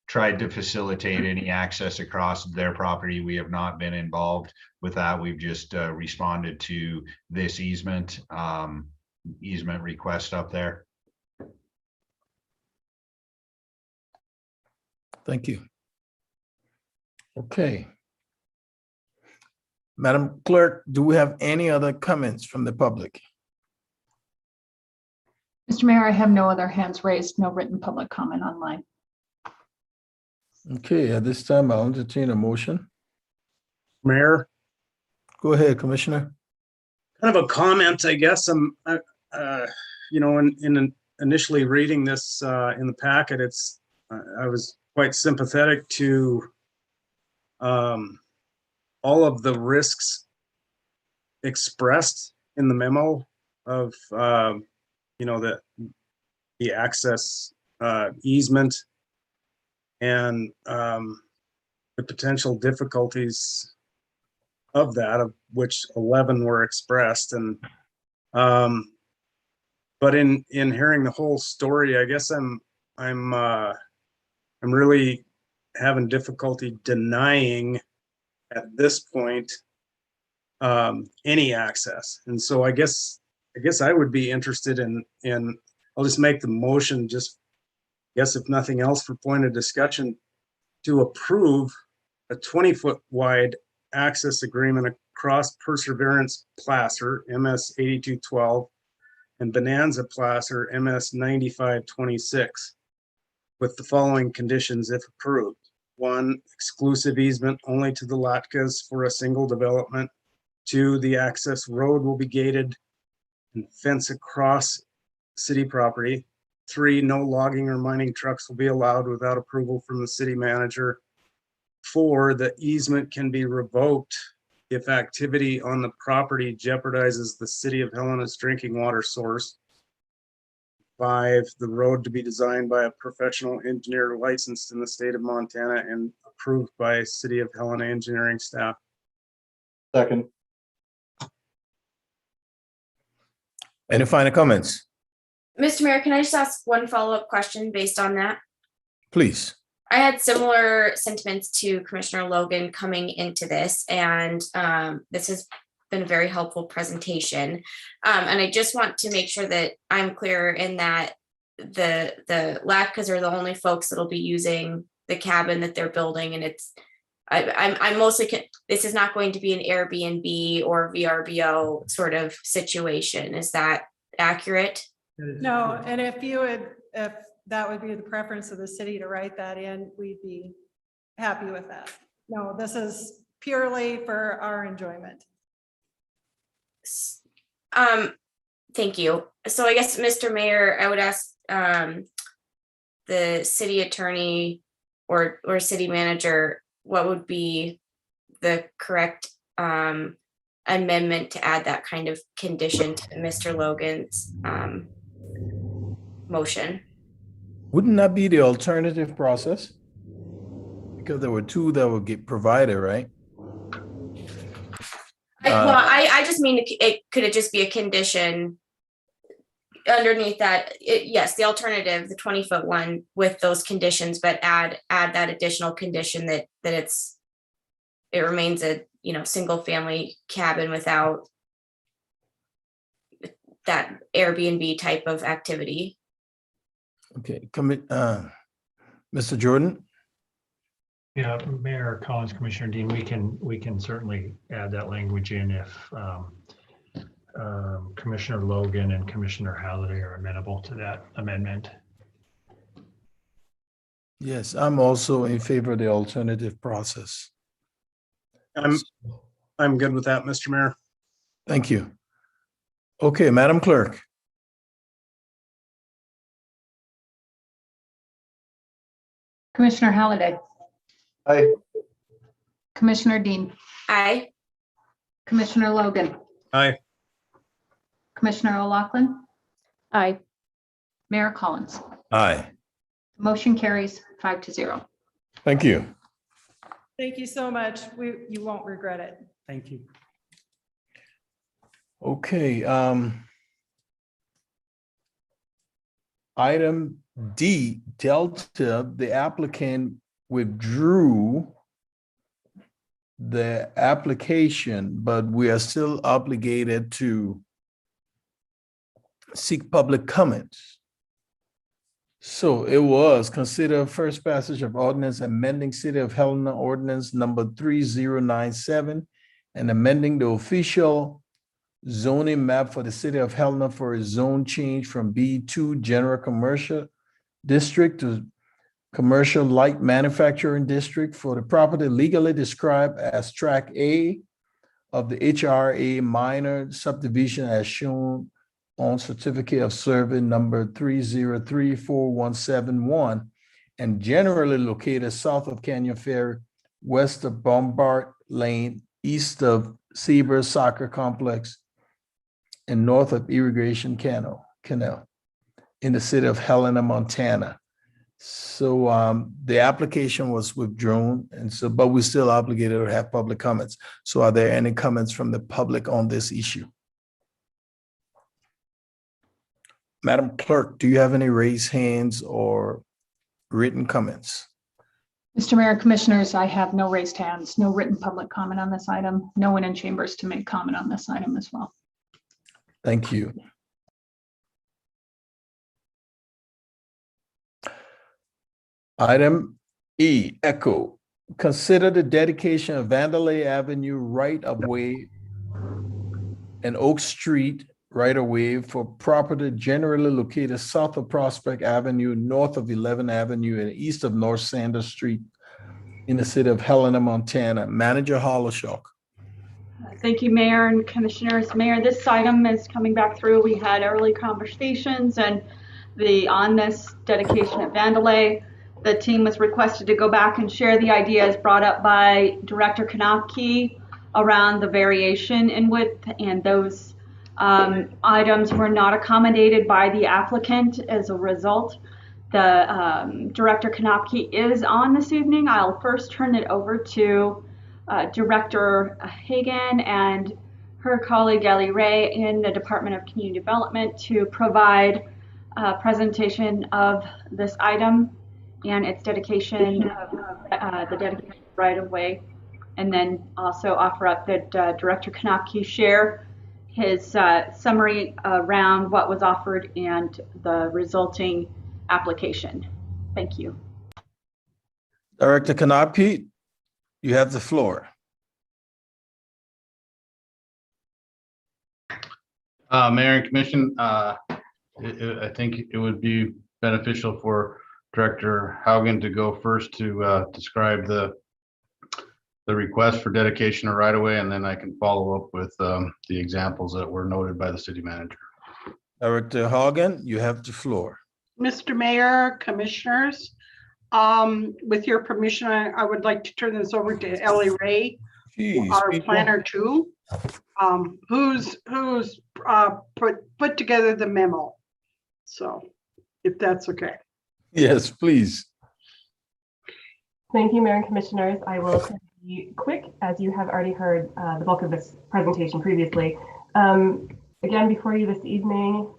tried to facilitate any access across their property. We have not been involved with that. We've just responded to this easement request up there. Thank you. Okay. Madam Clerk, do we have any other comments from the public? Mr. Mayor, I have no other hands raised, no written public comment online. Okay, at this time, I'll entertain a motion. Mayor, Go ahead, Commissioner. kind of a comment, I guess. In initially reading this in the packet, I was quite sympathetic to all of the risks expressed in the memo of the access easement and the potential difficulties of that, of which 11 were expressed. And but in hearing the whole story, I guess I'm really having difficulty denying at this point any access. And so I guess I would be interested in I'll just make the motion, just guess if nothing else for point of discussion, to approve a 20-foot wide access agreement across Perseverance Placer MS 8212 and Bonanza Placer MS 9526 with the following conditions if approved. 1, exclusive easement only to the Latkas for a single development. 2, the access road will be gated and fence across city property. 3, no logging or mining trucks will be allowed without approval from the city manager. 4, the easement can be revoked if activity on the property jeopardizes the City of Helena's drinking water source. 5, the road to be designed by a professional engineer licensed in the state of Montana and approved by City of Helena engineering staff. Second. Any final comments? Mr. Mayor, can I just ask one follow-up question based on that? Please. I had similar sentiments to Commissioner Logan coming into this, and this has been a very helpful presentation. And I just want to make sure that I'm clear in that the Latkas are the only folks that'll be using the cabin that they're building, and I'm mostly, this is not going to be an Airbnb or VRBO sort of situation. Is that accurate? No, and if that would be the preference of the city to write that in, we'd be happy with that. No, this is purely for our enjoyment. Thank you. So I guess, Mr. Mayor, I would ask the city attorney or city manager, what would be the correct amendment to add that kind of condition to Mr. Logan's motion? Wouldn't that be the alternative process? Because there were 2 that would get provided, right? I just mean, could it just be a condition underneath that? Yes, the alternative, the 20-foot one with those conditions, but add that additional condition that it remains a single family cabin without that Airbnb type of activity. Okay, Mr. Jordan. Yeah, Mayor Collins, Commissioner Dean, we can certainly add that language in if Commissioner Logan and Commissioner Halliday are amenable to that amendment. Yes, I'm also in favor of the alternative process. I'm good with that, Mr. Mayor. Thank you. Okay, Madam Clerk. Commissioner Halliday, Aye. Commissioner Dean, Aye. Commissioner Logan, Aye. Commissioner O'Loughlin, Aye. Mayor Collins. Aye. Motion carries 5-0. Thank you. Thank you so much. You won't regret it. Thank you. Okay. Item D, Delta, the applicant withdrew the application, but we are still obligated to seek public comments. So it was consider first passage of ordinance amending City of Helena ordinance number 3097 and amending the official zoning map for the City of Helena for a zone change from B2 General Commercial District to Commercial Light Manufacturing District for the property legally described as Track A of the HRA minor subdivision as shown on certificate of survey number 3034171 and generally located south of Canyon Ferry, west of Bombard Lane, east of Seaver Soccer Complex, and north of Irrigation Canal in the city of Helena, Montana. So the application was withdrawn, and so, but we're still obligated to have public comments. So are there any comments from the public on this issue? Madam Clerk, do you have any raised hands or written comments? Mr. Mayor, Commissioners, I have no raised hands, no written public comment on this item, no one in chambers to make comment on this item as well. Thank you. Item E, Echo. Consider the dedication of Vandelay Avenue right-of-way and Oak Street right-of-way for property generally located south of Prospect Avenue, north of 11th Avenue, and east of North Sanders Street in the city of Helena, Montana. Manager Hollishock. Thank you, Mayor and Commissioners. Mayor, this item is coming back through. We had early conversations and on this dedication at Vandelay, the team was requested to go back and share the ideas brought up by Director Kanopke around the variation in width, and those items were not accommodated by the applicant. As a result, the Director Kanopke is on this evening. I'll first turn it over to Director Hagan and her colleague Ellie Ray in the Department of Community Development to provide a presentation of this item and its dedication of the dedication right of way, and then also offer up that Director Kanopke share his summary around what was offered and the resulting application. Thank you. Director Kanopke, you have the floor. Mayor and Commission, I think it would be beneficial for Director Haugen to go first to describe the request for dedication of right-of-way, and then I can follow up with the examples that were noted by the city manager. Director Haugen, you have the floor. Mr. Mayor, Commissioners, with your permission, I would like to turn this over to Ellie Ray, Jeez, our people. planner too, who's put together the memo. So if that's okay. Yes, please. Thank you, Mayor and Commissioners. I will be quick, as you have already heard the bulk of this presentation previously. Again, before you this evening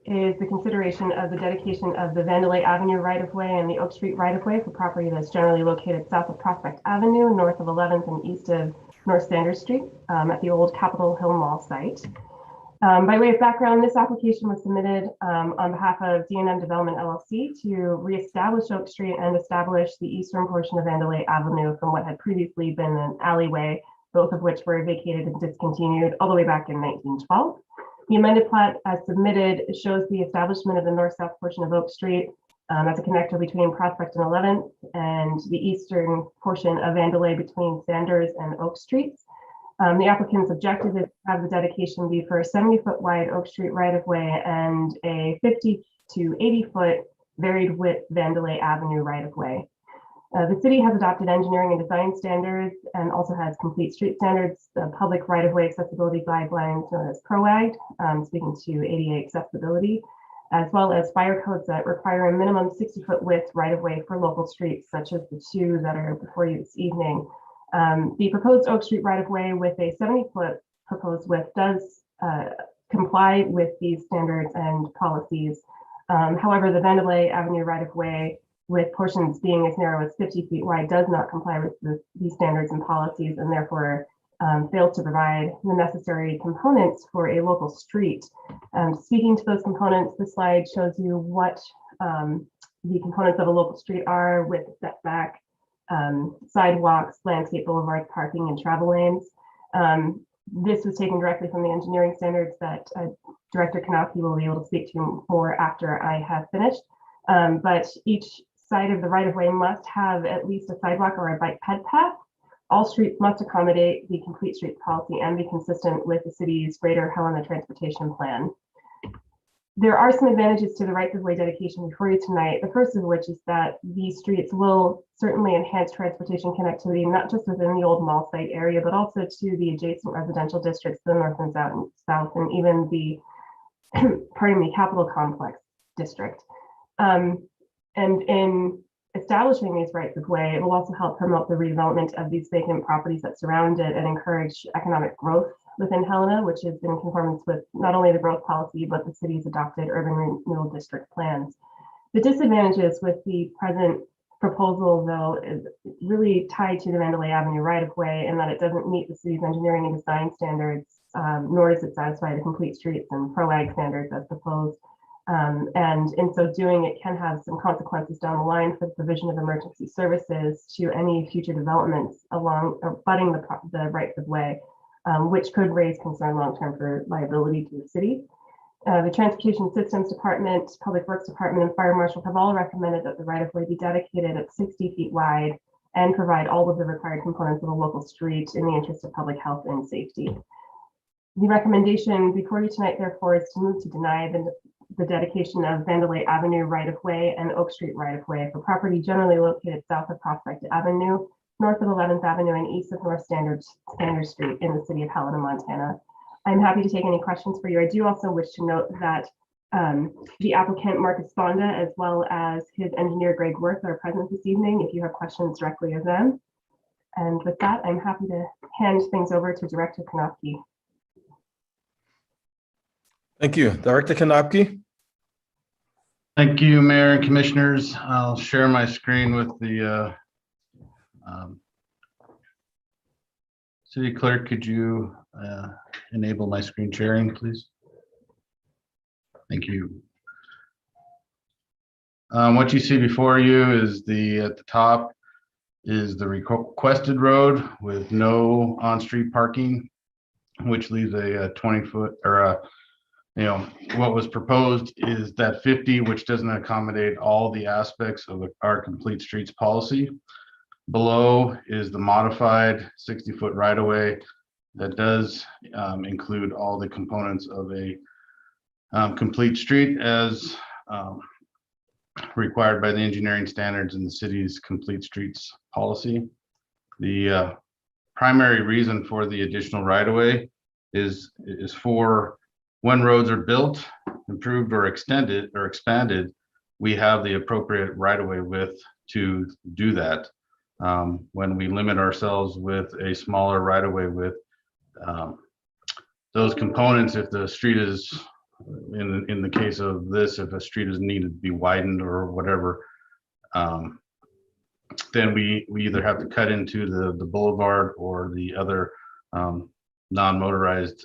is the consideration of the dedication of the Vandelay Avenue right-of-way and the Oak Street right-of-way for property that's generally located south of Prospect Avenue, north of 11th and east of North Sanders Street at the old Capitol Hill Mall site. By way of background, this application was submitted on behalf of D&M Development LLC to reestablish Oak Street and establish the eastern portion of Vandelay Avenue from what had previously been an alleyway, both of which were vacated and discontinued all the way back in 1912. The amended plat as submitted shows the establishment of the north-south portion of Oak Street as a connector between Prospect and 11th and the eastern portion of Vandelay between Sanders and Oak Streets. The applicant's objective is to have the dedication be for a 70-foot wide Oak Street right-of-way and a 50 to 80-foot varied width Vandelay Avenue right-of-way. The city has adopted engineering and design standards and also has complete street standards, the public right-of-way accessibility guidelines known as PROAG, speaking to ADA accessibility, as well as fire codes that require a minimum 60-foot width right-of-way for local streets, such as the two that are before you this evening. The proposed Oak Street right-of-way with a 70-foot proposed width does comply with these standards and policies. However, the Vandelay Avenue right-of-way with portions being as narrow as 50 feet wide does not comply with these standards and policies, and therefore fails to provide the necessary components for a local street. Speaking to those components, the slide shows you what the components of a local street are with setback, sidewalks, landscape boulevards, parking, and travel lanes. This was taken directly from the engineering standards that Director Kanofsky will be able to speak to more after I have finished. But each side of the right-of-way must have at least a sidewalk or a bike ped path. All streets must accommodate the complete streets policy and be consistent with the city's Greater Helena Transportation Plan. There are some advantages to the rights-of-way dedication before you tonight. The first of which is that these streets will certainly enhance transportation connectivity, not just within the old mall site area, but also to the adjacent residential districts, the north and south, and even the, pardon me, Capitol Complex district. And in establishing these rights of way, it will also help promote the redevelopment of these vacant properties that surround it and encourage economic growth within Helena, which is in conformance with not only the growth policy, but the city's adopted urban renewal district plans. The disadvantages with the present proposal, though, is really tied to the Mandalay Avenue right-of-way, and that it doesn't meet the city's engineering and design standards, nor does it satisfy the complete streets and pro-ag standards as proposed. And in so doing, it can have some consequences down the line for the provision of emergency services to any future developments along or abutting the rights of way, which could raise concern long-term for liability to the city. The Transportation Systems Department, Public Works Department, and Fire Marshal have all recommended that the right-of-way be dedicated at 60 feet wide and provide all of the required components of a local street in the interest of public health and safety. The recommendation before you tonight, therefore, is to move to deny the dedication of Mandalay Avenue right-of-way and Oak Street right-of-way for property generally located south of Prospect Avenue, north of 11th Avenue, and east of North Standard Street in the city of Helena, Montana. I'm happy to take any questions for you. I do also wish to note that the applicant, Marcus Sponda, as well as his engineer, Greg Worth, are present this evening if you have questions directly of them. And with that, I'm happy to hand things over to Director Kanofsky. Thank you. Director Kanofsky. Thank you, Mayor and Commissioners. I'll share my screen with the City Clerk. Could you enable my screen sharing, please? Thank you. What you see before you is at the top is the requested road with no on-street parking, which leaves a 20-foot or what was proposed is that 50, which doesn't accommodate all the aspects of our complete streets policy. Below is the modified 60-foot right-of-way that does include all the components of a complete street as required by the engineering standards in the city's complete streets policy. The primary reason for the additional right-of-way is for when roads are built, improved, or extended or expanded, we have the appropriate right-of-way width to do that. When we limit ourselves with a smaller right-of-way width, those components, if the street is, in the case of this, if a street is needed to be widened or whatever, then we either have to cut into the boulevard or the other non-motorized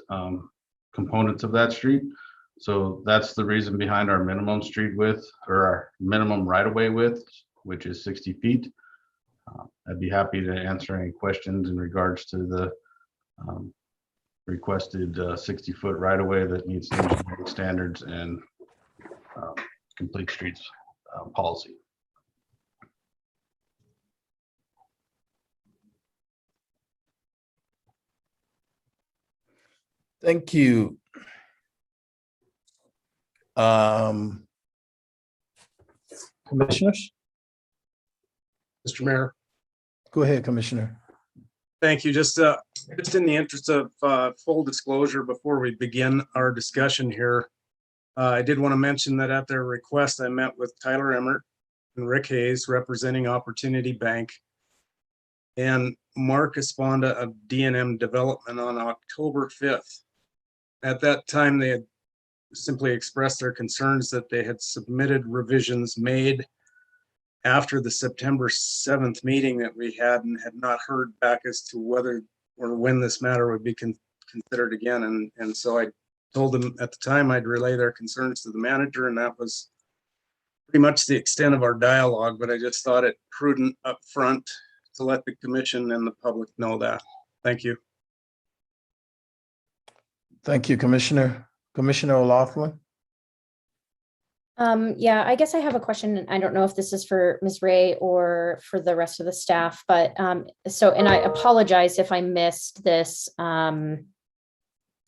components of that street. So that's the reason behind our minimum street width or our minimum right-of-way width, which is 60 feet. I'd be happy to answer any questions in regards to the requested 60-foot right-of-way that meets the engineering standards and complete streets policy. Thank you. Commissioners? Mr. Mayor. Go ahead, Commissioner. Thank you. Just in the interest of full disclosure before we begin our discussion here, I did want to mention that at their request, I met with Tyler Emmert and Rick Hayes representing Opportunity Bank and Mark Esponda of D&M Development on October 5th. At that time, they had simply expressed their concerns that they had submitted revisions made after the September 7th meeting that we had and had not heard back as to whether or when this matter would be considered again. And so I told them at the time I'd relay their concerns to the manager, and that was pretty much the extent of our dialogue, but I just thought it prudent up front to let the commission and the public know that. Thank you. Thank you, Commissioner. Commissioner O'Loughlin? Yeah, I guess I have a question. And I don't know if this is for Ms. Ray or for the rest of the staff, but and I apologize if I missed this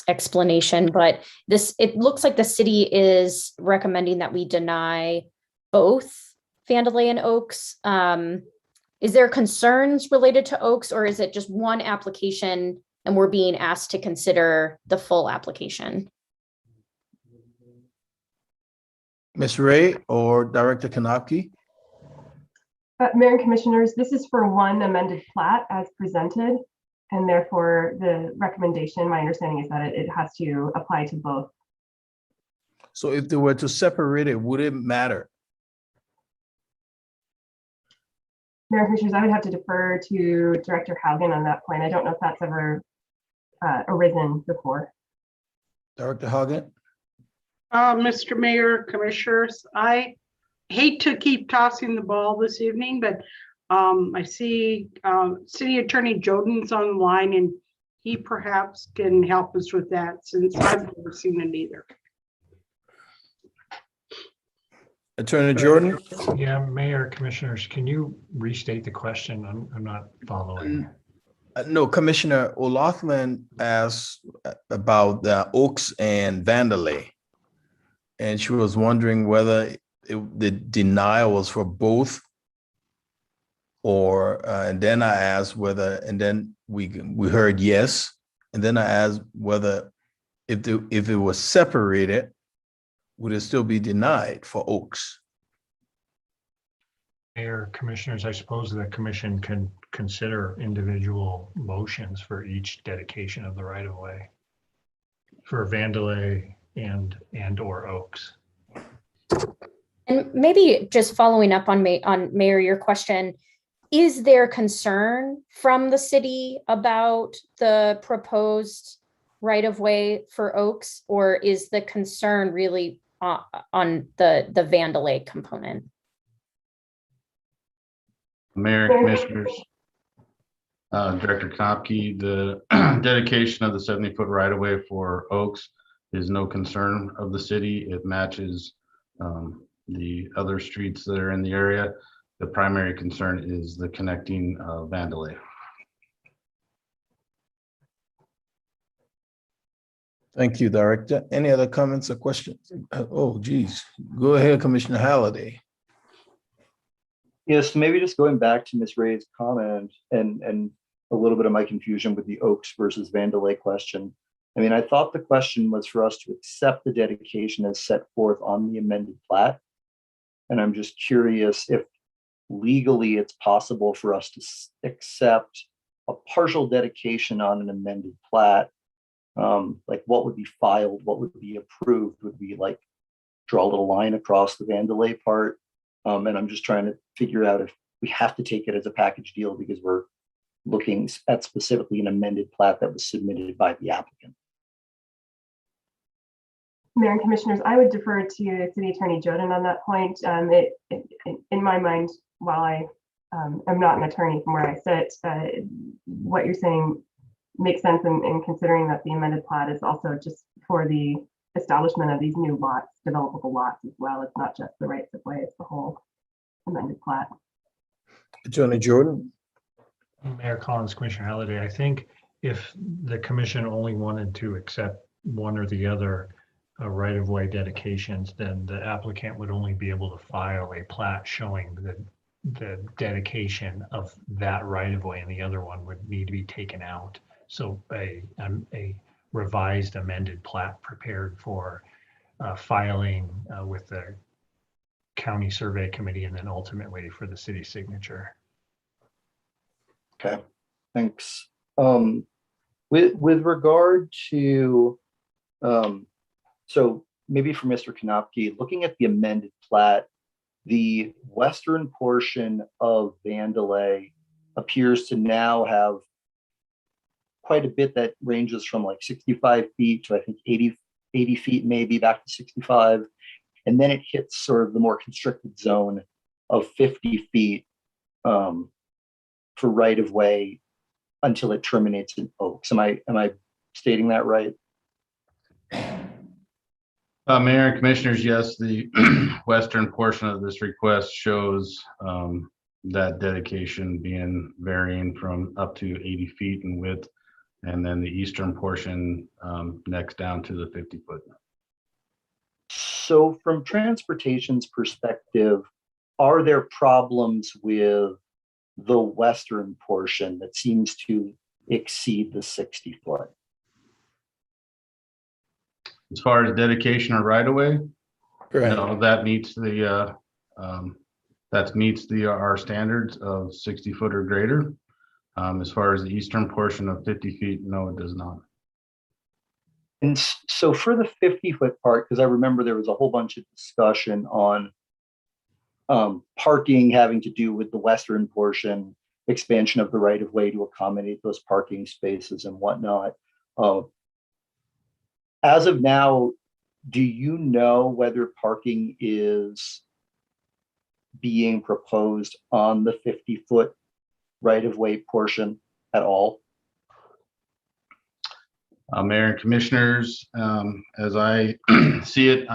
explanation, but it looks like the city is recommending that we deny both Vande Lay and Oaks. Is there concerns related to Oaks, or is it just one application and we're being asked to consider the full application? Ms. Ray or Director Kanapke? Mayor and Commissioners, this is for one amended plat as presented, and therefore the recommendation, my understanding is that it has to apply to both. So if they were to separate it, would it matter? Mayor and Commissioners, I would have to defer to Director Haugen on that point. I don't know if that's ever arisen before. Director Haugen? Mr. Mayor, Commissioners, I hate to keep tossing the ball this evening, but I see City Attorney Joden's online, and he perhaps can help us with that since I've never seen it either. Attorney Jordan? Yeah, Mayor, Commissioners, can you restate the question? I'm not following. No, Commissioner O'Loughlin asked about the Oaks and Vande Lay. And she was wondering whether the denial was for both, or and then I asked whether, and then we heard yes, and then I asked whether if it was separated, would it still be denied for Oaks? Mayor, Commissioners, I suppose the commission can consider individual motions for each dedication of the right of way for Vande Lay and or Oaks. And maybe just following up on Mayor, your question, is there concern from the city about the proposed right of way for Oaks, or is the concern really on the Vande Lay component? Mayor and Commissioners, Director Knopke, the dedication of the 70-foot right-of-way for Oaks is no concern of the city. It matches the other streets that are in the area. The primary concern is the connecting Vande Lay. Thank you, Director. Any other comments or questions? Oh, geez. Go ahead, Commissioner Halliday. Yes, maybe just going back to Ms. Ray's comment and a little bit of my confusion with the Oaks versus Vande Lay question. I mean, I thought the question was for us to accept the dedication as set forth on the amended plat. And I'm just curious if legally it's possible for us to accept a partial dedication on an amended plat. Like what would be filed, what would be approved? Would we like draw a little line across the Vande Lay part? And I'm just trying to figure out if we have to take it as a package deal because we're looking at specifically an amended plat that was submitted by the applicant. Mayor and Commissioners, I would defer to City Attorney Joden on that point. In my mind, while I am not an attorney from where I sit, what you're saying makes sense in considering that the amended plat is also just for the establishment of these new lots, developable lots as well. It's not just the rights of way, it's the whole amended plat. Attorney Jordan. Mayor Collins, Commissioner Halliday, I think if the commission only wanted to accept one or the other right-of-way dedications, then the applicant would only be able to file a plat showing the dedication of that right-of-way, and the other one would need to be taken out. So a revised amended plat prepared for filing with the county survey committee and then ultimately for the city signature. Okay, thanks. With regard to, so maybe for Mr. Konopke, looking at the amended plat, the western portion of Vande Lay appears to now have quite a bit that ranges from like 65 feet to I think 80 feet, maybe back to 65. and then it hits sort of the more constricted zone of 50 feet for right of way until it terminates in Oaks. Am I stating that right? Mayor and Commissioners, yes, the western portion of this request shows that dedication being varying from up to 80 feet in width, and then the eastern portion next down to the 50-foot. So from transportation's perspective, are there problems with the western portion that seems to exceed the 60-foot? As far as dedication or right of way, Correct. no, that meets the our standards of 60-foot or greater. As far as the eastern portion of 50 feet, no, it does not. And so for the 50-foot part, because I remember there was a whole bunch of discussion on parking having to do with the western portion, expansion of the right of way to accommodate those parking spaces and whatnot. As of now, do you know whether parking is being proposed on the 50-foot right of way portion at all? Mayor and Commissioners, as I see it,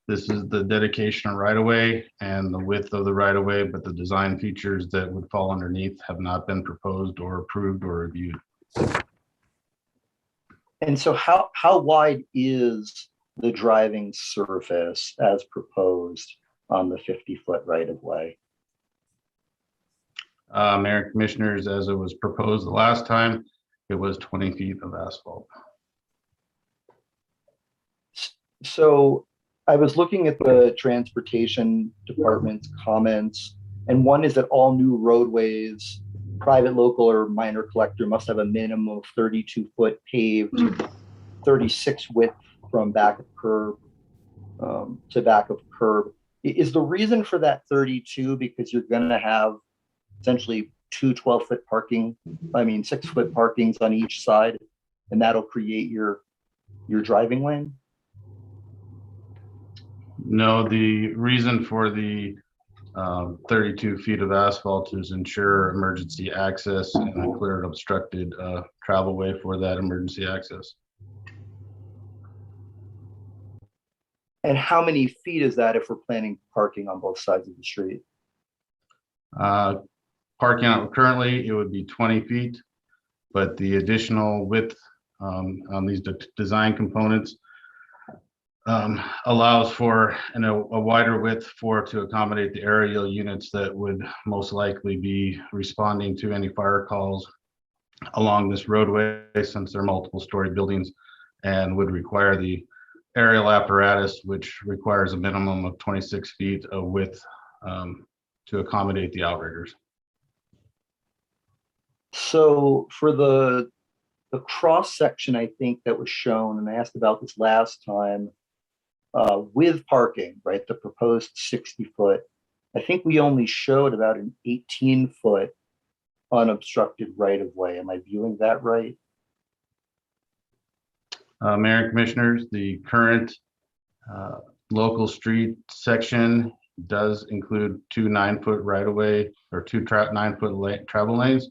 this is the dedication of right of way and the width of the right of way, but the design features that would fall underneath have not been proposed or approved or reviewed. And so how wide is the driving surface as proposed on the 50-foot right of way? Mayor and Commissioners, as it was proposed the last time, it was 20 feet of asphalt. So I was looking at the transportation department's comments, and one is that all new roadways, private, local, or minor collector must have a minimum of 32-foot paved, 36 width from back of curb to back of curb. Is the reason for that 32 because you're going to have essentially two 12-foot parking, 6-foot parkings on each side, and that'll create your driving lane? No, the reason for the 32 feet of asphalt is ensure emergency access and a clear and obstructed travel way for that emergency access. And how many feet is that if we're planning parking on both sides of the street? Parking out currently, it would be 20 feet, but the additional width on these design components allows for a wider width to accommodate the aerial units that would most likely be responding to any fire calls along this roadway, since they're multiple story buildings, and would require the aerial apparatus, which requires a minimum of 26 feet of width to accommodate the outriggers. So for the cross section, I think that was shown, and I asked about this last time, with parking, right, the proposed 60-foot, I think we only showed about an 18-foot unobstructed right of way. Am I viewing that right? Mayor and Commissioners, the current local street section does include two 9-foot right of way or two 9-foot travel lanes.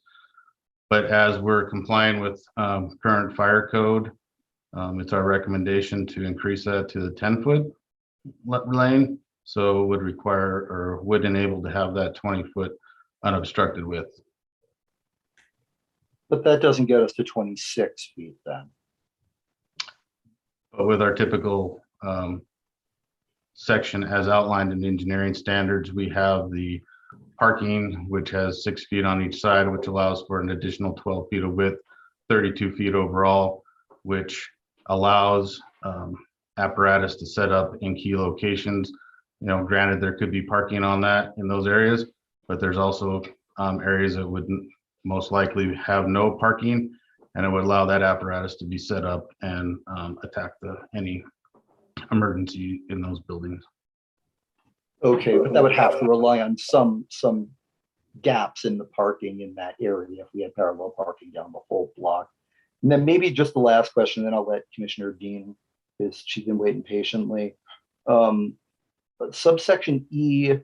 But as we're complying with current fire code, it's our recommendation to increase that to the 10-foot lane. So it would require or would enable to have that 20-foot unobstructed width. But that doesn't get us to 26 feet then. But with our typical section as outlined in engineering standards, we have the parking, which has 6 feet on each side, which allows for an additional 12 feet of width, 32 feet overall, which allows apparatus to set up in key locations. Granted, there could be parking on that in those areas, but there's also areas that would most likely have no parking, and it would allow that apparatus to be set up and attack any emergency in those buildings. Okay, but that would have to rely on some gaps in the parking in that area if we had parallel parking down the whole block. And then maybe just the last question, then I'll let Commissioner Dean, because she's been waiting patiently. subsection E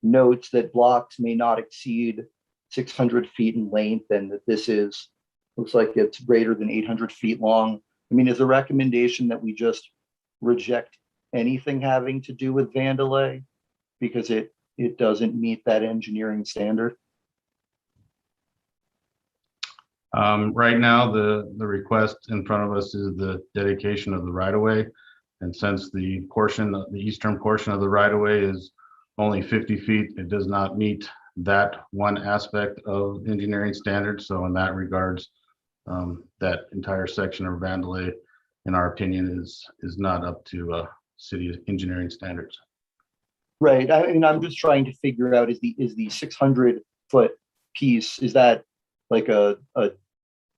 notes that blocks may not exceed 600 feet in length, and that this is, looks like it's greater than 800 feet long. I mean, is the recommendation that we just reject anything having to do with vandalay because it doesn't meet that engineering standard? Right now, the request in front of us is the dedication of the right-of-way. And since the eastern portion of the right-of-way is only 50 feet, it does not meet that one aspect of engineering standards. So in that regards, that entire section of vandalay, in our opinion, is not up to city engineering standards. Right. I mean, I'm just trying to figure out, is the 600-foot piece, is that like a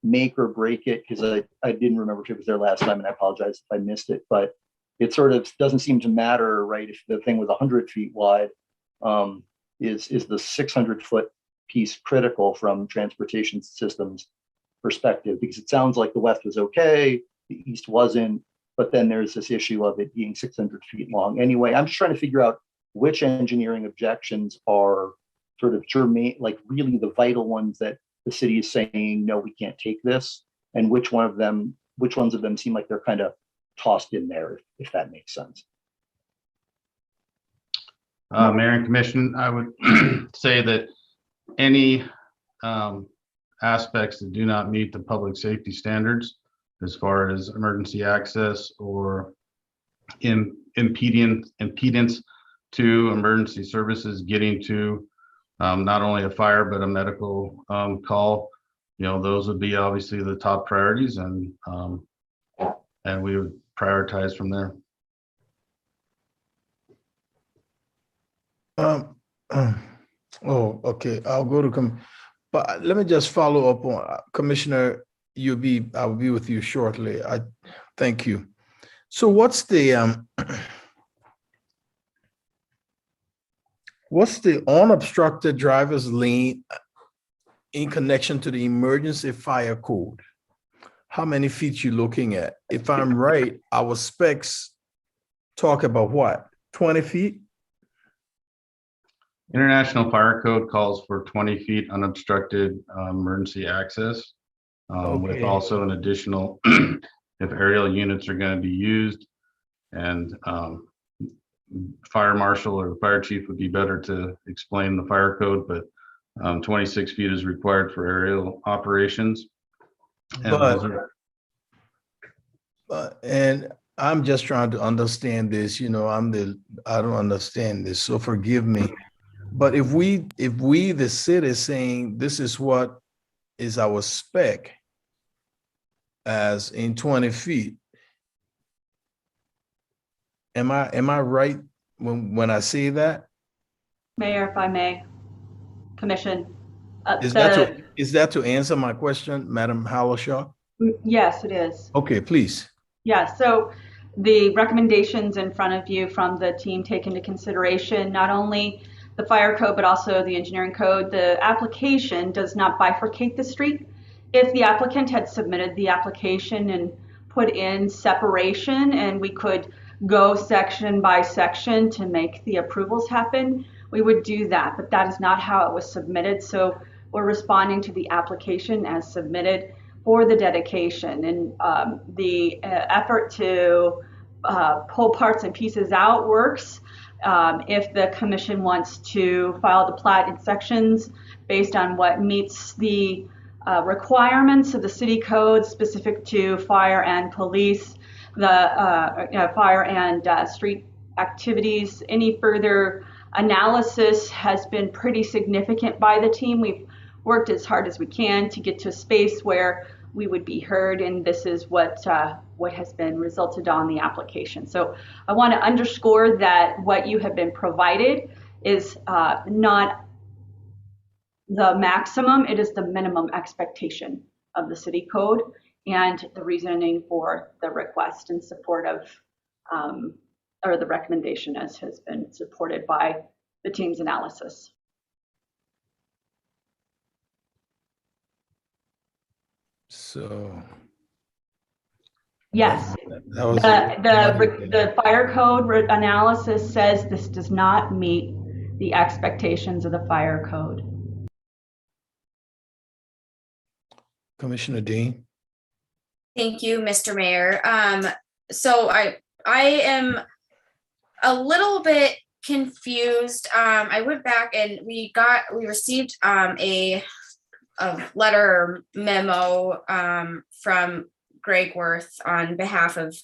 make or break it? Because I didn't remember if it was there last time, and I apologize if I missed it, but it sort of doesn't seem to matter, right? If the thing was 100 feet wide, is the 600-foot piece critical from transportation systems perspective? Because it sounds like the west was okay, the east wasn't, but then there's this issue of it being 600 feet long. Anyway, I'm just trying to figure out which engineering objections are sort of germane, like really the vital ones that the city is saying, no, we can't take this, and which ones of them seem like they're kind of tossed in there, if that makes sense. Mayor and Commission, I would say that any aspects that do not meet the public safety standards, as far as emergency access or impedance to emergency services getting to not only a fire but a medical call, those would be obviously the top priorities, and we would prioritize from there. Okay. I'll go to but let me just follow up on Commissioner. I will be with you shortly. I thank you. So what's the unobstructed driver's lane in connection to the emergency fire code? How many feet you looking at? If I'm right, our specs talk about what, 20 feet? International Fire Code calls for 20 feet unobstructed emergency access, with also an additional, if aerial units are going to be used, and fire marshal or the fire chief would be better to explain the fire code, but 26 feet is required for aerial operations. And I'm just trying to understand this, I don't understand this, so forgive me. But if we, the city, is saying this is what is our spec as in 20 feet, am I right when I say that? Mayor, if I may, Commission. Is that to answer my question, Madam Hallershaw? Yes, it is. Okay, please. Yeah, so the recommendations in front of you from the team take into consideration not only the fire code, but also the engineering code. The application does not bifurcate the street. If the applicant had submitted the application and put in separation, and we could go section by section to make the approvals happen, we would do that, but that is not how it was submitted. So we're responding to the application as submitted for the dedication, and the effort to pull parts and pieces out works. If the commission wants to file the plat in sections based on what meets the requirements of the city code specific to fire and police, the fire and street activities, any further analysis has been pretty significant by the team. We've worked as hard as we can to get to a space where we would be heard, and this is what has been resulted on the application. So I want to underscore that what you have been provided is not the maximum, it is the minimum expectation of the city code and the reasoning for the request in support of, or the recommendation as has been supported by the team's analysis. So, Yes. That was. The fire code analysis says this does not meet the expectations of the fire code. Commissioner Dean. Thank you, Mr. Mayor. So I am a little bit confused. I went back and we received a letter or memo from Greg Worth on behalf of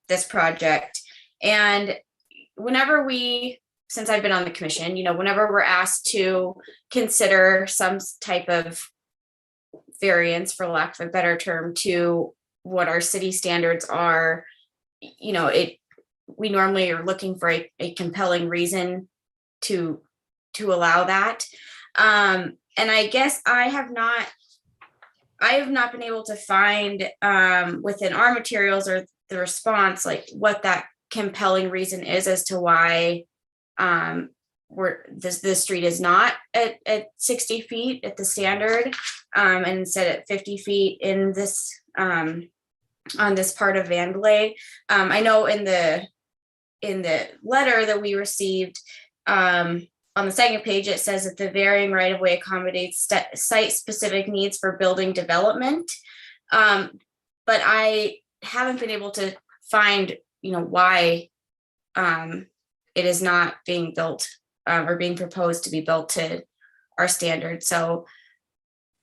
this project. And whenever since I've been on the commission, whenever we're asked to consider some type of variance, for lack of a better term, to what our city standards are, we normally are looking for a compelling reason to allow that. And I guess I have not been able to find within our materials or the response, like what that compelling reason is as to why this street is not at 60 feet at the standard, and instead at 50 feet in this on this part of Vandalay. I know in the letter that we received, on the second page, it says that the varying right-of-way accommodates site-specific needs for building development. But I haven't been able to find, why it is not being built or being proposed to be built to our standards. So,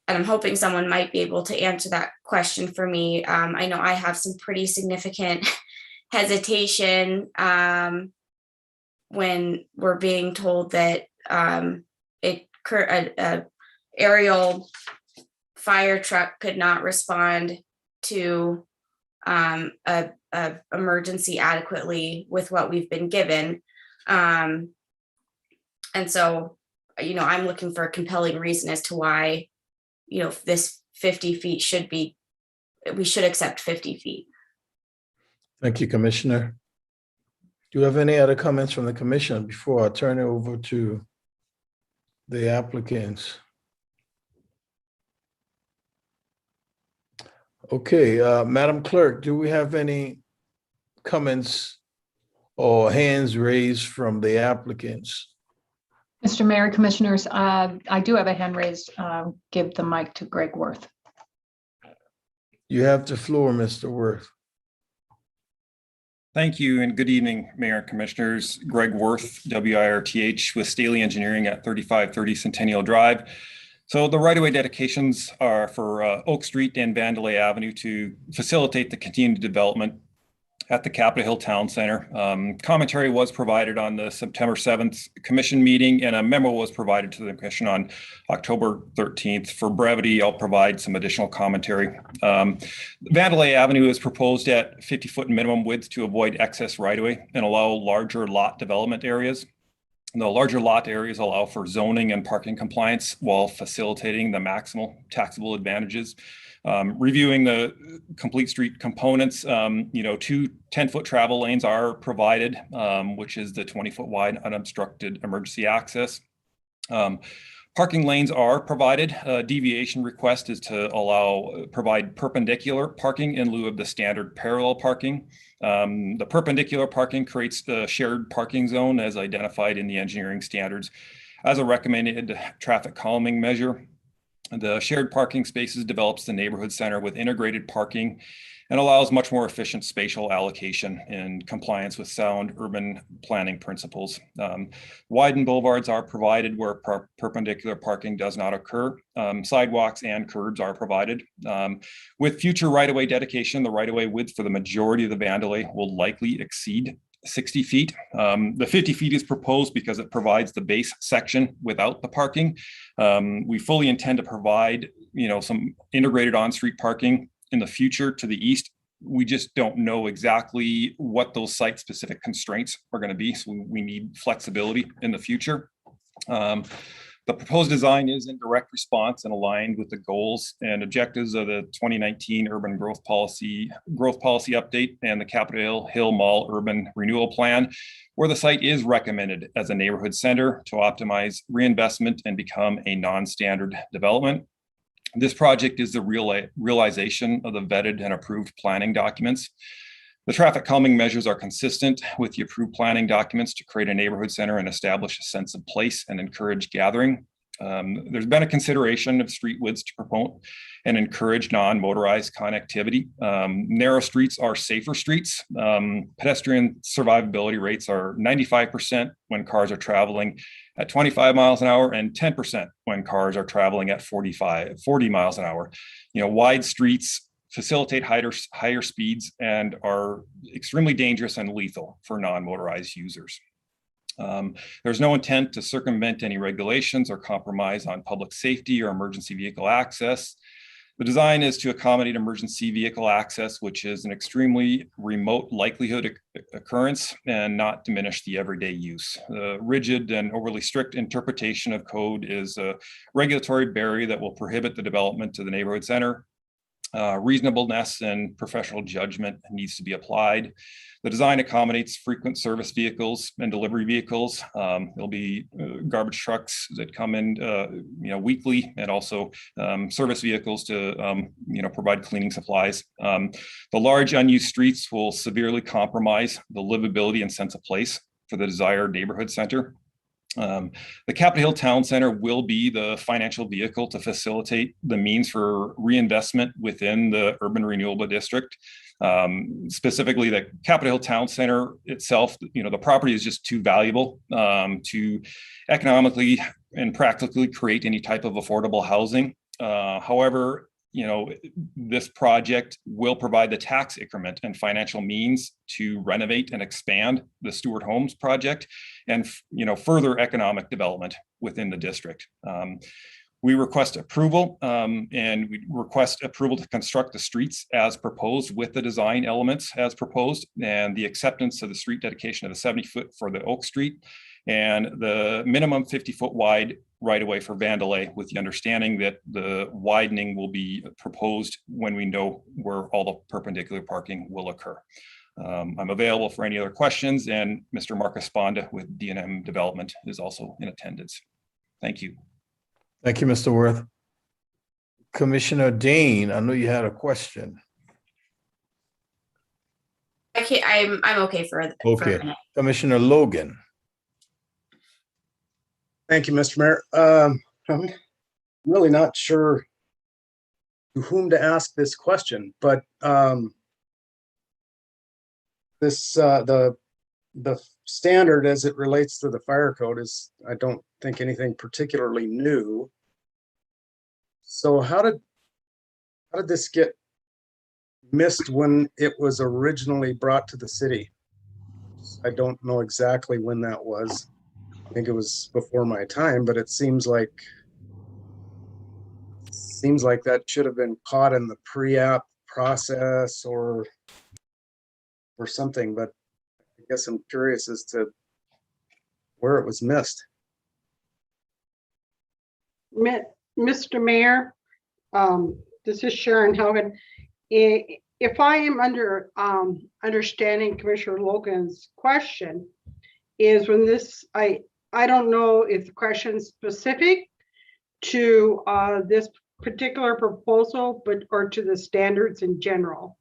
and I'm hoping someone might be able to answer that question for me. I know I have some pretty significant hesitation when we're being told that a aerial fire truck could not respond to a emergency adequately with what we've been given. And so, I'm looking for a compelling reason as to why, this 50 feet we should accept 50 feet. Thank you, Commissioner. Do you have any other comments from the commission before I turn it over to the applicants? Okay, Madam Clerk, do we have any comments or hands raised from the applicants? Mr. Mayor, Commissioners, I do have a hand raised. Give the mic to Greg Worth. You have the floor, Mr. Worth. Thank you and good evening, Mayor and Commissioners. Greg Worth, WIRTH with Staley Engineering at 3530 Centennial Drive. So the right-of-way dedications are for Oak Street and Vandalay Avenue to facilitate the continued development at the Capitol Hill Town Center. Commentary was provided on the September 7th commission meeting, and a memo was provided to the commission on October 13th. For brevity, I'll provide some additional commentary. Vandalay Avenue is proposed at 50-foot minimum width to avoid excess right-of-way and allow larger lot development areas. And the larger lot areas allow for zoning and parking compliance while facilitating the maximal taxable advantages. Reviewing the complete street components, 2 10-foot travel lanes are provided, which is the 20-foot wide unobstructed emergency access. Parking lanes are provided. Deviation request is to provide perpendicular parking in lieu of the standard parallel parking. The perpendicular parking creates the shared parking zone as identified in the engineering standards as a recommended traffic calming measure. The shared parking spaces develops the neighborhood center with integrated parking and allows much more efficient spatial allocation in compliance with sound urban planning principles. Widened boulevards are provided where perpendicular parking does not occur. Sidewalks and curbs are provided. With future right-of-way dedication, the right-of-way width for the majority of the Vandalay will likely exceed 60 feet. The 50 feet is proposed because it provides the base section without the parking. We fully intend to provide, some integrated on-street parking in the future to the east. We just don't know exactly what those site-specific constraints are going to be, so we need flexibility in the future. The proposed design is in direct response and aligned with the goals and objectives of the 2019 Urban Growth Policy Update and the Capitol Hill Mall Urban Renewal Plan, where the site is recommended as a neighborhood center to optimize reinvestment and become a non-standard development. This project is the realization of the vetted and approved planning documents. The traffic calming measures are consistent with the approved planning documents to create a neighborhood center and establish a sense of place and encourage gathering. There's been a consideration of street widths to promote and encourage non-motorized connectivity. Narrow streets are safer streets. Pedestrian survivability rates are 95% when cars are traveling at 25 miles an hour and 10% when cars are traveling at 40 miles an hour. Wide streets facilitate higher speeds and are extremely dangerous and lethal for non-motorized users. There's no intent to circumvent any regulations or compromise on public safety or emergency vehicle access. The design is to accommodate emergency vehicle access, which is an extremely remote likelihood occurrence and not diminish the everyday use. The rigid and overly strict interpretation of code is a regulatory barrier that will prohibit the development of the neighborhood center. Reasonableness and professional judgment needs to be applied. The design accommodates frequent service vehicles and delivery vehicles. There'll be garbage trucks that come in, weekly, and also service vehicles to, provide cleaning supplies. The large unused streets will severely compromise the livability and sense of place for the desired neighborhood center. The Capitol Hill Town Center will be the financial vehicle to facilitate the means for reinvestment within the urban renewable district. Specifically, the Capitol Hill Town Center itself, the property is just too valuable to economically and practically create any type of affordable housing. However, this project will provide the tax increment and financial means to renovate and expand the Stewart Homes project and, further economic development within the district. We request approval and we request approval to construct the streets as proposed with the design elements as proposed and the acceptance of the street dedication of the 70-foot for the Oak Street and the minimum 50-foot wide right-of-way for Vandelay, with the understanding that the widening will be proposed when we know where all the perpendicular parking will occur. I'm available for any other questions, and Mr. Marcus Sponda with D&M Development is also in attendance. Thank you. Thank you, Mr. Worth. Commissioner Dane, I know you had a question. I'm okay for a minute. Commissioner Logan. Thank you, Mr. Mayor. I'm really not sure to whom to ask this question, but the standard as it relates to the fire code is, I don't think, anything particularly new. So how did this get missed when it was originally brought to the city? I don't know exactly when that was. I think it was before my time, but it seems like that should have been caught in the pre-app process or something, but I guess I'm curious as to where it was missed. Mr. Mayor, this is Sharon Hogan. If I am understanding Commissioner Logan's question, is when this, I don't know if the question is specific to this particular proposal, or to the standards in general.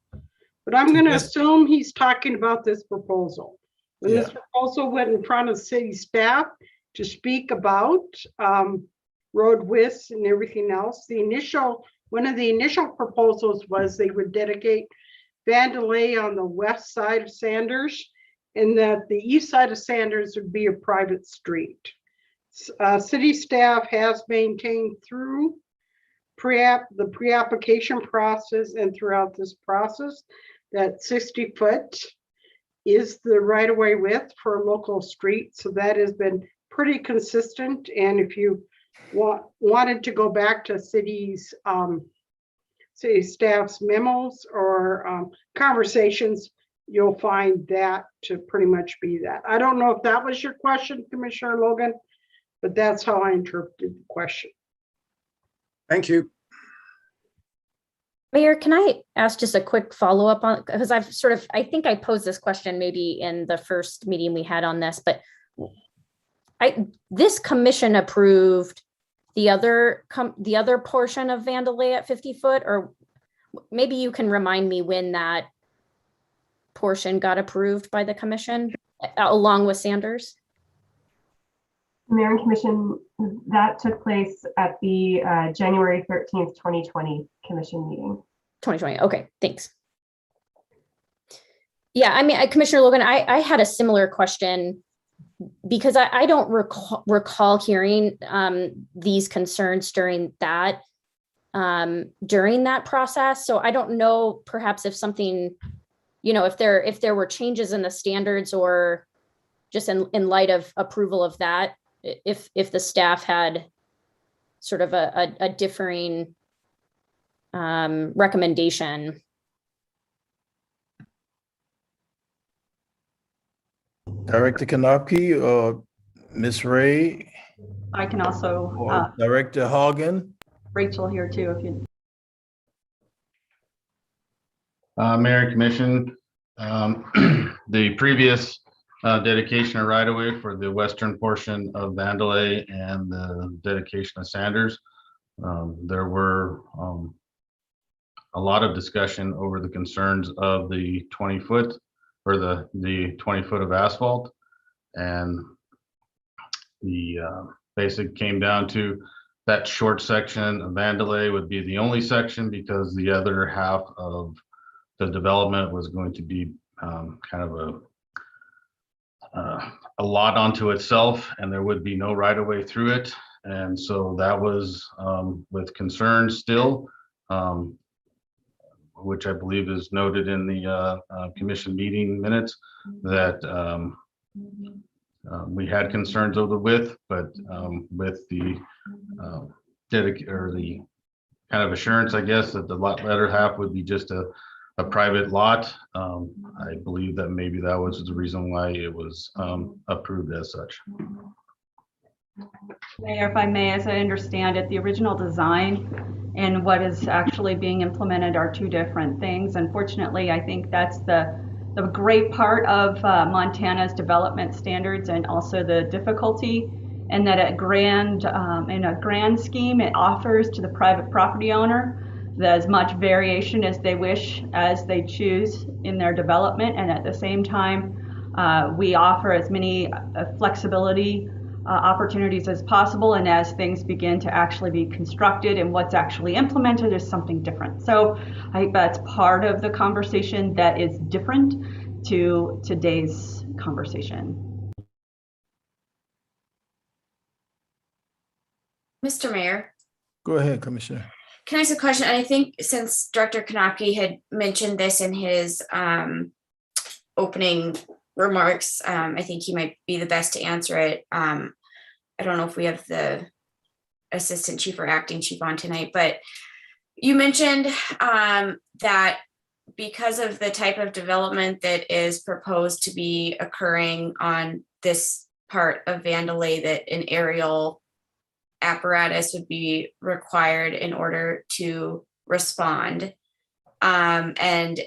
But I'm going to assume he's talking about this proposal. When this proposal went in front of city staff to speak about road widths and everything else, one of the initial proposals was they would dedicate Vandelay on the west side of Sanders, and that the east side of Sanders would be a private street. City staff has maintained through the pre-application process and throughout this process that 60 foot is the right-of-way width for a local street. So that has been pretty consistent. And if you wanted to go back to city staff's memos or conversations, you'll find that to pretty much be that. I don't know if that was your question, Commissioner Logan, but that's how I interpreted the question. Thank you. Mayor, can I ask just a quick follow-up on, because I think I posed this question maybe in the first meeting we had on this, but this commission approved the other portion of Vandalay at 50 foot, or maybe you can remind me when that portion got approved by the commission along with Sanders? Mayor and Commission, that took place at the January 13th, 2020 commission meeting. 2020. Okay, thanks. Yeah, I mean, Commissioner Logan, I had a similar question because I don't recall hearing these concerns during that process. So I don't know, perhaps if something, if there were changes in the standards or just in light of approval of that, if the staff had sort of a differing recommendation. Director Kanopky or Ms. Ray I can also, or Director Hagen? Rachel here too, if you. Mayor and Commission, the previous dedication of right-of-way for the western portion of Vandalay and the dedication of Sanders, there were a lot of discussion over the concerns of the 20 foot or the 20 foot of asphalt, and the basic came down to that short section of Vandalay would be the only section because the other half of the development was going to be kind of a lot onto itself, and there would be no right of way through it. And so that was with concern still, which I believe is noted in the commission meeting minutes, that we had concerns over the width, but with the the kind of assurance, I guess, that the latter half would be just a private lot. I believe that maybe that was the reason why it was approved as such. Mayor, if I may, as I understand it, the original design and what is actually being implemented are two different things. Unfortunately, I think that's the great part of Montana's development standards, and also the difficulty, and that in a grand scheme, it offers to the private property owner as much variation as they wish, as they choose in their development. And at the same time, we offer as many flexibility opportunities as possible. And as things begin to actually be constructed and what's actually implemented is something different. So I think that's part of the conversation that is different to today's conversation. Mr. Mayor. Go ahead, Commissioner. Can I ask a question? I think since Director Kanopky had mentioned this in his opening remarks, I think he might be the best to answer it. I don't know if we have the assistant chief or acting chief on tonight, but you mentioned that because of the type of development that is proposed to be occurring on this part of Vandalay, that an aerial apparatus would be required in order to respond. And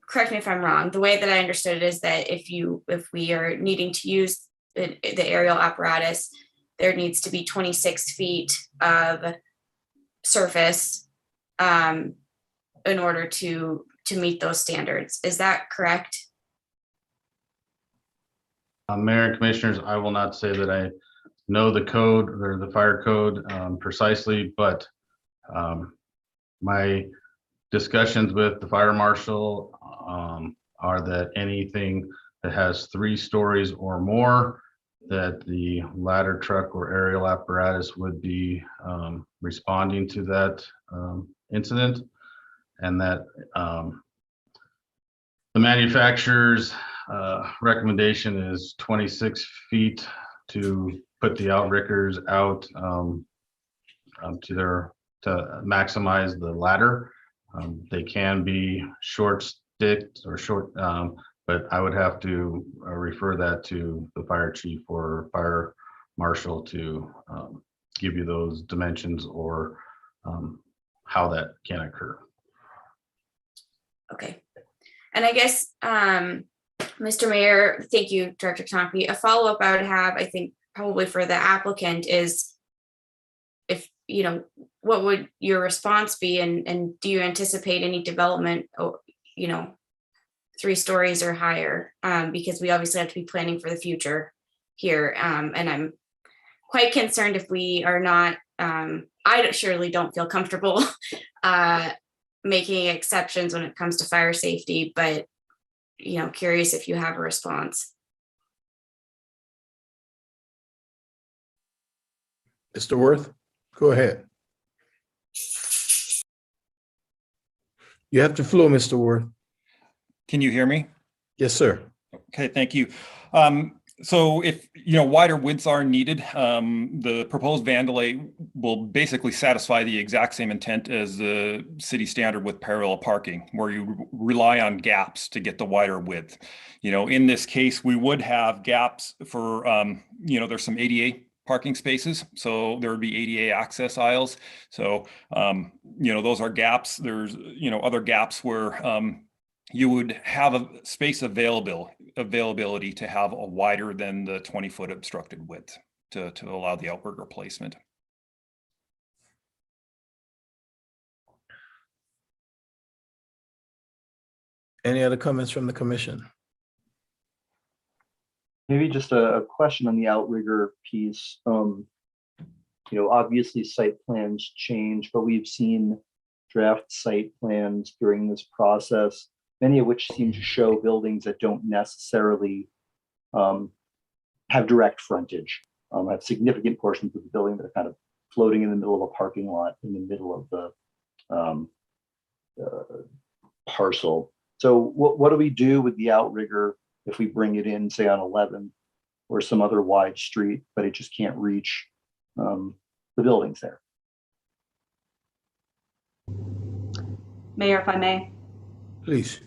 correct me if I'm wrong, the way that I understood it is that if we are needing to use the aerial apparatus, there needs to be 26 feet of surface in order to meet those standards. Is that correct? Mayor and Commissioners, I will not say that I know the code or the fire code precisely, but my discussions with the fire marshal are that anything that has 3 stories or more, that the ladder truck or aerial apparatus would be responding to that incident, and that the manufacturer's recommendation is 26 feet to put the outriggers out to maximize the ladder. They can be short sticked or short, but I would have to refer that to the fire chief or fire marshal to give you those dimensions or how that can occur. Okay. And I guess, Mr. Mayor, thank you, Director Tonke. A follow-up I would have, I think probably for the applicant is if, what would your response be, and do you anticipate any development, 3 stories or higher? Because we obviously have to be planning for the future here. And I'm quite concerned if we are not, I surely don't feel comfortable making exceptions when it comes to fire safety, but, curious if you have a response. Mr. Worth, go ahead. You have the floor, Mr. Worth. Can you hear me? Yes, sir. Okay, thank you. So if, wider widths are needed, the proposed vandalay will basically satisfy the exact same intent as the city standard with parallel parking, where you rely on gaps to get the wider width. In this case, we would have gaps for, there's some ADA parking spaces, so there would be ADA access aisles. So, those are gaps. There's, other gaps where you would have a space availability to have a wider than the 20-foot obstructed width to allow the outrigger placement. Any other comments from the commission? Maybe just a question on the outrigger piece. Obviously site plans change, but we've seen draft site plans during this process, many of which seem to show buildings that don't necessarily have direct frontage, have significant portions of the building that are kind of floating in the middle of a parking lot in the middle of the parcel. So what do we do with the outrigger if we bring it in, say on 11 or some other wide street, but it just can't reach the buildings there? Mayor, if I may. Please.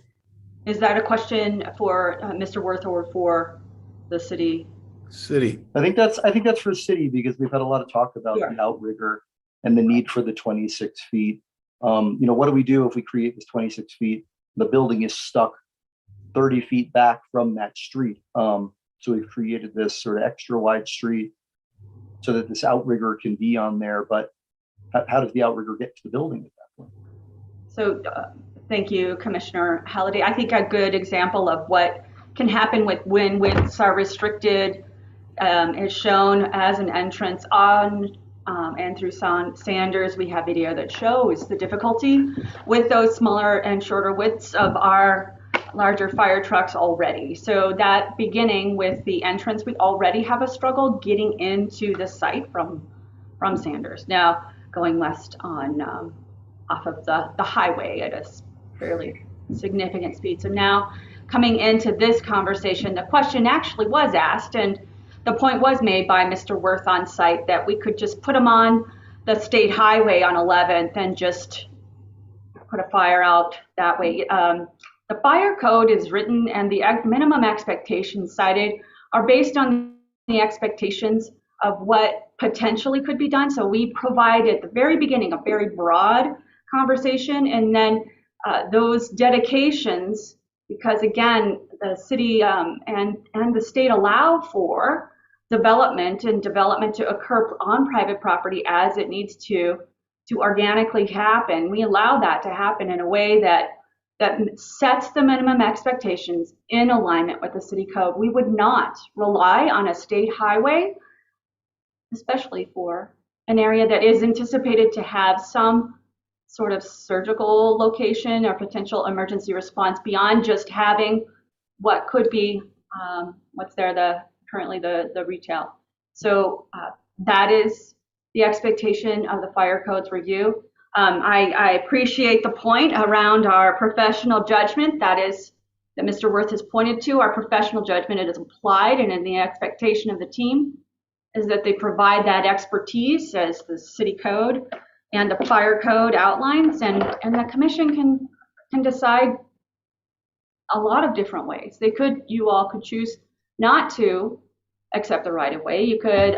Is that a question for Mr. Worth or for the city? City. I think that's for city, because we've had a lot of talk about the outrigger and the need for the 26 feet. What do we do if we create this 26 feet? The building is stuck 30 feet back from that street. So we've created this sort of extra wide street so that this outrigger can be on there. But how does the outrigger get to the building at that point? So thank you, Commissioner Halliday. I think a good example of what can happen when widths are restricted is shown as an entrance on and through Sanders. We have video that shows the difficulty with those smaller and shorter widths of our larger fire trucks already. So that beginning with the entrance, we already have a struggle getting into the site from Sanders. Now going west on off of the highway at a fairly significant speed. So now coming into this conversation, the question actually was asked, and the point was made by Mr. Worth on site that we could just put them on the state highway on 11th and just put a fire out that way. The fire code is written, and the minimum expectations cited are based on the expectations of what potentially could be done. So we provide at the very beginning a very broad conversation, and then those dedications, because again, the city and the state allow for development to occur on private property as it needs to organically happen. We allow that to happen in a way that sets the minimum expectations in alignment with the city code. We would not rely on a state highway, especially for an area that is anticipated to have some sort of surgical location or potential emergency response beyond just having what could be what's there, currently the retail. So that is the expectation of the fire codes review. I appreciate the point around our professional judgment that Mr. Worth has pointed to. Our professional judgment, it is applied, and in the expectation of the team is that they provide that expertise as the city code and the fire code outlines, and the commission can decide a lot of different ways. You all could choose not to accept the right of way. You could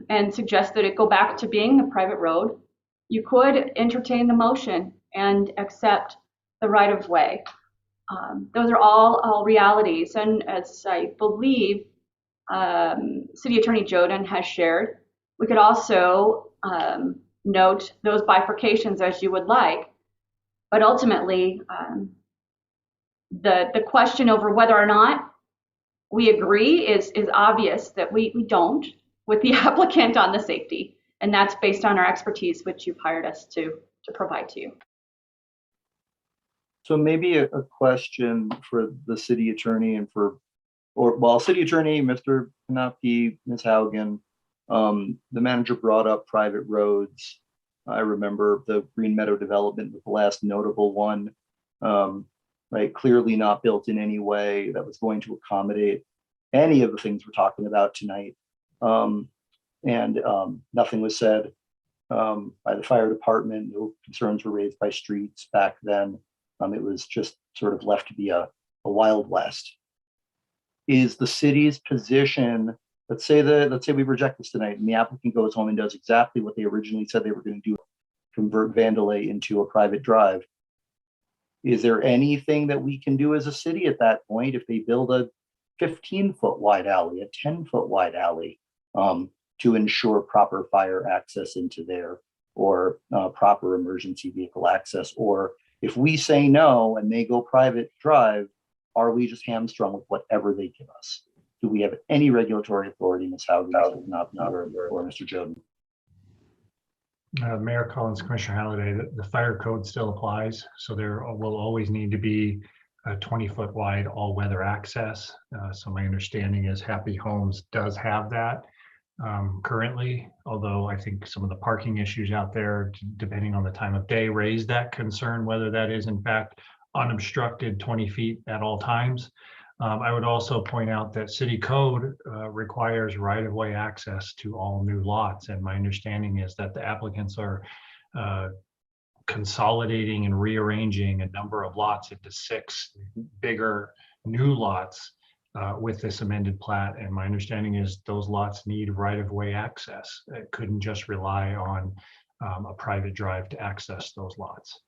and suggest that it go back to being a private road. You could entertain the motion and accept the right of way. Those are all realities, and as I believe City Attorney Joden has shared. We could also note those bifurcations as you would like, but ultimately, the question over whether or not we agree is obvious that we don't with the applicant on the safety, and that's based on our expertise, which you've hired us to provide to you. So maybe a question for the city attorney and city attorney, Mr. Knopke, Ms. Haugen, the manager brought up private roads. I remember the Green Meadow development was the last notable one, right? Clearly not built in any way that was going to accommodate any of the things we're talking about tonight. Nothing was said by the fire department. No concerns were raised by streets back then. It was just sort of left to be a Wild West. Is the city's position, let's say we reject this tonight and the applicant goes home and does exactly what they originally said they were going to do, convert Vandelay into a private drive. Is there anything that we can do as a city at that point if they build a 15-foot wide alley, a 10-foot wide alley, to ensure proper fire access into there, or proper emergency vehicle access? Or if we say no and they go private drive, are we just hamstrung with whatever they give us? Do we have any regulatory authority, Ms. Howden, or Mr. Joden? Mayor Collins, Commissioner Halliday, the fire code still applies. So there will always need to be a 20-foot wide all-weather access. So my understanding is Happy Homes does have that currently, although I think some of the parking issues out there, depending on the time of day, raise that concern, whether that is in fact unobstructed 20 feet at all times. I would also point out that city code requires right-of-way access to all new lots. And my understanding is that the applicants are consolidating and rearranging a number of lots into 6 bigger new lots with this amended plat. And my understanding is those lots need right-of-way access. It couldn't just rely on a private drive to access those lots.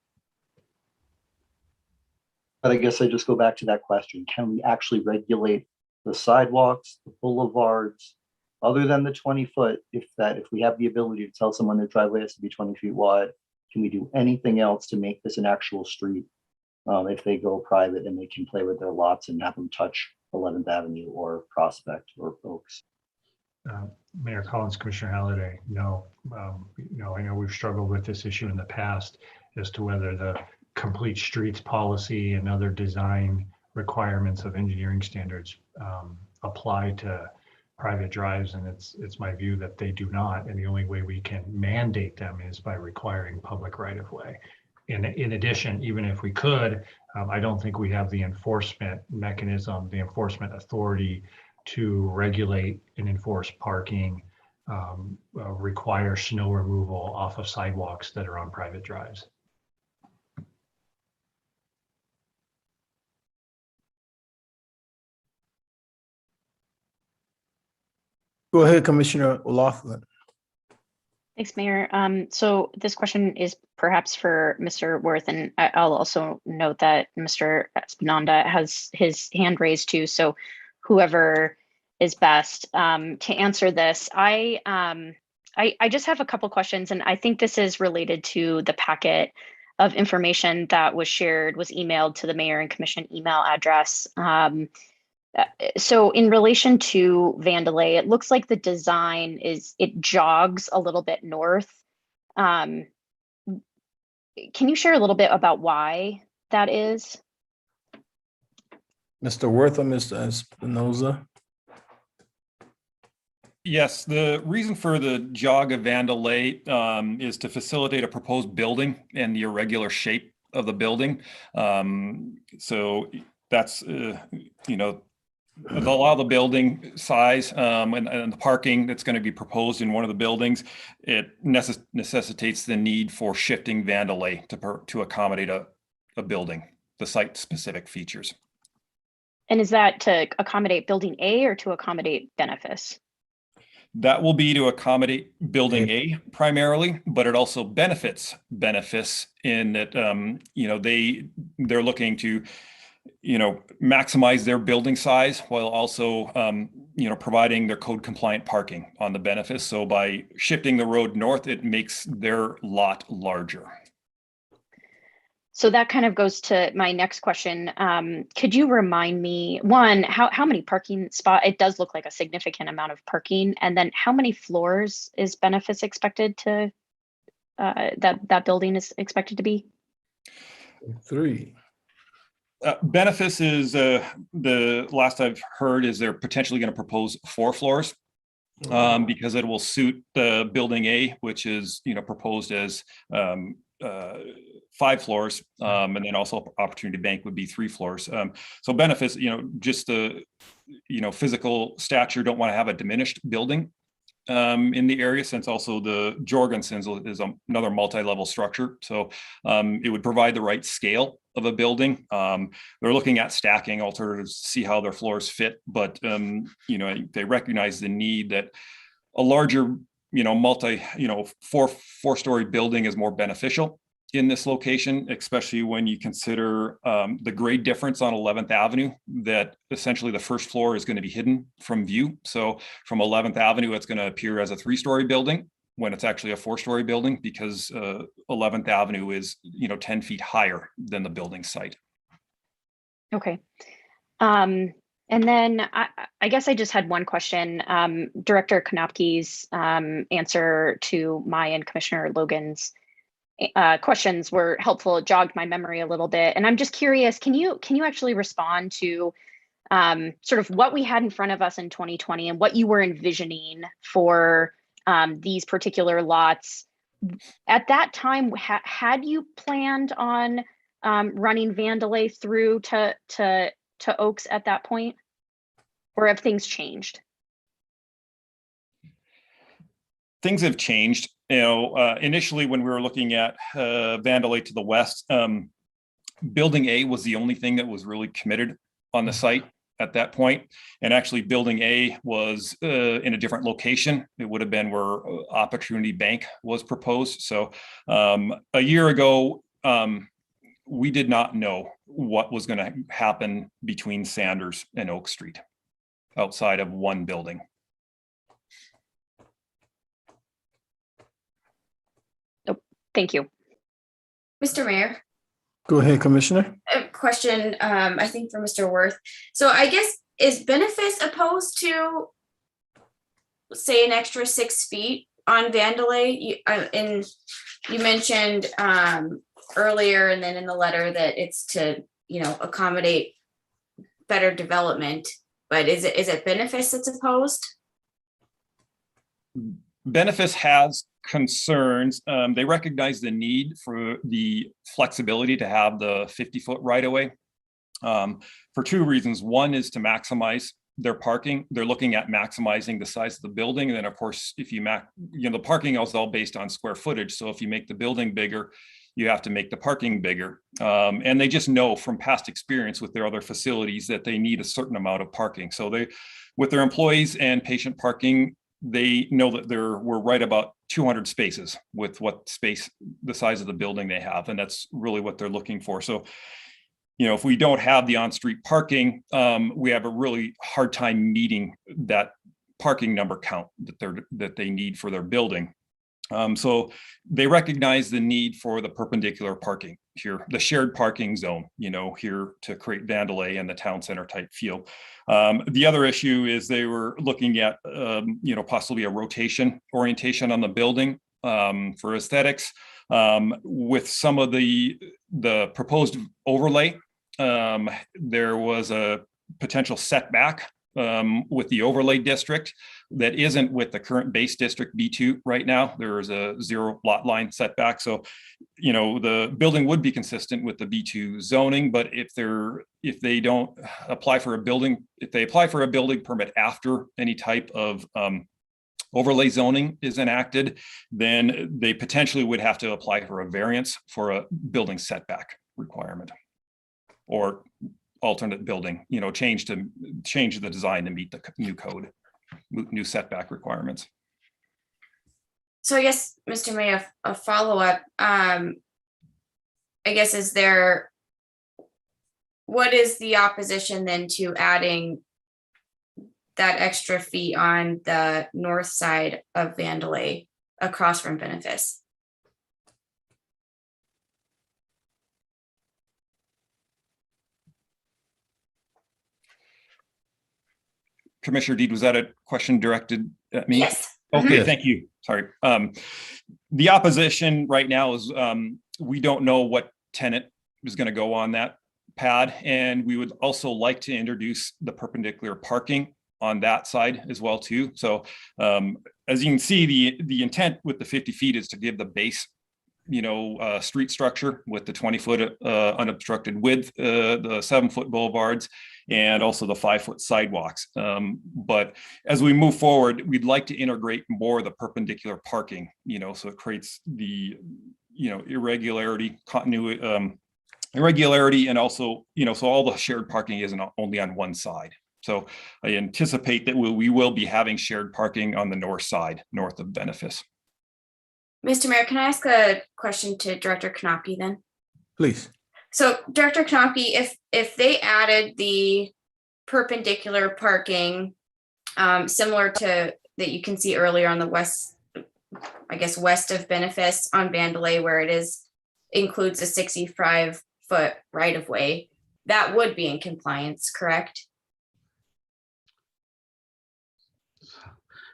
But I guess I just go back to that question. Can we actually regulate the sidewalks, the boulevards, other than the 20-foot? If we have the ability to tell someone their driveway has to be 20 feet wide, can we do anything else to make this an actual street if they go private and they can play with their lots and have them touch 11th Avenue or Prospect or Oaks? Mayor Collins, Commissioner Halliday, no. I know we've struggled with this issue in the past as to whether the complete streets policy and other design requirements of engineering standards apply to private drives, and it's my view that they do not, and the only way we can mandate them is by requiring public right-of-way. In addition, even if we could, I don't think we have the enforcement mechanism, the enforcement authority to regulate and enforce parking, require snow removal off of sidewalks that are on private drives. Go ahead, Commissioner O'Loughlin. Thanks, Mayor. So this question is perhaps for Mr. Worth, and I'll also note that Mr. Espinanda has his hand raised too. So whoever is best to answer this, I just have a couple questions, and I think this is related to the packet of information that was shared, was emailed to the mayor and commission email address. So in relation to Vandelay, it looks like the design it jogs a little bit north. Can you share a little bit about why that is? Mr. Worth or Mr. Espinoza? Yes, the reason for the jog of Vandelay is to facilitate a proposed building and the irregular shape of the building. So that's, allow the building size and the parking that's going to be proposed in one of the buildings. It necessitates the need for shifting Vandelay to accommodate a building, the site-specific features. And is that to accommodate building A or to accommodate benefice? That will be to accommodate building A primarily, but it also benefits benefice in that, they're looking to maximize their building size while also, providing their code compliant parking on the benefice. So by shifting the road north, it makes their lot larger. So that kind of goes to my next question. Could you remind me, one, how many parking spot? It does look like a significant amount of parking. And then how many floors is Benefice expected to, that building is expected to be? 3. Benefice is, the last I've heard is they're potentially going to propose 4 floors. Because it will suit the building A, which is, proposed as 5 floors, and then also Opportunity Bank would be 3 floors. So Benefice, just the, physical stature, don't want to have a diminished building in the area, since also the Jorgensen's is another multi-level structure. So it would provide the right scale of a building. They're looking at stacking alternatives to see how their floors fit, but they recognize the need that a larger, four-story building is more beneficial in this location, especially when you consider the grade difference on 11th Avenue, that essentially the first floor is going to be hidden from view. So from 11th Avenue, it's going to appear as a 3-story building when it's actually a 4-story building, because 11th Avenue is, 10 feet higher than the building site. Okay. And then I guess I just had one question. Director Konopky's answer to my and Commissioner Logan's questions were helpful. It jogged my memory a little bit. And I'm just curious, can you actually respond to sort of what we had in front of us in 2020 and what you were envisioning for these particular lots? At that time, had you planned on running Vandelay through to Oaks at that point? Or have things changed? Things have changed. Initially when we were looking at Vandelay to the west, Building A was the only thing that was really committed on the site at that point. And actually Building A was in a different location. It would have been where Opportunity Bank was proposed. So a year ago, we did not know what was going to happen between Sanders and Oak Street outside of one building. Oh, thank you. Mr. Mayor, Go ahead, Commissioner. a question, I think for Mr. Worth. So I guess, is Benefice opposed to, say, an extra 6 feet on Vandelay? You mentioned earlier and then in the letter that it's to, accommodate better development, but is it Benefice that's opposed? Benefice has concerns. They recognize the need for the flexibility to have the 50-foot right-of-way for 2 reasons. One is to maximize their parking. They're looking at maximizing the size of the building. And then of course, if you the parking is all based on square footage. So if you make the building bigger, you have to make the parking bigger. And they just know from past experience with their other facilities that they need a certain amount of parking. So with their employees and patient parking, they know that we're right about 200 spaces with the size of the building they have. And that's really what they're looking for. So, if we don't have the on-street parking, we have a really hard time meeting that parking number count that they need for their building. So they recognize the need for the perpendicular parking here, the shared parking zone, here to create Vandelay and the town center type feel. The other issue is they were looking at, possibly a rotation orientation on the building for aesthetics. With some of the proposed overlay, there was a potential setback with the overlay district that isn't with the current base district B2 right now. There is a 0 lot line setback. So, the building would be consistent with the B2 zoning, but if they don't apply for a building, if they apply for a building permit after any type of overlay zoning is enacted, then they potentially would have to apply for a variance for a building setback requirement or alternate building, change the design to meet the new code, new setback requirements. So I guess, Mr. Mayor, a follow-up, I guess, is there what is the opposition then to adding that extra fee on the north side of Vandalay across from Benefice? Commissioner Deed, was that a question directed at me? Yes. Okay, Yes. thank you. Sorry. The opposition right now is we don't know what tenant is going to go on that pad, and we would also like to introduce the perpendicular parking on that side as well too. So as you can see, the intent with the 50 feet is to give the base, street structure with the 20-foot unobstructed width, the 7-foot boulevards, and also the 5-foot sidewalks. But as we move forward, we'd like to integrate more of the perpendicular parking, so it creates the, irregularity, continuity, irregularity, and also, so all the shared parking isn't only on one side. So I anticipate that we will be having shared parking on the north side, north of Benefice. Mr. Mayor, can I ask a question to Director Knopke then? Please. So Director Knopke, if they added the perpendicular parking similar to that you can see earlier on the west, I guess, west of Benefice on Vandalay, where it includes a 65-foot right of way, that would be in compliance, correct?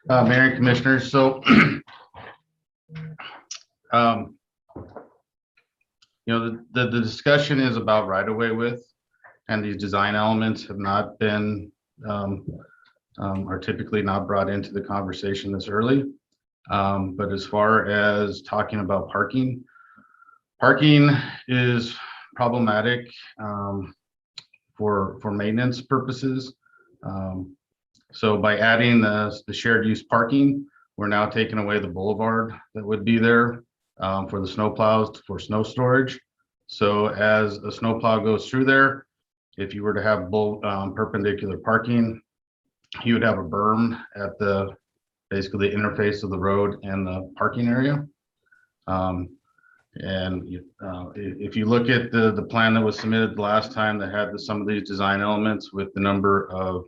Mayor and Commissioners, so the discussion is about right-of-way width, and these design elements have not been are typically not brought into the conversation this early. But as far as talking about parking is problematic for maintenance purposes. So by adding the shared use parking, we're now taking away the boulevard that would be there for the snow plows for snow storage. So as a snow plow goes through there, if you were to have perpendicular parking, you would have a berm at basically the interface of the road and the parking area. If you look at the plan that was submitted the last time that had some of these design elements with the number of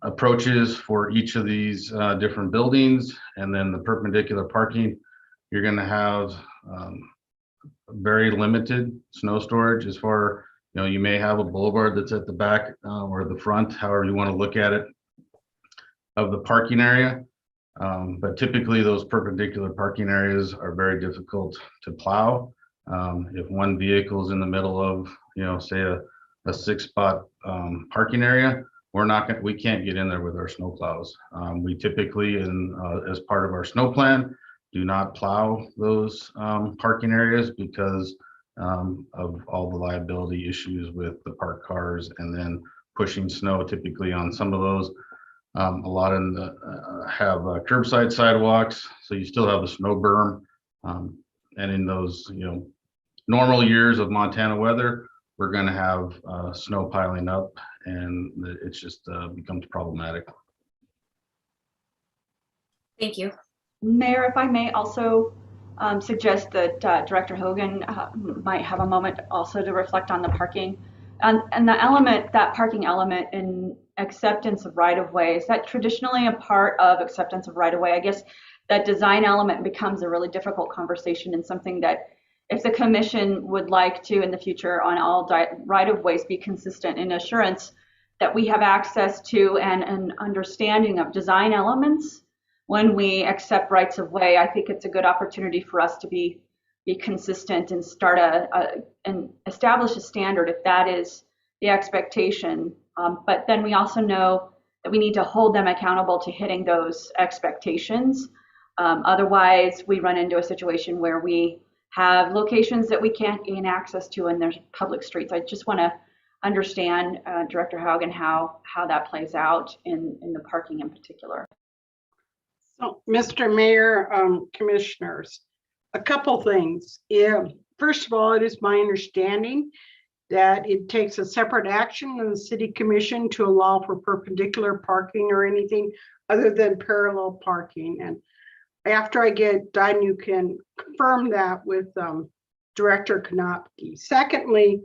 approaches for each of these different buildings, and then the perpendicular parking, you're going to have very limited snow storage. As far, you may have a boulevard that's at the back or the front, however you want to look at it, of the parking area. But typically those perpendicular parking areas are very difficult to plow. If one vehicle is in the middle of, say a 6-spot parking area, we can't get in there with our snow plows. We typically, as part of our snow plan, do not plow those parking areas because of all the liability issues with the parked cars and then pushing snow typically on some of those. A lot of them have curbside sidewalks, so you still have a snow berm. And in those, normal years of Montana weather, we're going to have snow piling up, and it's just becomes problematic. Thank you. Mayor, if I may also suggest that Director Hogan might have a moment also to reflect on the parking and the element, that parking element in acceptance of right-of-way. Is that traditionally a part of acceptance of right-of-way? I guess that design element becomes a really difficult conversation and something that if the commission would like to in the future on all right-of-ways be consistent in assurance that we have access to and an understanding of design elements when we accept rights of way, I think it's a good opportunity for us to be consistent and start and establish a standard if that is the expectation. But then we also know that we need to hold them accountable to hitting those expectations. Otherwise, we run into a situation where we have locations that we can't gain access to and there's public streets. I just want to understand, Director Haugen, how that plays out in the parking in particular. So, Mr. Mayor, commissioners, a couple things. First of all, it is my understanding that it takes a separate action in the city commission to allow for perpendicular parking or anything other than parallel parking. And after I get done, you can confirm that with Director Knopke. Secondly,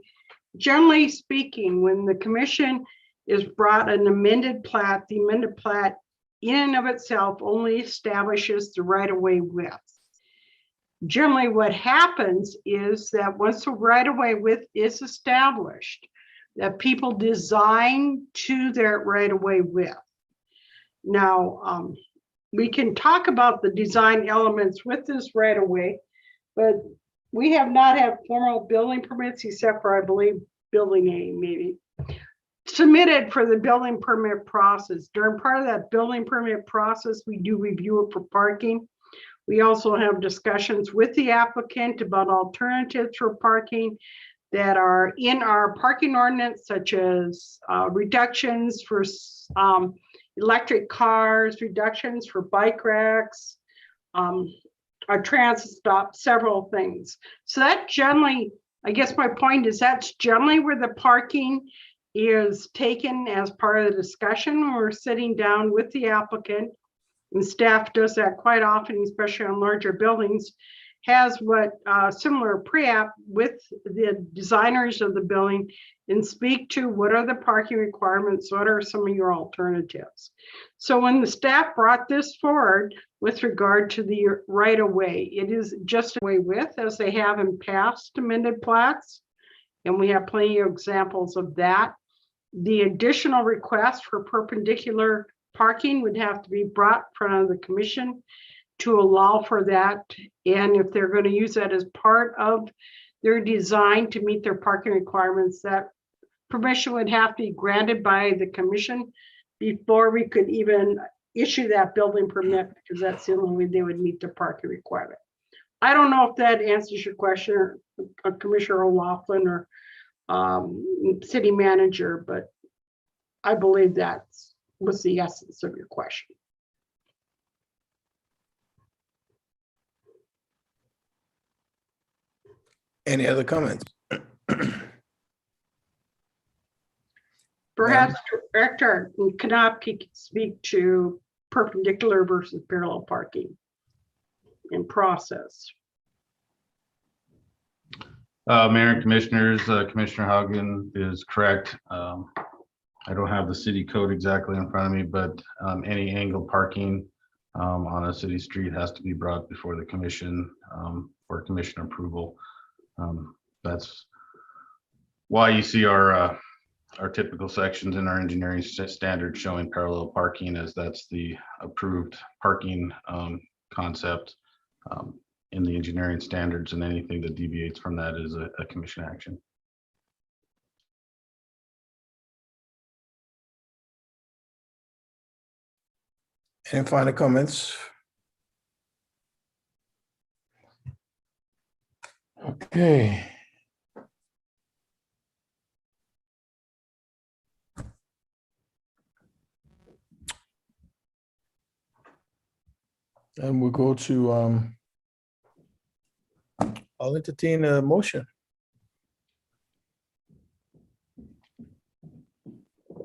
generally speaking, when the commission is brought an amended plat, the amended plat in and of itself only establishes the right-of-way width. Generally, what happens is that once the right-of-way width is established, that people design to their right-of-way width. Now, we can talk about the design elements with this right-of-way, but we have not had formal building permits except for, I believe, building A maybe, submitted for the building permit process. During part of that building permit process, we do review it for parking. We also have discussions with the applicant about alternatives for parking that are in our parking ordinance, such as reductions for electric cars, reductions for bike racks, a transit stop, several things. So that generally, I guess my point is that's generally where the parking is taken as part of the discussion when we're sitting down with the applicant. And staff does that quite often, especially on larger buildings, has what similar pre-app with the designers of the building and speak to what are the parking requirements, what are some of your alternatives. So when the staff brought this forward with regard to the right-of-way, it is just a way with, as they have in past amended plats, and we have plenty of examples of that. The additional request for perpendicular parking would have to be brought in front of the commission to allow for that. And if they're going to use that as part of their design to meet their parking requirements, that permission would have to be granted by the commission before we could even issue that building permit, because that's the only way they would meet the parking requirement. I don't know if that answers your question, or Commissioner O'Loughlin or city manager, but I believe that was the essence of your question. Any other comments? Perhaps Director Kanopki could speak to perpendicular versus parallel parking in process. Mayor and Commissioners, Commissioner Haugen is correct. I don't have the city code exactly in front of me, but any angled parking on a city street has to be brought before the commission for commission approval. That's why you see our typical sections in our engineering standards showing parallel parking, as that's the approved parking concept in the engineering standards, and anything that deviates from that is a commission action. Any final comments? Okay. And we'll go to, I'll entertain a motion.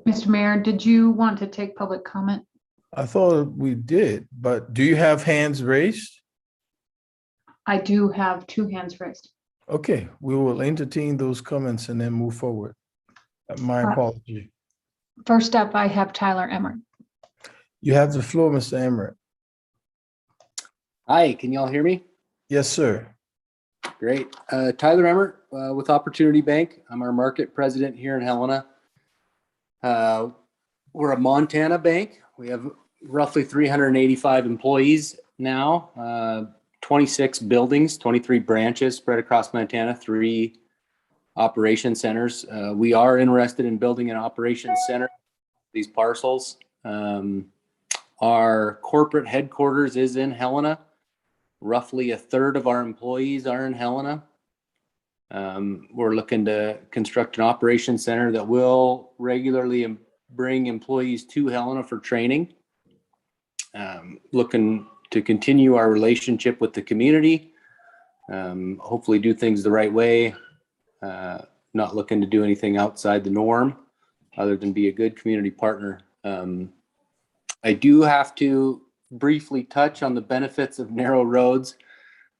Mr. Mayor, did you want to take public comment? I thought we did, but do you have hands raised? I do have 2 hands raised. Okay, we will entertain those comments and then move forward. My apology. First up, I have Tyler Emmert. You have the floor, Mr. Emmert. Hi, can y'all hear me? Yes, sir. Great. Tyler Emmert with Opportunity Bank. I'm our market president here in Helena. We're a Montana bank. We have roughly 385 employees now, 26 buildings, 23 branches spread across Montana, 3 operation centers. We are interested in building an operations center, these parcels. Our corporate headquarters is in Helena. Roughly 1/3 of our employees are in Helena. We're looking to construct an operations center that will regularly bring employees to Helena for training. Looking to continue our relationship with the community. Hopefully do things the right way. Not looking to do anything outside the norm other than be a good community partner. I do have to briefly touch on the benefits of narrow roads.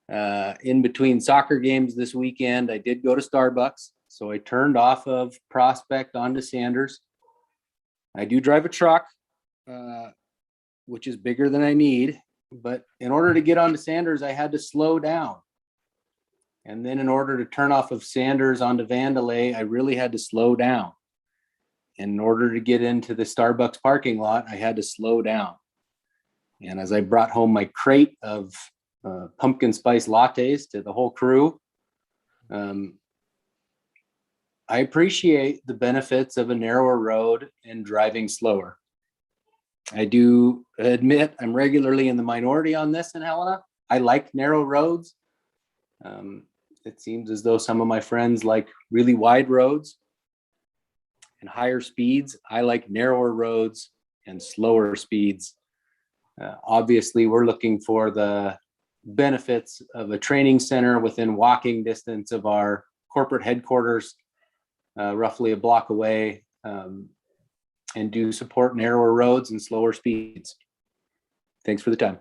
In between soccer games this weekend, I did go to Starbucks. So I turned off of Prospect onto Sanders. I do drive a truck, which is bigger than I need, but in order to get onto Sanders, I had to slow down. And then in order to turn off of Sanders onto Vandalay, I really had to slow down. And in order to get into the Starbucks parking lot, I had to slow down. And as I brought home my crate of pumpkin spice lattes to the whole crew, I appreciate the benefits of a narrower road and driving slower. I do admit I'm regularly in the minority on this in Helena. I like narrow roads. It seems as though some of my friends like really wide roads and higher speeds. I like narrower roads and slower speeds. Obviously, we're looking for the benefits of a training center within walking distance of our corporate headquarters, roughly a block away, and do support narrower roads and slower speeds. Thanks for the time.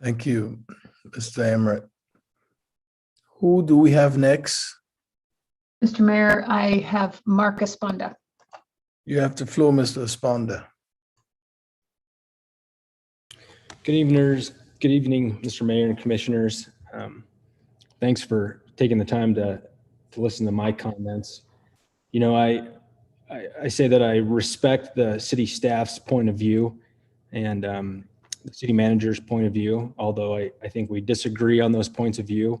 Thank you, Mr. Emmerich. Who do we have next? Mr. Mayor, I have Mark Esponda. You have the floor, Mr. Esponda. Good evening, Mr. Mayor and Commissioners. Thanks for taking the time to listen to my comments. You know, I say that I respect the city staff's point of view and the city manager's point of view, although I think we disagree on those points of view.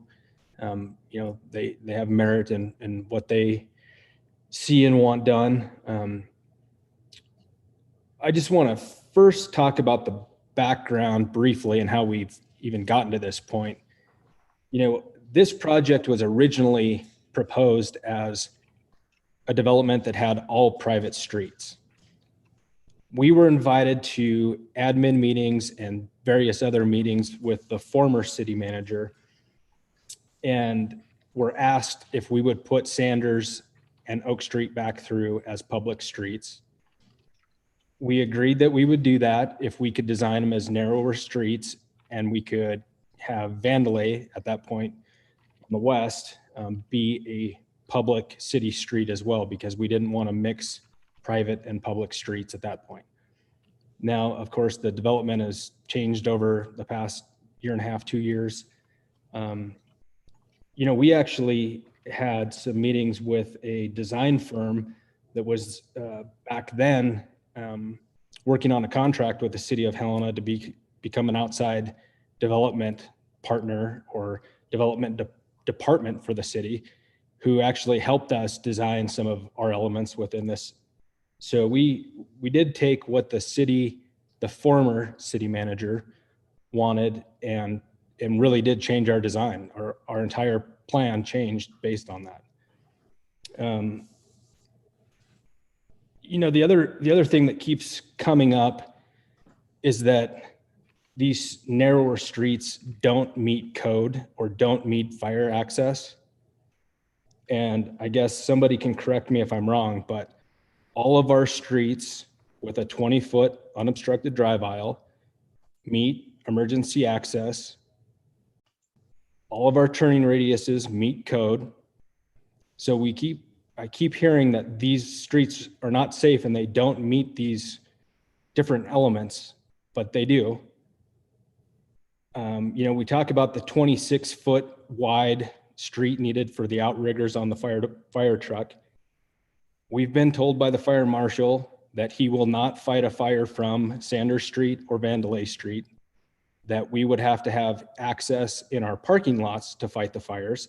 You know, they have merit in what they see and want done. I just want to first talk about the background briefly and how we've even gotten to this point. You know, this project was originally proposed as a development that had all private streets. We were invited to admin meetings and various other meetings with the former city manager and were asked if we would put Sanders and Oak Street back through as public streets. We agreed that we would do that if we could design them as narrower streets and we could have Vandalay at that point on the west be a public city street as well, because we didn't want to mix private and public streets at that point. Now, of course, the development has changed over the past year and a half, 2 years. You know, we actually had some meetings with a design firm that was back then working on a contract with the City of Helena to become an outside development partner or development department for the city, who actually helped us design some of our elements within this. So we did take what the former city manager wanted and really did change our design. Our entire plan changed based on that. You know, the other thing that keeps coming up is that these narrower streets don't meet code or don't meet fire access. And I guess somebody can correct me if I'm wrong, but all of our streets with a 20-foot unobstructed drive aisle meet emergency access. All of our turning radiuses meet code. So I keep hearing that these streets are not safe and they don't meet these different elements, but they do. You know, we talk about the 26-foot wide street needed for the outriggers on the fire truck. We've been told by the fire marshal that he will not fight a fire from Sanders Street or Vandalay Street, that we would have to have access in our parking lots to fight the fires.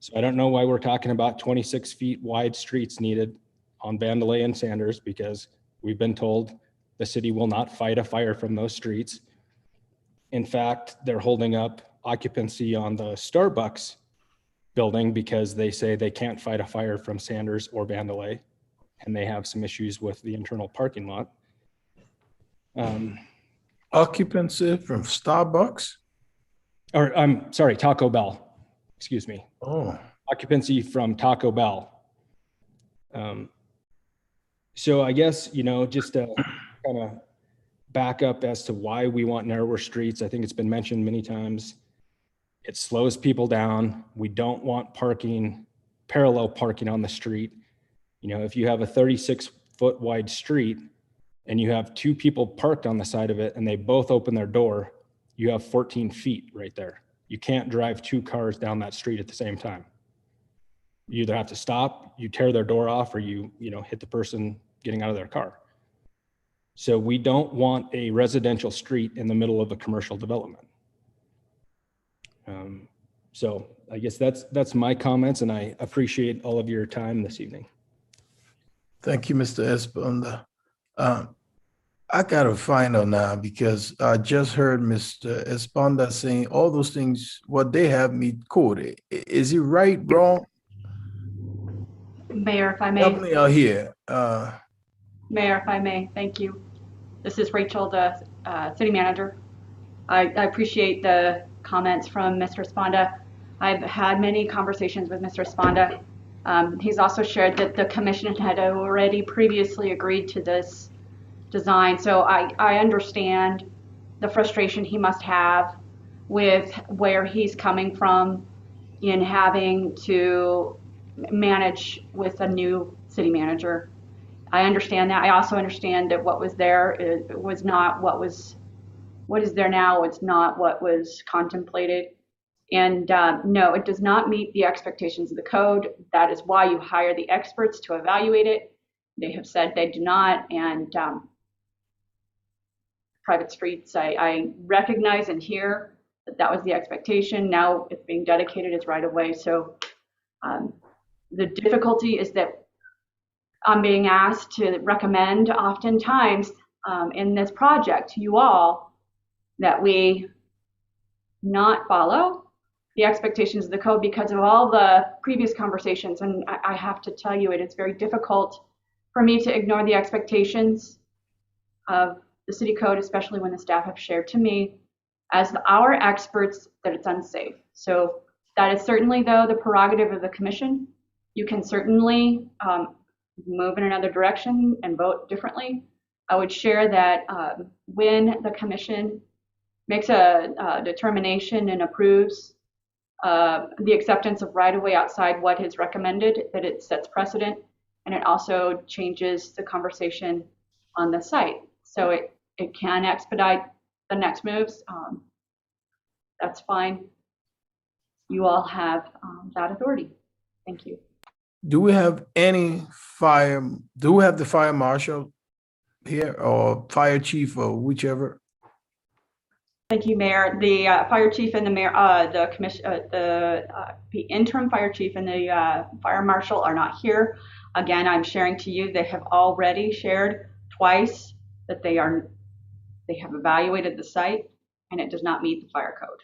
So I don't know why we're talking about 26 feet wide streets needed on Vandalay and Sanders, because we've been told the city will not fight a fire from those streets. In fact, they're holding up occupancy on the Starbucks building because they say they can't fight a fire from Sanders or Vandalay, and they have some issues with the internal parking lot. Occupancy from Starbucks? Or I'm sorry, Taco Bell, excuse me. Oh. Occupancy from Taco Bell. So I guess, you know, just to kind of back up as to why we want narrower streets, I think it's been mentioned many times. It slows people down. We don't want parking, parallel parking on the street. You know, if you have a 36-foot wide street and you have two people parked on the side of it and they both open their door, you have 14 feet right there. You can't drive two cars down that street at the same time. You either have to stop, you tear their door off, or you hit the person getting out of their car. So we don't want a residential street in the middle of a commercial development. So I guess that's my comments, and I appreciate all of your time this evening. Thank you, Mr. Esponda. I gotta find out now because I just heard Mr. Esponda saying all those things, what they have me quoted. Is he right, wrong? Mayor, if I may. Help me out here. Mayor, if I may, thank you. This is Rachel, the city manager. I appreciate the comments from Mr. Sponda. I've had many conversations with Mr. Sponda. He's also shared that the commission had already previously agreed to this design. So I understand the frustration he must have with where he's coming from in having to manage with a new city manager. I understand that. I also understand that what was there was not what is there now. It's not what was contemplated. And no, it does not meet the expectations of the code. That is why you hire the experts to evaluate it. They have said they do not. And private streets, I recognize and hear that was the expectation. Now it's being dedicated as right of way. So the difficulty is that I'm being asked to recommend oftentimes in this project to you all that we not follow the expectations of the code because of all the previous conversations. And I have to tell you, it is very difficult for me to ignore the expectations of the city code, especially when the staff have shared to me as our experts that it's unsafe. So that is certainly, though, the prerogative of the commission. You can certainly move in another direction and vote differently. I would share that when the commission makes a determination and approves the acceptance of right-of-way outside what is recommended, that it sets precedent, and it also changes the conversation on the site. So it can expedite the next moves. That's fine. You all have that authority. Thank you. Do we have the fire marshal here or fire chief or whichever? Thank you, Mayor. The fire chief and the mayor, the commission, the interim fire chief and the fire marshal are not here. Again, I'm sharing to you, they have already shared twice that they have evaluated the site and it does not meet the fire code.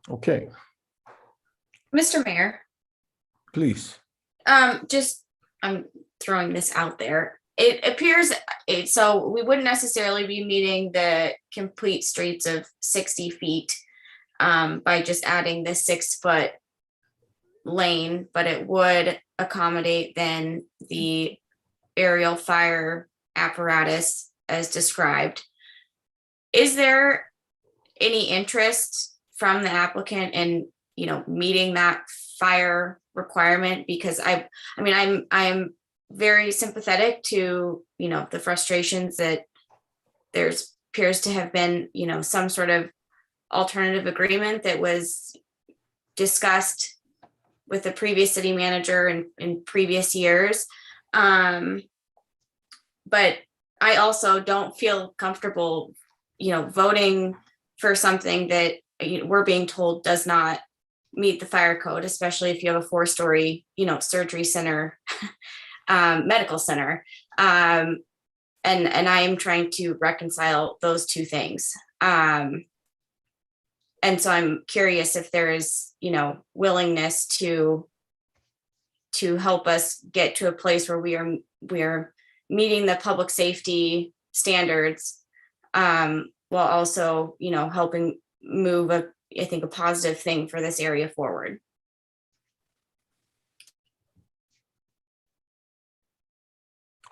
Okay, Mr. Mayor, please. I'm throwing this out there. It appears, so we wouldn't necessarily be meeting the complete streets of 60 feet by just adding the 6-foot lane, but it would accommodate then the aerial fire apparatus as described. Is there any interest from the applicant in, meeting that fire requirement? Because I'm very sympathetic to, the frustrations that there's appears to have been, some sort of alternative agreement that was discussed with the previous city manager in previous years. But I also don't feel comfortable, voting for something that we're being told does not meet the fire code, especially if you have a 4-story, surgery center, medical center. And I am trying to reconcile those two things. And so I'm curious if there is, willingness to help us get to a place where we are meeting the public safety standards, while also, helping move a I think, a positive thing for this area forward.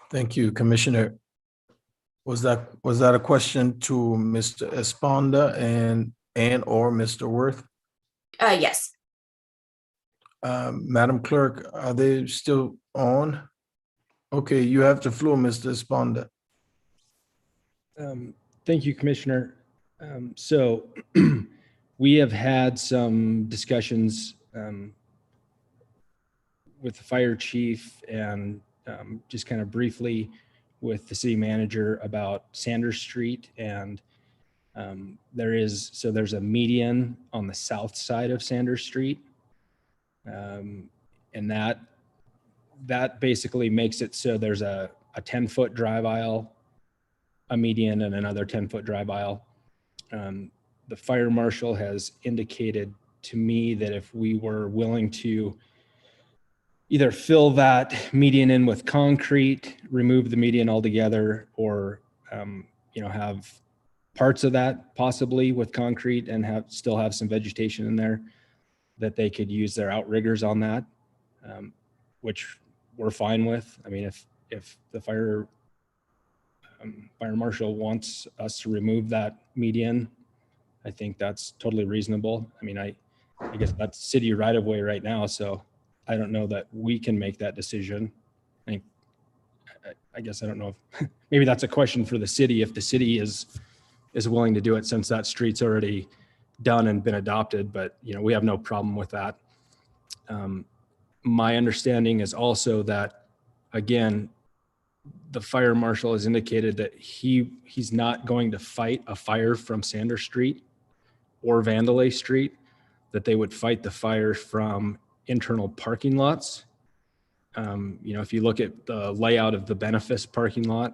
Thank you, Commissioner. Was that a question to Mr. Esponda and or Mr. Worth? Yes. Madam Clerk, are they still on? Okay, you have the floor, Mr. Esponda. Thank you, Commissioner. So we have had some discussions with the fire chief and just kind of briefly with the city manager about Sanders Street. And there's a median on the south side of Sanders Street. And that basically makes it so there's a 10-foot drive aisle, a median, and another 10-foot drive aisle. The fire marshal has indicated to me that if we were willing to either fill that median in with concrete, remove the median altogether, or have parts of that possibly with concrete and still have some vegetation in there, that they could use their outriggers on that, which we're fine with. I mean, if the fire marshal wants us to remove that median, I think that's totally reasonable. I mean, I guess that's city right of way right now, so I don't know that we can make that decision. I guess I don't know if maybe that's a question for the city, if the city is willing to do it, since that street's already done and been adopted, but we have no problem with that. My understanding is also that, again, the fire marshal has indicated that he's not going to fight a fire from Sanders Street or Vandalay Street, that they would fight the fire from internal parking lots. If you look at the layout of the Benefice parking lot,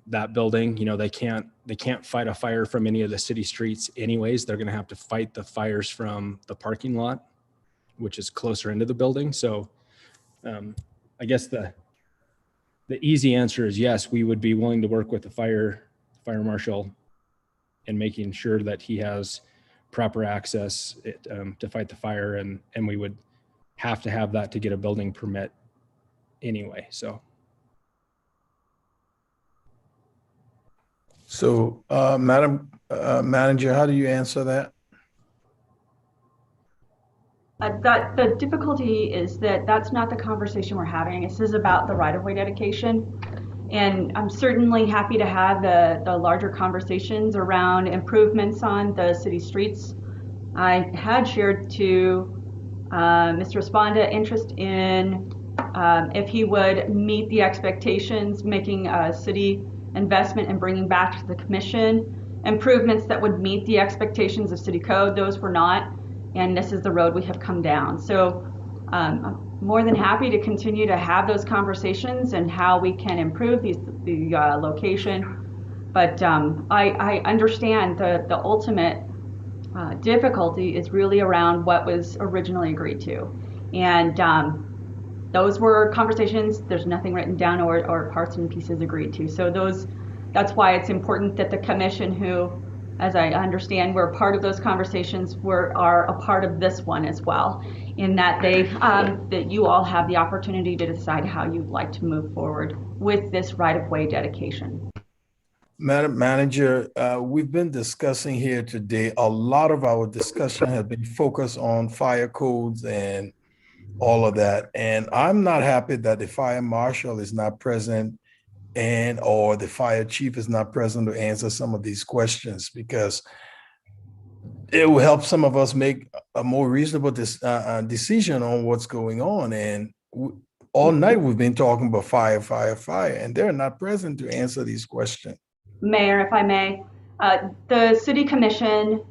that building, they can't fight a fire from any of the city streets anyways. They're going to have to fight the fires from the parking lot, which is closer into the building. So I guess the easy answer is yes, we would be willing to work with the fire marshal in making sure that he has proper access to fight the fire, and we would have to have that to get a building permit anyway. So, Madam Manager, how do you answer that? The difficulty is that that's not the conversation we're having. This is about the right-of-way dedication. And I'm certainly happy to have the larger conversations around improvements on the city streets. I had shared to Mr. Esponda interest in if he would meet the expectations, making a city investment and bringing back to the commission improvements that would meet the expectations of city code. Those were not, and this is the road we have come down. So I'm more than happy to continue to have those conversations and how we can improve the location. But I understand the ultimate difficulty is really around what was originally agreed to. And those were conversations. There's nothing written down or parts and pieces agreed to. So that's why it's important that the commission, who, as I understand, we're part of those conversations, are a part of this one as well, in that that you all have the opportunity to decide how you'd like to move forward with this right-of-way dedication. Madam Manager, we've been discussing here today, a lot of our discussion has been focused on fire codes and all of that. And I'm not happy that the fire marshal is not present or the fire chief is not present to answer some of these questions, because it will help some of us make a more reasonable decision on what's going on. And all night we've been talking about fire, and they're not present to answer these questions. Mayor, if I may, the city commission,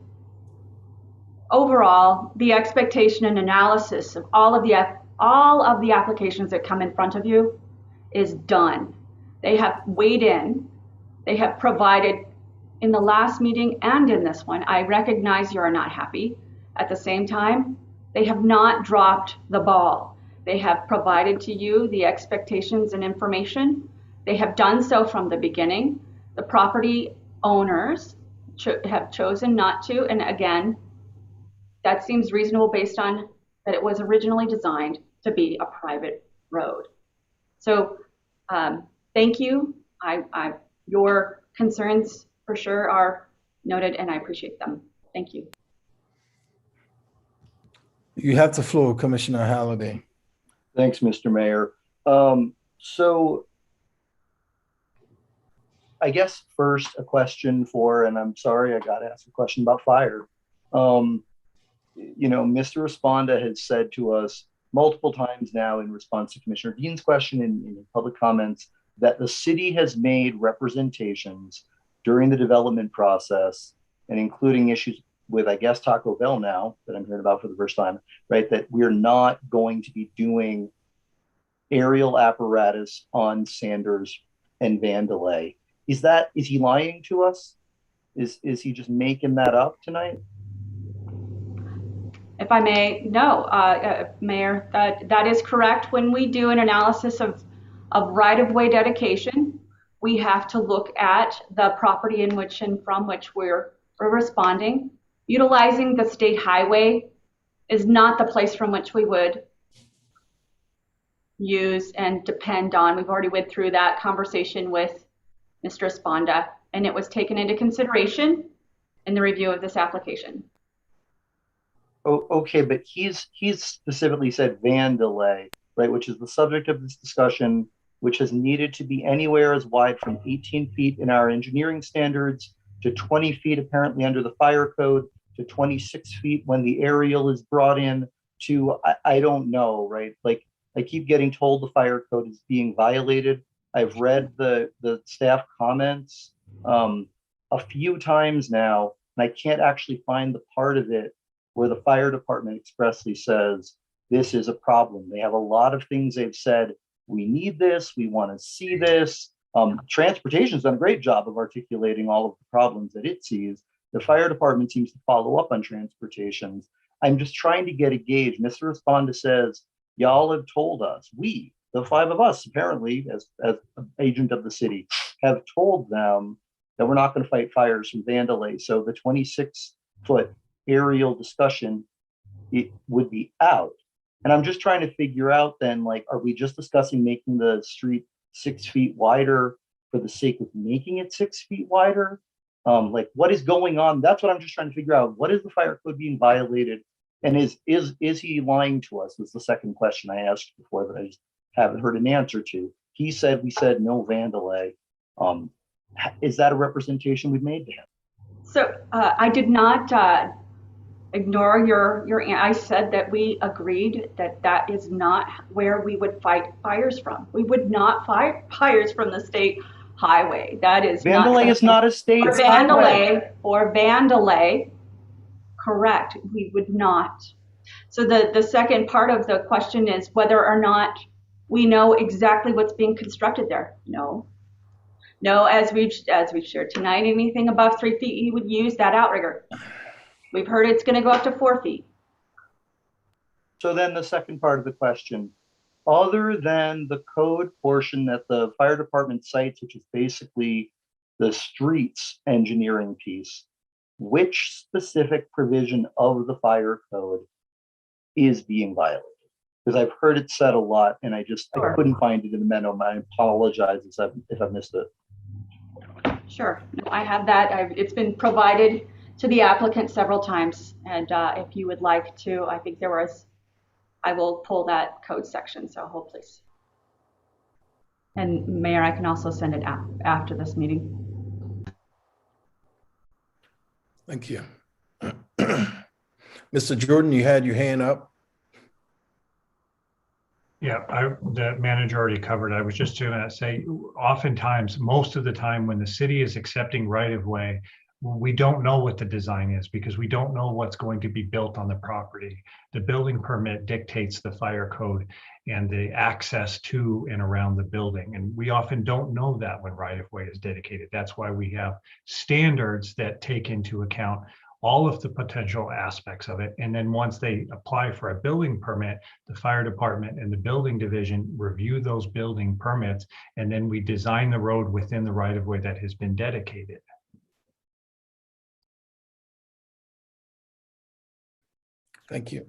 overall, the expectation and analysis of all of the applications that come in front of you is done. They have weighed in. They have provided in the last meeting and in this one. I recognize you are not happy. At the same time, they have not dropped the ball. They have provided to you the expectations and information. They have done so from the beginning. The property owners have chosen not to. And again, that seems reasonable based on that it was originally designed to be a private road. So thank you. Your concerns for sure are noted and I appreciate them. Thank you. You have the floor, Commissioner Halliday. Thanks, Mr. Mayor. So I guess first a question for, and I'm sorry, I got to ask a question about fire. You know, Mr. Responda has said to us multiple times now in response to Commissioner Dean's question in public comments that the city has made representations during the development process and including issues with, I guess, Taco Bell now that I'm hearing about for the first time, right? That we're not going to be doing aerial apparatus on Sanders and Vandelay. Is he lying to us? Is he just making that up tonight? If I may, no, Mayor, that is correct. When we do an analysis of right-of-way dedication, we have to look at the property in which and from which we're responding. Utilizing the state highway is not the place from which we would use and depend on. We've already went through that conversation with Mr. Responda, and it was taken into consideration in the review of this application. Oh, okay, but he's specifically said Vandelay, right, which is the subject of this discussion, which has needed to be anywhere as wide from 18 feet in our engineering standards to 20 feet apparently under the fire code to 26 feet when the aerial is brought in to, I don't know, right? Like I keep getting told the fire code is being violated. I've read the staff comments a few times now, and I can't actually find the part of it where the fire department expressly says, this is a problem. They have a lot of things they've said, we need this, we want to see this. Transportation's done a great job of articulating all of the problems that it sees. The fire department seems to follow up on transportations. I'm just trying to get a gauge. Mr. Responda says, y'all have told us, we, the five of us, apparently, as an agent of the city, have told them that we're not going to fight fires from Vandelay. So the 26-foot aerial discussion, it would be out. And I'm just trying to figure out then, like, are we just discussing making the street 6 feet wider for the sake of making it 6 feet wider? Like, what is going on? That's what I'm just trying to figure out. What is the fire code being violated? And is he lying to us? Was the second question I asked before that I just haven't heard an answer to. He said, we said no Vandelay. Is that a representation we've made to him? So I did not ignore your. I said that we agreed that that is not where we would fight fires from. We would not fight fires from the state highway. That is Vandelay is not a state highway. Or Vandelay, correct. We would not. So the second part of the question is whether or not we know exactly what's being constructed there. No, as we've shared tonight, anything above 3 feet, you would use that outrigger. We've heard it's going to go up to 4 feet. So then the second part of the question, other than the code portion that the fire department cites, which is basically the streets engineering piece, which specific provision of the fire code is being violated? Because I've heard it said a lot and I couldn't find it in the memo. I apologize if I've missed it. Sure, no, I have that. It's been provided to the applicant several times. And if you would like to, I think I will pull that code section, so hold please. And Mayor, I can also send it after this meeting. Thank you. Mr. Jordan, you had your hand up. Yeah, the manager already covered. I was just going to say, oftentimes, most of the time when the city is accepting right-of-way, we don't know what the design is because we don't know what's going to be built on the property. The building permit dictates the fire code and the access to and around the building. And we often don't know that when right-of-way is dedicated. That's why we have standards that take into account all of the potential aspects of it. And then once they apply for a building permit, the fire department and the building division review those building permits, and then we design the road within the right-of-way that has been dedicated. Thank you.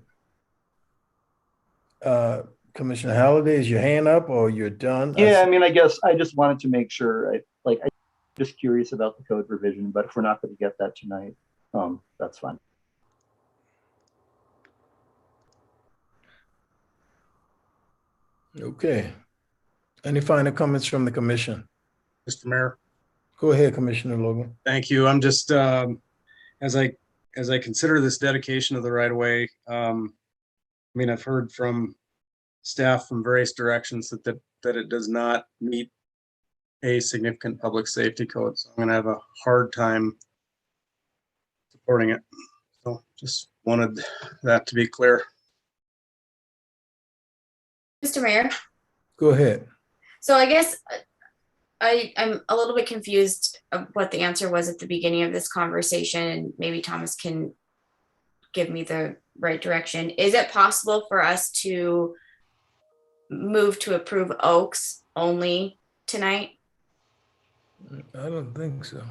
Commissioner Halliday, is your hand up or you're done? Yeah, I mean, I guess I just wanted to make sure, I'm just curious about the code revision, but if we're not going to get that tonight, that's fine. Okay. Any final comments from the commission? Mr. Mayor. Go ahead, Commissioner Logan. Thank you. I'm just, as I consider this dedication of the right of way, I mean, I've heard from staff from various directions that it does not meet a significant public safety code. So I'm going to have a hard time supporting it. So just wanted that to be clear. Mr. Mayor. Go ahead. So I guess I'm a little bit confused of what the answer was at the beginning of this conversation, and maybe Thomas can give me the right direction. Is it possible for us to move to approve Oaks only tonight? I don't think so.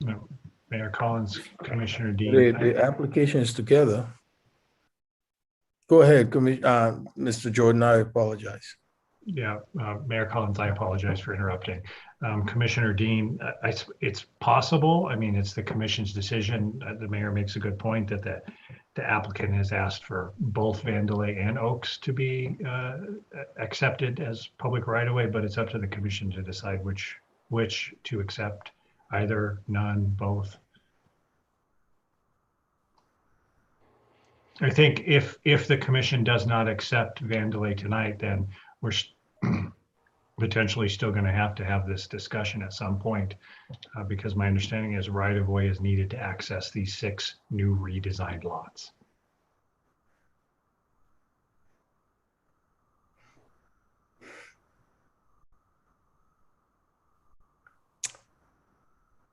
No, Mayor Collins, Commissioner Dean. The application is together. Go ahead, Mr. Jordan, I apologize. Yeah, Mayor Collins, I apologize for interrupting. Commissioner Dean, it's possible. I mean, it's the commission's decision. The mayor makes a good point that the applicant has asked for both Vandelay and Oaks to be accepted as public right-of-way, but it's up to the commission to decide which to accept, either, none, both. I think if the commission does not accept Vandelay tonight, then we're potentially still going to have this discussion at some point, because my understanding is right-of-way is needed to access these 6 new redesigned lots.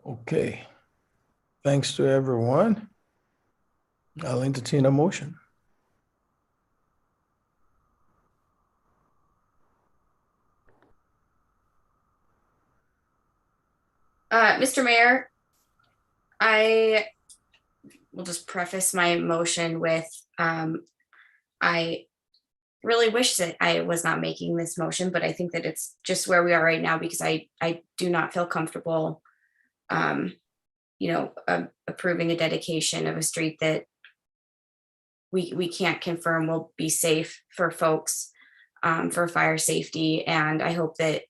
Okay. Thanks to everyone. I'll entertain a motion. Mr. Mayor, I will just preface my motion with, I really wish that I was not making this motion, but I think that it's just where we are right now, because I do not feel comfortable, approving a dedication of a street that we can't confirm will be safe for folks, for fire safety. And I hope that,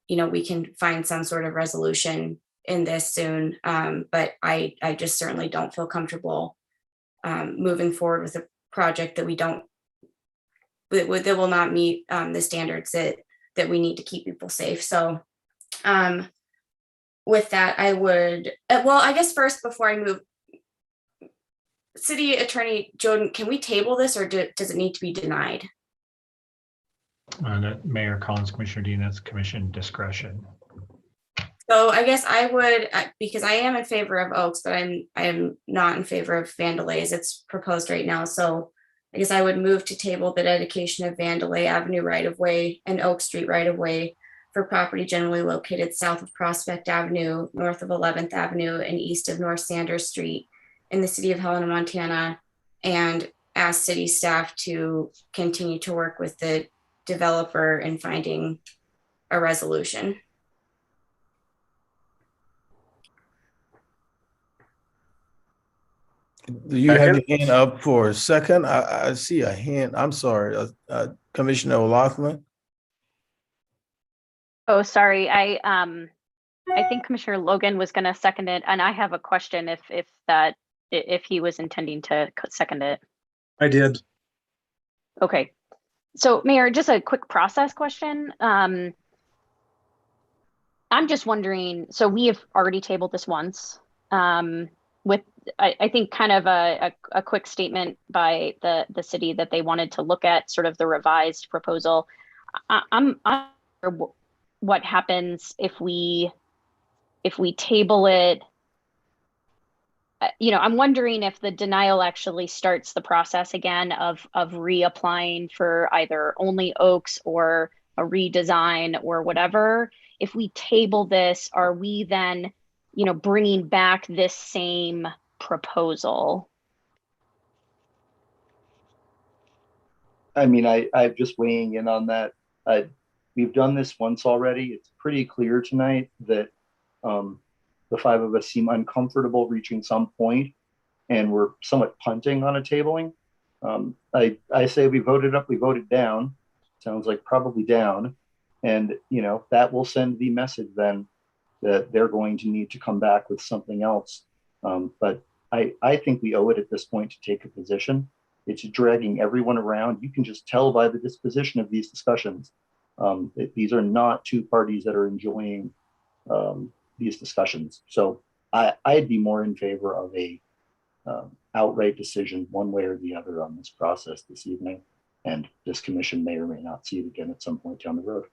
we can find some sort of resolution in this soon. But I just certainly don't feel comfortable moving forward with a project that that will not meet the standards that we need to keep people safe. So with that, I would, I guess first, before I move, City Attorney Jordan, can we table this, or does it need to be denied? Mayor Collins, Commissioner Dean, that's commission discretion. So I guess I would, because I am in favor of Oaks, but I am not in favor of Vandelay as it's proposed right now. So I guess I would move to table the dedication of Vandelay Avenue right-of-way and Oak Street right-of-way for property generally located south of Prospect Avenue, north of 11th Avenue, and east of North Sanders Street in the city of Helena, Montana, and ask city staff to continue to work with the developer in finding a resolution. Do you have your hand up for a second? I see a hand. I'm sorry, Commissioner O'Loughlin. Oh, sorry. I think Commissioner Logan was going to second it, and I have a question if he was intending to second it. I did. Okay. So, Mayor, just a quick process question. I'm just wondering, so we have already tabled this once with, I think, kind of a quick statement by the city that they wanted to look at sort of the revised proposal. I'm what happens if we table it. I'm wondering if the denial actually starts the process again of reapplying for either only Oaks or a redesign or whatever. If we table this, are we then, bringing back this same proposal? I mean, I'm just weighing in on that. We've done this once already. It's pretty clear tonight that the five of us seem uncomfortable reaching some point, and we're somewhat punting on a tabling. I say we voted up, we voted down. Sounds like probably down. And, you know, that will send the message then that they're going to need to come back with something else. But I think we owe it at this point to take a position. It's dragging everyone around. You can just tell by the disposition of these discussions. These are not two parties that are enjoying these discussions. So I'd be more in favor of a outright decision one way or the other on this process this evening. And this commission may or may not see it again at some point down the road.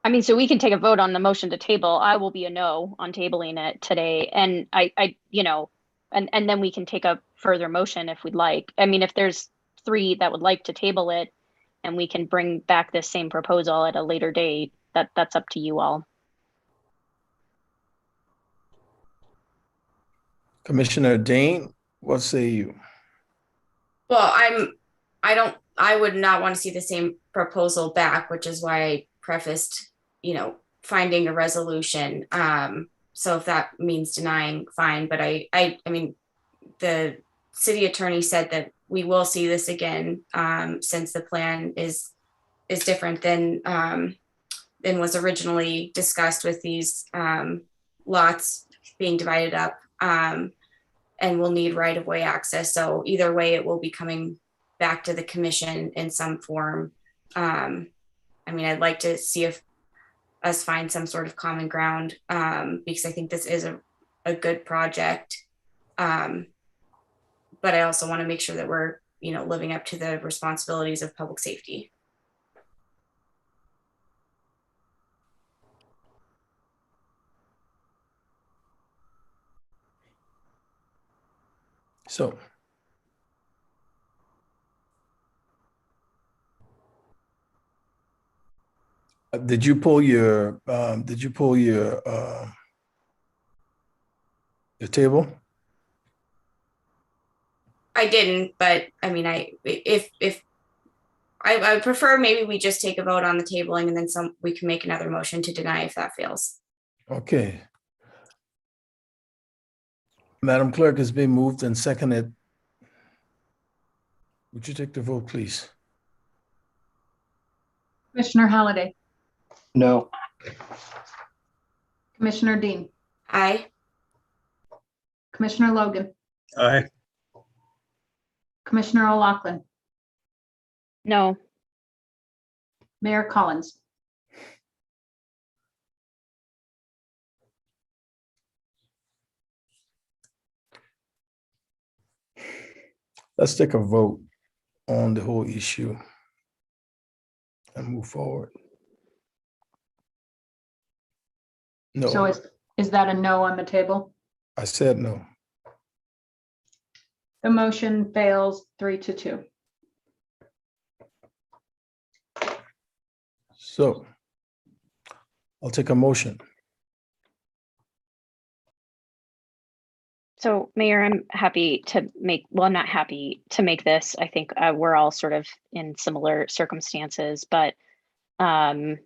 I mean, so we can take a vote on the motion to table. I will be a no on tabling it today. And you know, and then we can take a further motion if we'd like. I mean, if there's 3 that would like to table it and we can bring back this same proposal at a later date, that's up to you all. Commissioner Dane, what say you? Well, I would not want to see the same proposal back, which is why I prefaced, you know, finding a resolution. So if that means denying, fine. But I mean, the city attorney said that we will see this again, since the plan is different than was originally discussed with these lots being divided up, and we'll need right-of-way access. So either way, it will be coming back to the commission in some form. I mean, I'd like to see if us find some sort of common ground, because I think this is a good project. But I also want to make sure that we're, you know, living up to the responsibilities of public safety. So did you pull your table? I didn't, but I mean, I would prefer maybe we just take a vote on the tabling and then we can make another motion to deny if that fails. Okay. Madam Clerk, has been moved and seconded. Would you take the vote, please? Commissioner Halliday, No. Commissioner Dean, Aye. Commissioner Logan, Aye. Commissioner O'Loughlin, No. Mayor Collins. Let's take a vote on the whole issue and move forward. No. So is that a no on the table? I said no. The motion fails 3-2. So I'll take a motion. So Mayor, I'm happy to make, well, I'm not happy to make this. I think we're all sort of in similar circumstances, but let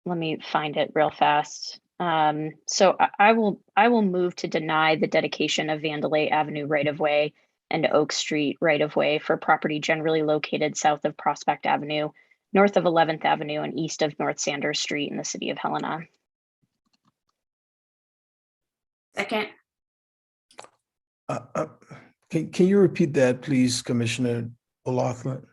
me find it real fast. So I will move to deny the dedication of Vandelay Avenue right-of-way and Oak Street right-of-way for property generally located south of Prospect Avenue, north of 11th Avenue, and east of North Sanders Street in the city of Helena. Second. Can you repeat that, please, Commissioner O'Loughlin?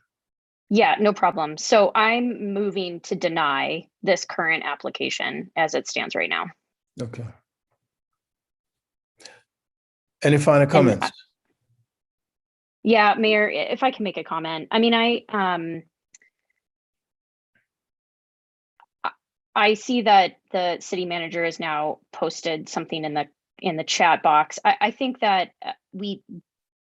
Yeah, no problem. So I'm moving to deny this current application as it stands right now. Okay. Any final comments? Yeah, Mayor, if I can make a comment. I mean, I see that the city manager has now posted something in the chat box. I think that we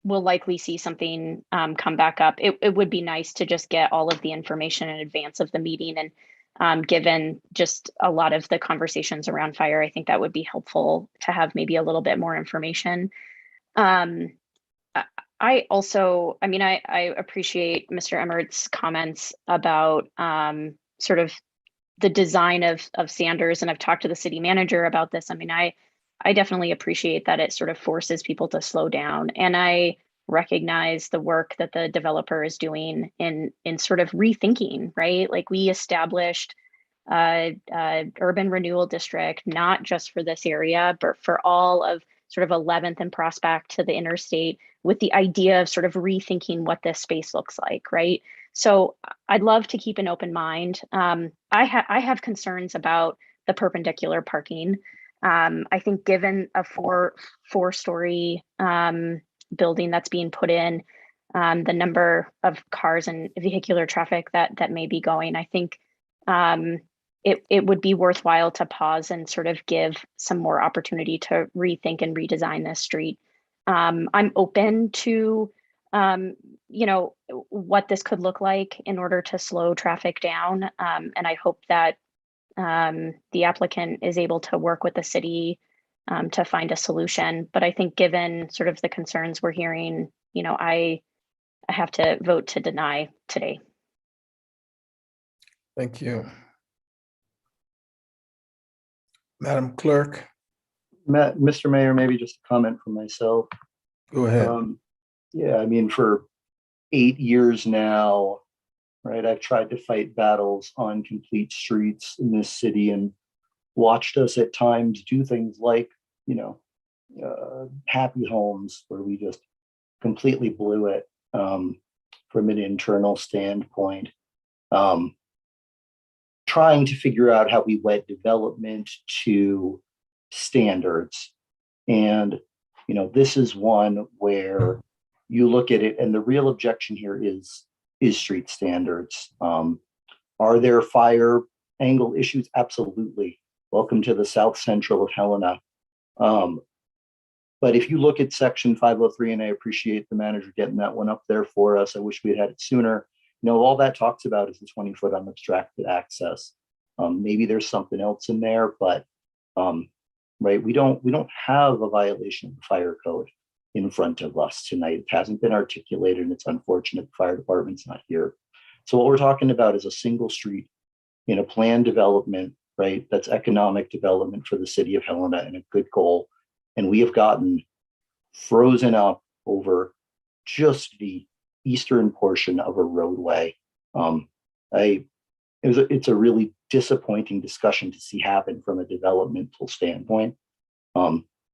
will likely see something come back up. It would be nice to just get all of the information in advance of the meeting. And given just a lot of the conversations around fire. I think that would be helpful to have maybe a little bit more information. I also, I mean, I appreciate Mr. Emmert's comments about sort of the design of Sanders, and I've talked to the city manager about this. I mean, I definitely appreciate that it sort of forces people to slow down, and I recognize the work that the developer is doing in sort of rethinking, right? Like, we established urban renewal district, not just for this area, but for all of sort of 11th and Prospect to the interstate, with the idea of sort of rethinking what this space looks like, right? So I'd love to keep an open mind. I have concerns about the perpendicular parking. I think given a four-story building that's being put in, the number of cars and vehicular traffic that may be going, I think it would be worthwhile to pause and sort of give some more opportunity to rethink and redesign this street. I'm open to, what this could look like in order to slow traffic down. And I hope that the applicant is able to work with the city to find a solution. But I think given sort of the concerns we're hearing, I have to vote to deny today. Thank you. Madam Clerk. Mr. Mayor, maybe just a comment from myself. Go ahead. Yeah, I mean, for 8 years now, right, I've tried to fight battles on complete streets in this city and watched us at times do things like, happy homes, where we just completely blew it from an internal standpoint. Trying to figure out how we wed development to standards. And, this is one where you look at it, and the real objection here is street standards. Are there fire angle issues? Absolutely. Welcome to the South Central of Helena. But if you look at section 503, and I appreciate the manager getting that one up there for us, I wish we had it sooner. All that talks about is the 20-foot unobstructed access. Maybe there's something else in there, but right, we don't have a violation of the fire code in front of us tonight. It hasn't been articulated, and it's unfortunate the fire department's not here. So what we're talking about is a single street in a planned development, right? That's economic development for the city of Helena, and a good goal. And we have gotten frozen up over just the eastern portion of a roadway. It's a really disappointing discussion to see happen from a developmental standpoint.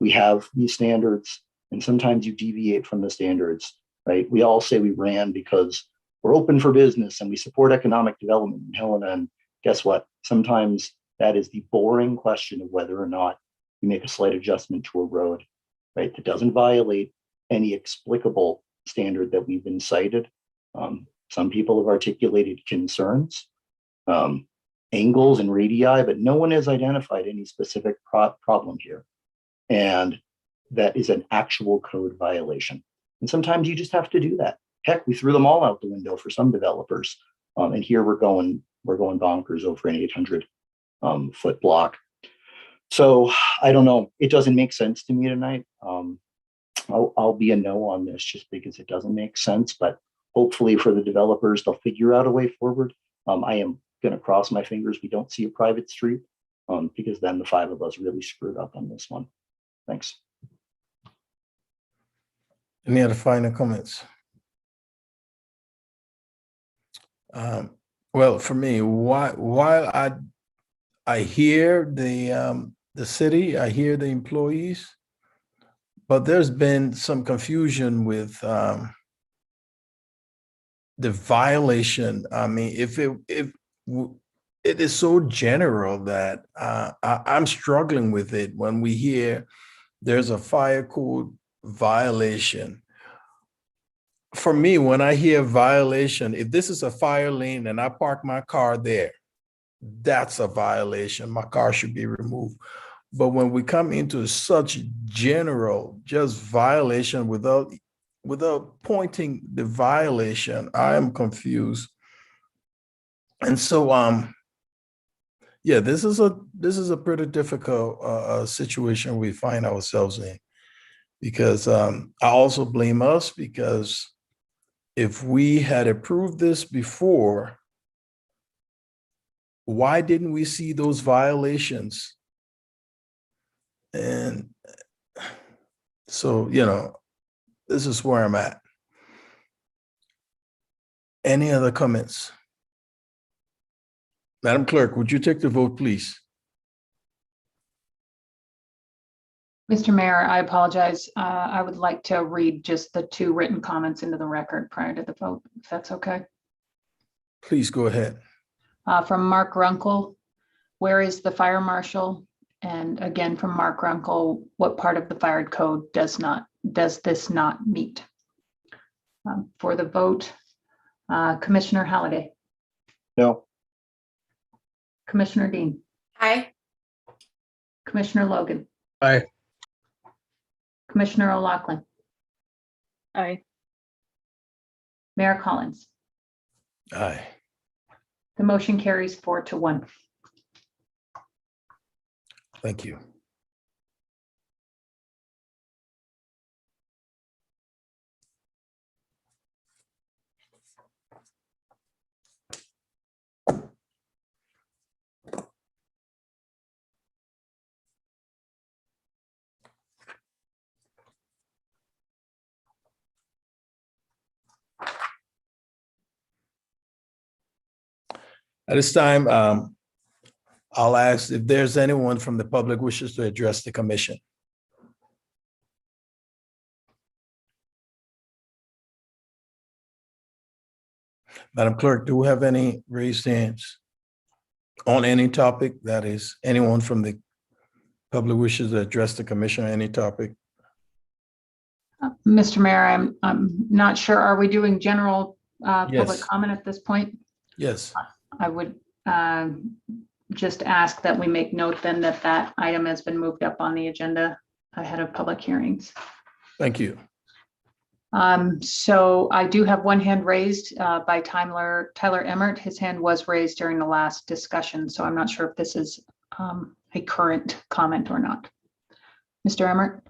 We have these standards, and sometimes you deviate from the standards, right? We all say we ran because we're open for business and we support economic development in Helena. And guess what? Sometimes that is the boring question of whether or not you make a slight adjustment to a road, right? That doesn't violate any explicable standard that we've been cited. Some people have articulated concerns, angles and radii, but no one has identified any specific problem here. And that is an actual code violation. And sometimes you just have to do that. Heck, we threw them all out the window for some developers. And here we're going bonkers over an 800 foot block. So I don't know. It doesn't make sense to me tonight. I'll be a no on this just because it doesn't make sense. But hopefully for the developers, they'll figure out a way forward. I am going to cross my fingers we don't see a private street because then the five of us really screwed up on this one. Thanks. Any other final comments? Well, for me, while I hear the city, I hear the employees, but there's been some confusion with the violation. I mean, if it is so general that I'm struggling with it when we hear there's a fire code violation. For me, when I hear violation, if this is a fire lane and I park my car there, that's a violation. My car should be removed. But when we come into such general, just violation without pointing the violation, I am confused. And so Yeah, this is a pretty difficult situation we find ourselves in, because I also blame us, because if we had approved this before, why didn't we see those violations? And so, this is where I'm at. Any other comments? Madam Clerk, would you take the vote, please? Mr. Mayor, I apologize. I would like to read just the 2 written comments into the record prior to the vote, if that's okay. Please go ahead. From Mark Runkle, where is the fire marshal? And again, from Mark Runkle, what part of the fire code does this not meet? For the vote, Commissioner Halliday, No. Commissioner Dean, Aye. Commissioner Logan, Aye. Commissioner O'Loughlin, Aye. Mayor Collins. Aye. The motion carries 4-1. Thank you. At this time, I'll ask if there's anyone from the public wishes to address the commission. Madam Clerk, do we have any raised hands on any topic? That is, anyone from the public wishes to address the commission on any topic? Mr. Mayor, I'm not sure. Are we doing general public Yes. comment at this point? Yes. I would just ask that we make note then that that item has been moved up on the agenda ahead of public hearings. Thank you. So I do have one hand raised by Tyler Emmert. His hand was raised during the last discussion, so I'm not sure if this is a current comment or not. Mr. Emmert?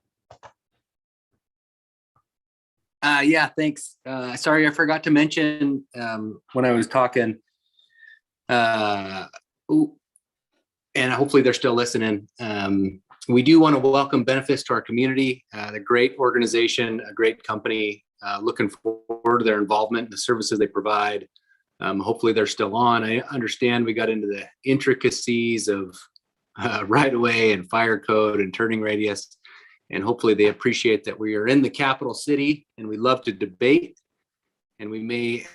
Yeah, thanks. Sorry, I forgot to mention when I was talking, and hopefully they're still listening. We do want to welcome Benefits to our community. They're a great organization, a great company. Looking forward to their involvement in the services they provide. Hopefully they're still on. I understand we got into the intricacies of right of way and fire code and turning radius. And hopefully they appreciate that we are in the capital city and we love to debate. And we may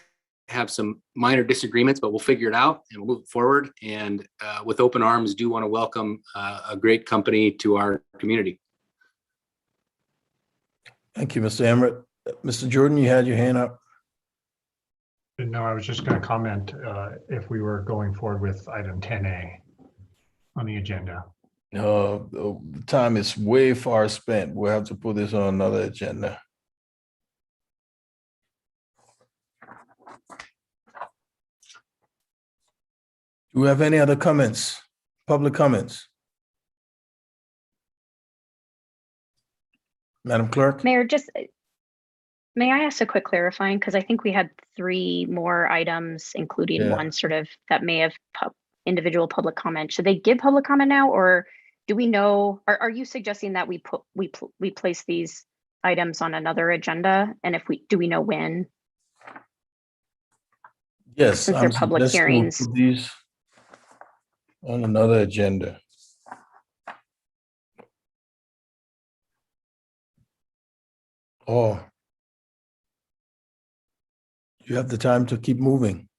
have some minor disagreements, but we'll figure it out and we'll move forward. And with open arms, do want to welcome a great company to our community. Thank you, Mr. Emmert. Mr. Jordan, you had your hand up. No, I was just going to comment if we were going forward with item 10A on the agenda. The time is way far spent. We'll have to put this on another agenda. Do we have any other comments? Public comments? Madam Clerk? Mayor, may I ask a quick clarifying? Because I think we had 3 more items, including one sort of that may have individual public comment. Should they give public comment now, or do we know? Are you suggesting that we place these items on another agenda, and if do we know when? Yes, Since they're public suggesting we hearings. put these on another agenda. Oh, you have the time to keep moving.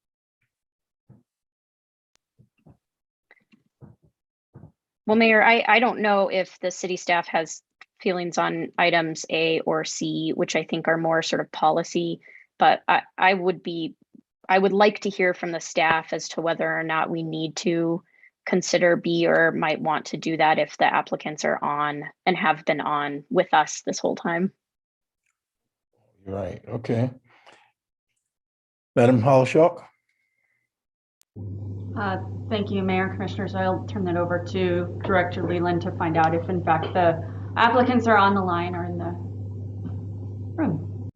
Well, Mayor, I don't know if the city staff has feelings on items A or C, which I think are more sort of policy, but I would like to hear from the staff as to whether or not we need to consider B or might want to do that if the applicants are on and have been on with us this whole time. Right, okay. Madam Hollishock? Thank you, Mayor and Commissioners. I'll turn that over to Director Leland to find out if in fact the applicants are on the line or in the room.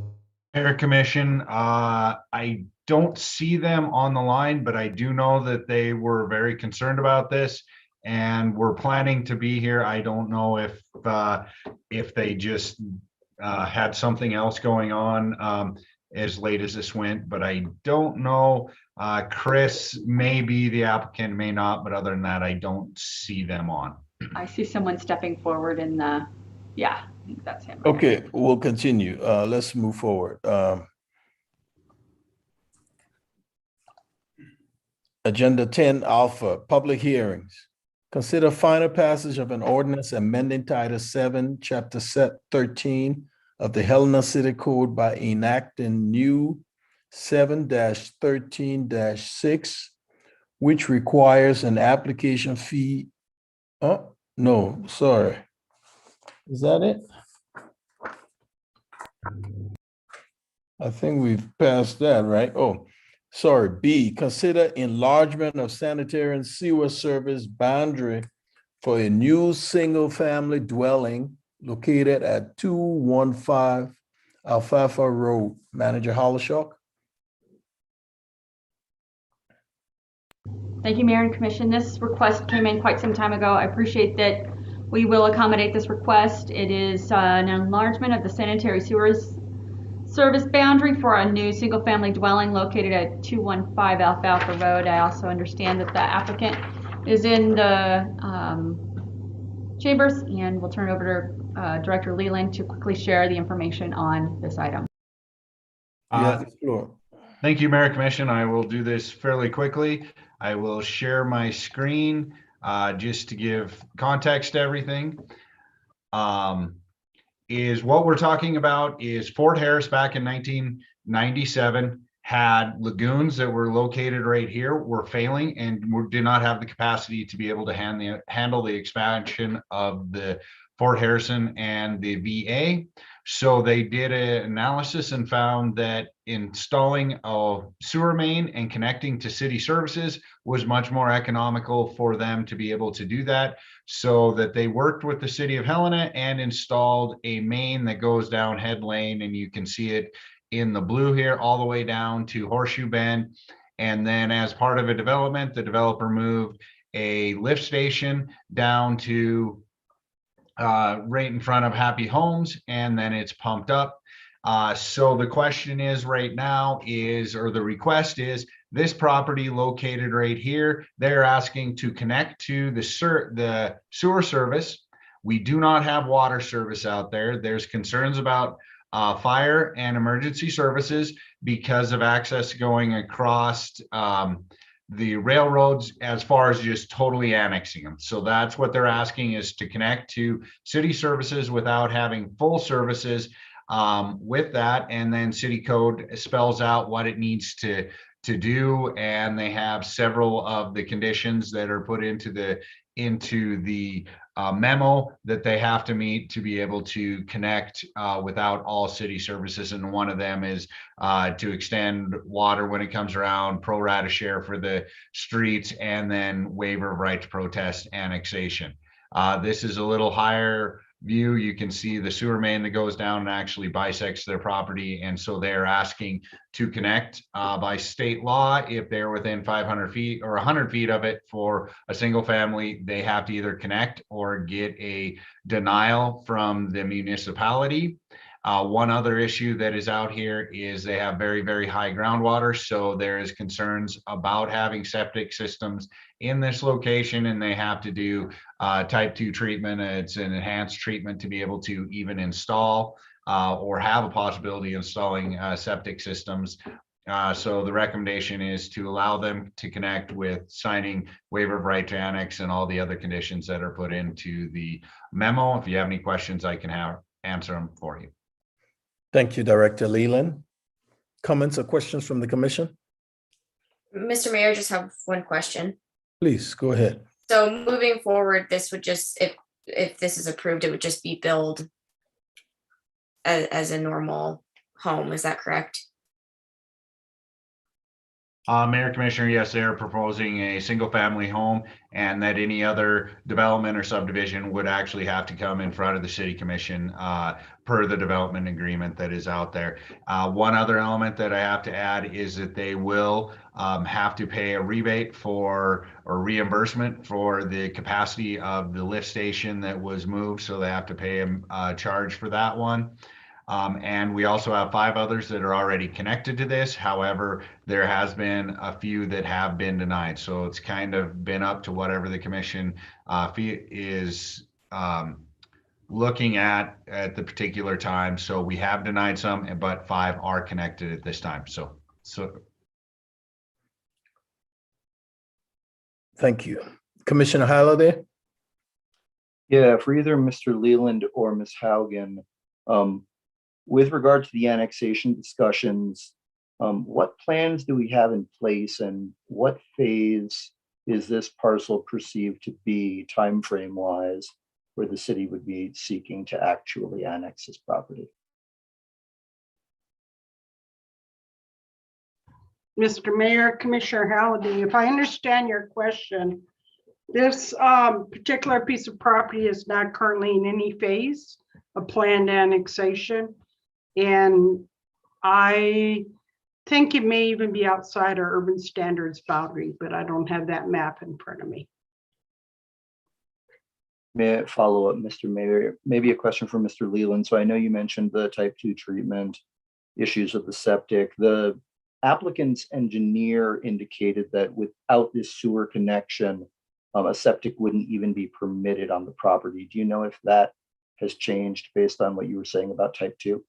Mayor Commission, I don't see them on the line, but I do know that they were very concerned about this and were planning to be here. I don't know if they just had something else going on as late as this went, but I don't know. Chris may be the applicant, may not, but other than that, I don't see them on. I see someone stepping forward in the, yeah, I think that's him. Okay, we'll continue. Let's move forward. Agenda 10 Alpha, public hearings. Consider final passage of an ordinance amending Title 7, Chapter 13 of the Helena City Code by enacting new 7-13-6, which requires an application fee. Oh, no, sorry. Is that it? I think we've passed that, right? Oh, sorry. B, consider enlargement of sanitary and sewer service boundary for a new single-family dwelling located at 215 Alfalfa Road. Manager Hollishock. Thank you, Mayor and Commission. This request came in quite some time ago. I appreciate that we will accommodate this request. It is an enlargement of the sanitary sewers service boundary for a new single-family dwelling located at 215 Alfalfa Road. I also understand that the applicant is in the chambers, and we'll turn it over to Director Leland to quickly share the information on this item. Thank you, Mayor Commission. I will do this fairly quickly. I will share my screen just to give context to everything. Is what we're talking about is Fort Harris back in 1997 had lagoons that were located right here, were failing, and did not have the capacity to be able to handle the expansion of the Fort Harrison and the VA. So they did an analysis and found that installing a sewer main and connecting to city services was much more economical for them to be able to do that. So that they worked with the City of Helena and installed a main that goes down Head Lane, and you can see it in the blue here all the way down to Horseshoe Bend. And then as part of a development, the developer moved a lift station down to right in front of Happy Homes, and then it's pumped up. So the question is right now is, or the request is, this property located right here, they're asking to connect to the sewer service. We do not have water service out there. There's concerns about fire and emergency services because of access going across the railroads as far as just totally annexing them. So that's what they're asking, is to connect to city services without having full services with that. And then city code spells out what it needs to do. And they have several of the conditions that are put into the memo that they have to meet to be able to connect without all city services. And one of them is to extend water when it comes around, pro rata share for the streets, and then waiver of right to protest annexation. This is a little higher view. You can see the sewer main that goes down and actually bisects their property. And so they're asking to connect by state law. If they're within 500 feet or 100 feet of it for a single family, they have to either connect or get a denial from the municipality. One other issue that is out here is they have very, very high groundwater. So there is concerns about having septic systems in this location, and they have to do type 2 treatment. It's an enhanced treatment to be able to even install or have a possibility of installing septic systems. So the recommendation is to allow them to connect with signing waiver of right to annex and all the other conditions that are put into the memo. If you have any questions, I can answer them for you. Thank you, Director Leland. Comments or questions from the commission? Mr. Mayor, just have one question. Please, go ahead. So moving forward, this would just, if this is approved, it would just be billed as a normal home. Is that correct? Mayor Commissioner, yes, they're proposing a single family home, and that any other development or subdivision would actually have to come in front of the city commission per the development agreement that is out there. One other element that I have to add is that they will have to pay a rebate for or reimbursement for the capacity of the lift station that was moved. So they have to pay a charge for that one. And we also have 5 others that are already connected to this. However, there has been a few that have been denied. So it's kind of been up to whatever the commission is looking at the particular time. So we have denied some, but 5 are connected at this time. So Thank you. Commissioner Halliday? Yeah, for either Mr. Leland or Ms. Haugen, with regard to the annexation discussions, what plans do we have in place and what phase is this parcel perceived to be timeframe wise where the city would be seeking to actually annex this property? Mr. Mayor, Commissioner Halliday, if I understand your question, this particular piece of property is not currently in any phase of planned annexation. And I think it may even be outside our urban standards boundary, but I don't have that map in front of me. May I follow up, Mr. Mayor? Maybe a question for Mr. Leland. So I know you mentioned the type 2 treatment issues of the septic. The applicant's engineer indicated that without this sewer connection, a septic wouldn't even be permitted on the property. Do you know if that has changed based on what you were saying about type 2?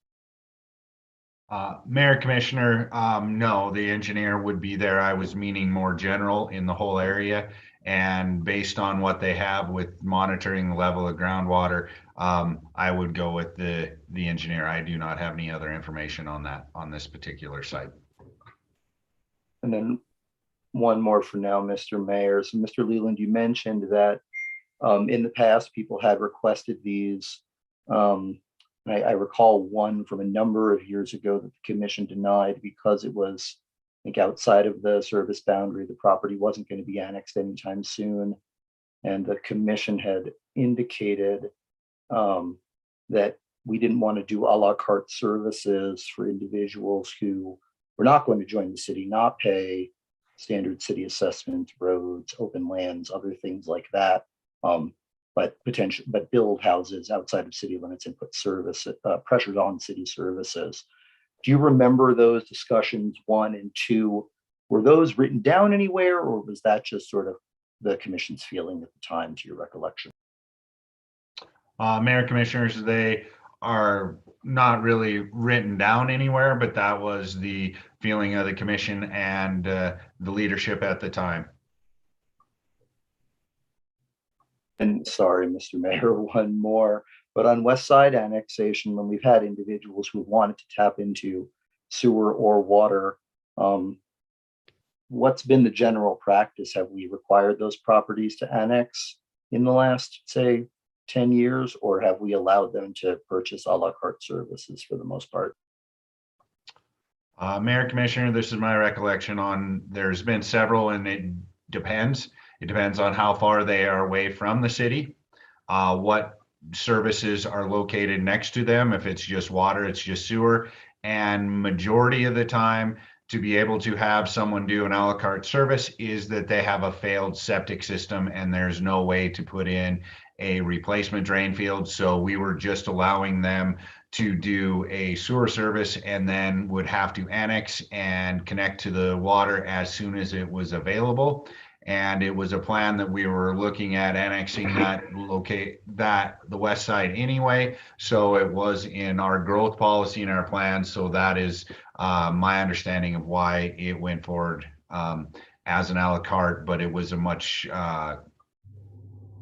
Mayor Commissioner, no, the engineer would be there. I was meaning more general in the whole area. And based on what they have with monitoring the level of groundwater, I would go with the engineer. I do not have any other information on that on this particular site. And then one more for now, Mr. Mayor. So Mr. Leland, you mentioned that in the past, people had requested these. I recall one from a number of years ago that the commission denied because it was, I think, outside of the service boundary. The property wasn't going to be annexed anytime soon. And the commission had indicated that we didn't want to do a la carte services for individuals who were not going to join the city, not pay standard city assessment, roads, open lands, other things like that. But build houses outside of city limits and put service pressures on city services. Do you remember those discussions 1 and 2? Were those written down anywhere, or was that just sort of the commission's feeling at the time, to your recollection? Mayor Commissioners, they are not really written down anywhere, but that was the feeling of the commission and the leadership at the time. And sorry, Mr. Mayor, one more, but on West Side annexation, when we've had individuals who wanted to tap into sewer or water, what's been the general practice? Have we required those properties to annex in the last, say, 10 years, or have we allowed them to purchase a la carte services for the most part? Mayor Commissioner, this is my recollection on, there's been several, and it depends. It depends on how far they are away from the city, what services are located next to them. If it's just water, it's just sewer. And majority of the time, to be able to have someone do an a la carte service is that they have a failed septic system and there's no way to put in a replacement drain field. So we were just allowing them to do a sewer service and then would have to annex and connect to the water as soon as it was available. And it was a plan that we were looking at annexing the west side anyway. So it was in our growth policy and our plan. So that is my understanding of why it went forward as an a la carte, but it was a much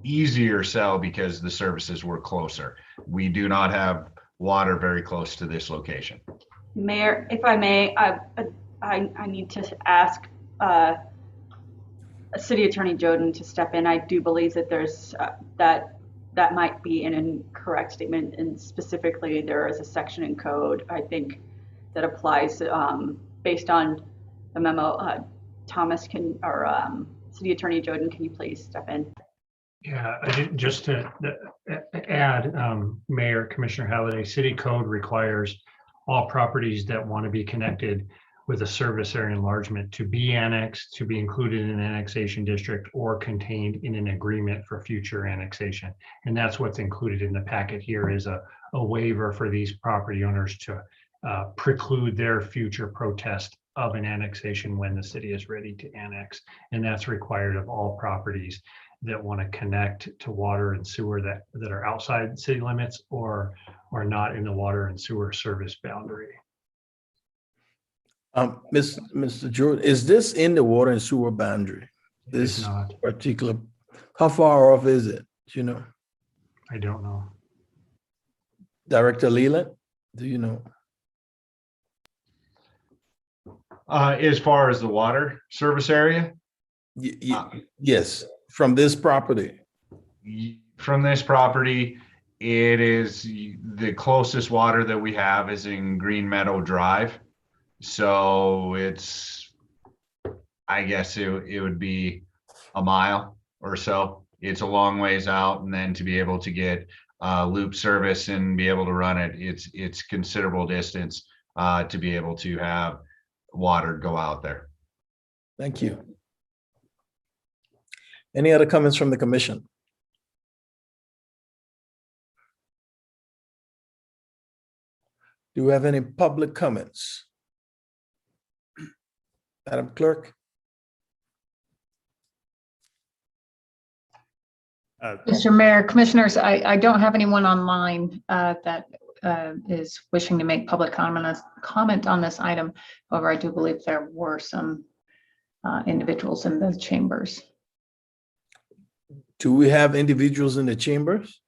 easier sell because the services were closer. We do not have water very close to this location. Mayor, if I may, I need to ask City Attorney Joden to step in. I do believe that there's that might be an incorrect statement, and specifically there is a section in code, I think, that applies based on the memo Thomas City Attorney Joden, can you please step in? Yeah, just to add, Mayor, Commissioner Halliday, city code requires all properties that want to be connected with a service area enlargement to be annexed, to be included in an annexation district, or contained in an agreement for future annexation. And that's what's included in the packet here is a waiver for these property owners to preclude their future protest of an annexation when the city is ready to annex. And that's required of all properties that want to connect to water and sewer that are outside city limits or not in the water and sewer service boundary. Mr. Jordan, is this in the water and sewer boundary? This not. particular, how far off is it? Do you know? I don't know. Director Leland, do you know? As far as the water service area? Yes, from this property. From this property, it is the closest water that we have is in Green Meadow Drive. So it's, I guess it would be a mile or so. It's a long ways out, and then to be able to get loop service and be able to run it, it's considerable distance to be able to have water go out there. Thank you. Any other comments from the commission? Do we have any public comments? Madam Clerk? Mr. Mayor, Commissioners, I don't have anyone online that is wishing to make public comment on this item. However, I do believe there were some individuals in the chambers. Do we have individuals in the chambers?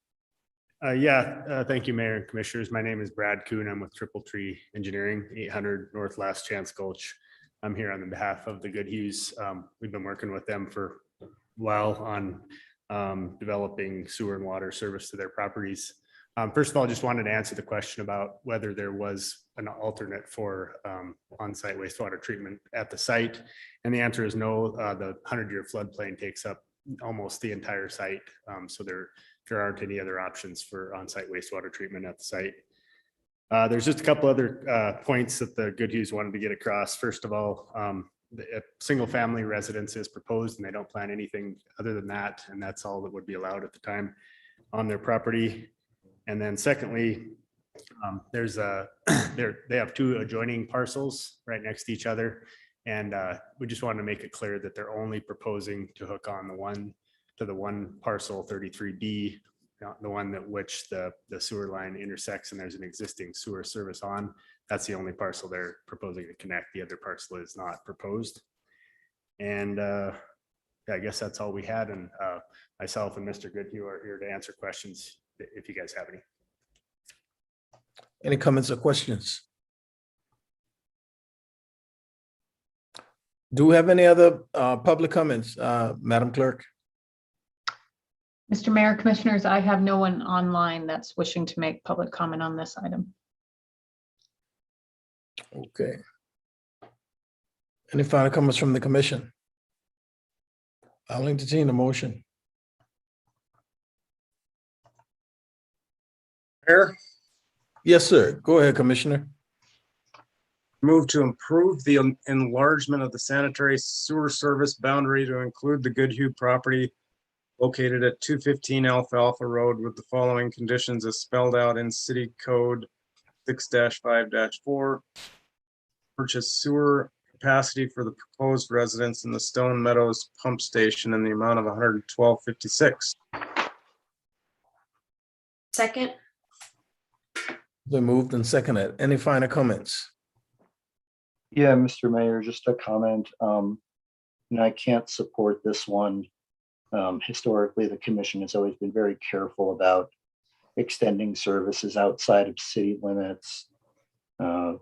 Thank you, Mayor and Commissioners. My name is Brad Kuhn. I'm with Triple Tree Engineering, 800 North Last Chance Gulch. I'm here on behalf of the Goodhues. We've been working with them for a while on developing sewer and water service to their properties. First of all, I just wanted to answer the question about whether there was an alternate for on-site wastewater treatment at the site. And the answer is no. The 100-year floodplain takes up almost the entire site. So there aren't any other options for on-site wastewater treatment at the site. There's just a couple other points that the Goodhues wanted to get across. First of all, a single family residence is proposed and they don't plan anything other than that. And that's all that would be allowed at the time on their property. And then secondly, they have two adjoining parcels right next to each other. And we just wanted to make it clear that they're only proposing to hook on the one parcel 33B, the one that which the sewer line intersects and there's an existing sewer service on. That's the only parcel they're proposing to connect. The other parcel is not proposed. And I guess that's all we had. And myself and Mr. Goodhue are here to answer questions if you guys have any. Any comments or questions? Do we have any other public comments, Madam Clerk? Mr. Mayor, Commissioners, I have no one online that's wishing to make public comment on this item. Okay. Any final comments from the commission? I'll entertain a motion. Mayor? Yes, sir. Go ahead, Commissioner. Move to improve the enlargement of the sanitary sewer service boundary to include the Goodhue property located at 215 Alfalfa Road with the following conditions as spelled out in City Code 6-5-4. Purchase sewer capacity for the proposed residents in the Stone Meadows pump station in the amount of $112.56. Second. Been moved and seconded. Any final comments? Yeah, Mr. Mayor, just a comment. I can't support this one. Historically, the commission has always been very careful about extending services outside of city limits to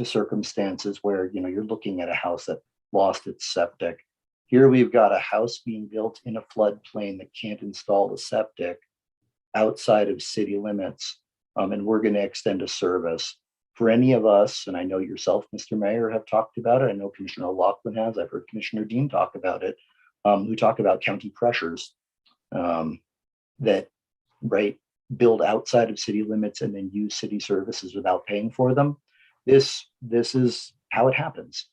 circumstances where, you're looking at a house that lost its septic. Here we've got a house being built in a floodplain that can't install the septic outside of city limits. And we're going to extend a service For any of us, and I know yourself, Mr. Mayor, have talked about it. I know Commissioner O'Loughlin has. I've heard Commissioner Dean talk about it. We talk about county pressures that, right, build outside of city limits and then use city services without paying for them. This is how it happens.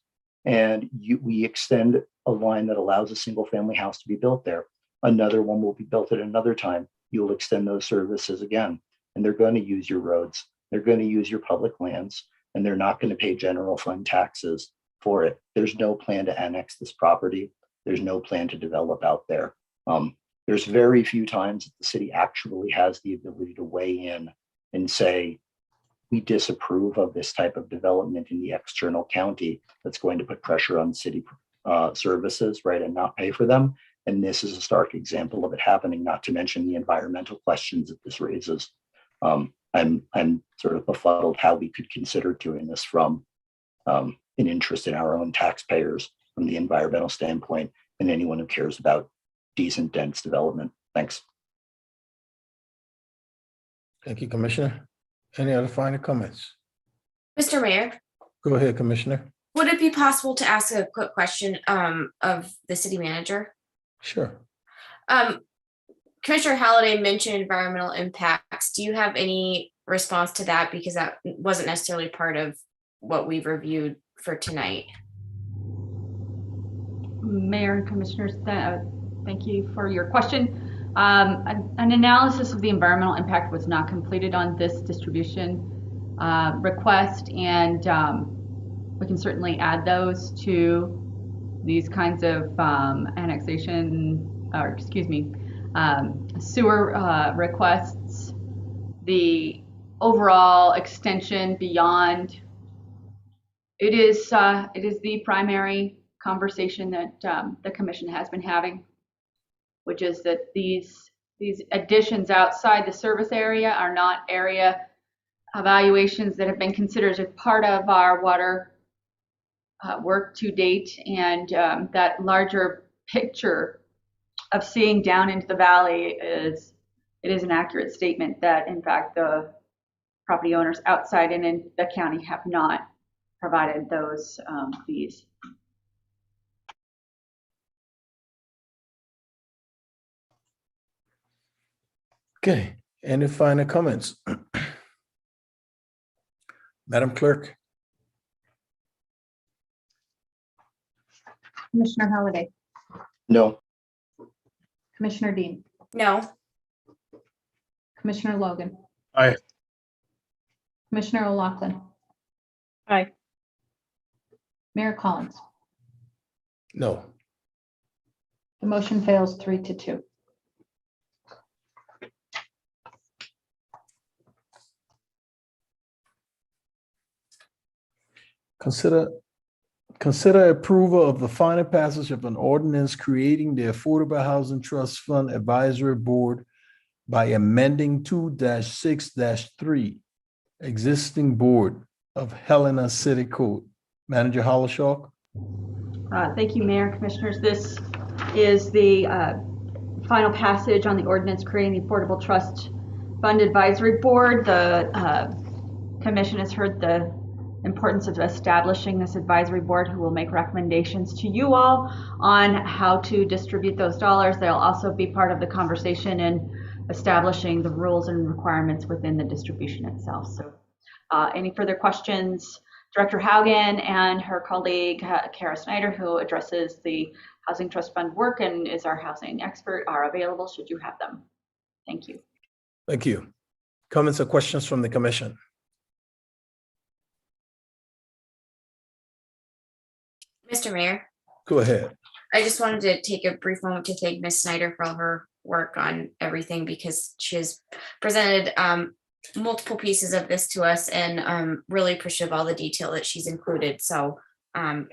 And we extend a line that allows a single family house to be built there. Another one will be built at another time. You'll extend those services again, and they're going to use your roads. They're going to use your public lands, and they're not going to pay general fund taxes for it. There's no plan to annex this property. There's no plan to develop out there. There's very few times that the city actually has the ability to weigh in and say, we disapprove of this type of development in the external county that's going to put pressure on city services, right, and not pay for them. And this is a stark example of it happening, not to mention the environmental questions that this raises. I'm sort of befuddled how we could consider doing this from an interest in our own taxpayers from the environmental standpoint and anyone who cares about decent, dense development. Thanks. Thank you, Commissioner. Any other final comments? Mr. Mayor, Go ahead, Commissioner. would it be possible to ask a quick question of the city manager? Sure. Commissioner Halliday mentioned environmental impacts. Do you have any response to that? Because that wasn't necessarily part of what we've reviewed for tonight. Mayor and Commissioners, thank you for your question. An analysis of the environmental impact was not completed on this distribution request, and we can certainly add those to these kinds of annexation, or excuse me, sewer requests. The overall extension beyond it is the primary conversation that the commission has been having, which is that these additions outside the service area are not area evaluations that have been considered as part of our water work to date, and that larger picture of seeing down into the valley is an accurate statement that in fact the property owners outside and in the county have not provided those fees. Okay, any final comments? Madam Clerk? Commissioner Halliday, No. Commissioner Dean, No. Commissioner Logan, Aye. Commissioner O'Loughlin, Aye. Mayor Collins. No. The motion fails 3-2. Consider approval of the final passage of an ordinance creating the Affordable Housing Trust Fund Advisory Board by amending 2-6-3 existing board of Helena City Code. Manager Hollishaw. Thank you, Mayor and Commissioners. This is the final passage on the ordinance creating the Affordable Trust Fund Advisory Board. The Commission has heard the importance of establishing this advisory board who will make recommendations to you all on how to distribute those dollars. They'll also be part of the conversation in establishing the rules and requirements within the distribution itself. So any further questions? Director Haugen and her colleague, Kara Snyder, who addresses the Housing Trust Fund work and is our housing expert, are available should you have them. Thank you. Thank you. Comments or questions from the commission? Mr. Mayor, Go ahead. I just wanted to take a brief moment to thank Ms. Snyder for all her work on everything, because she has presented multiple pieces of this to us, and really appreciative of all the detail that she's included. So I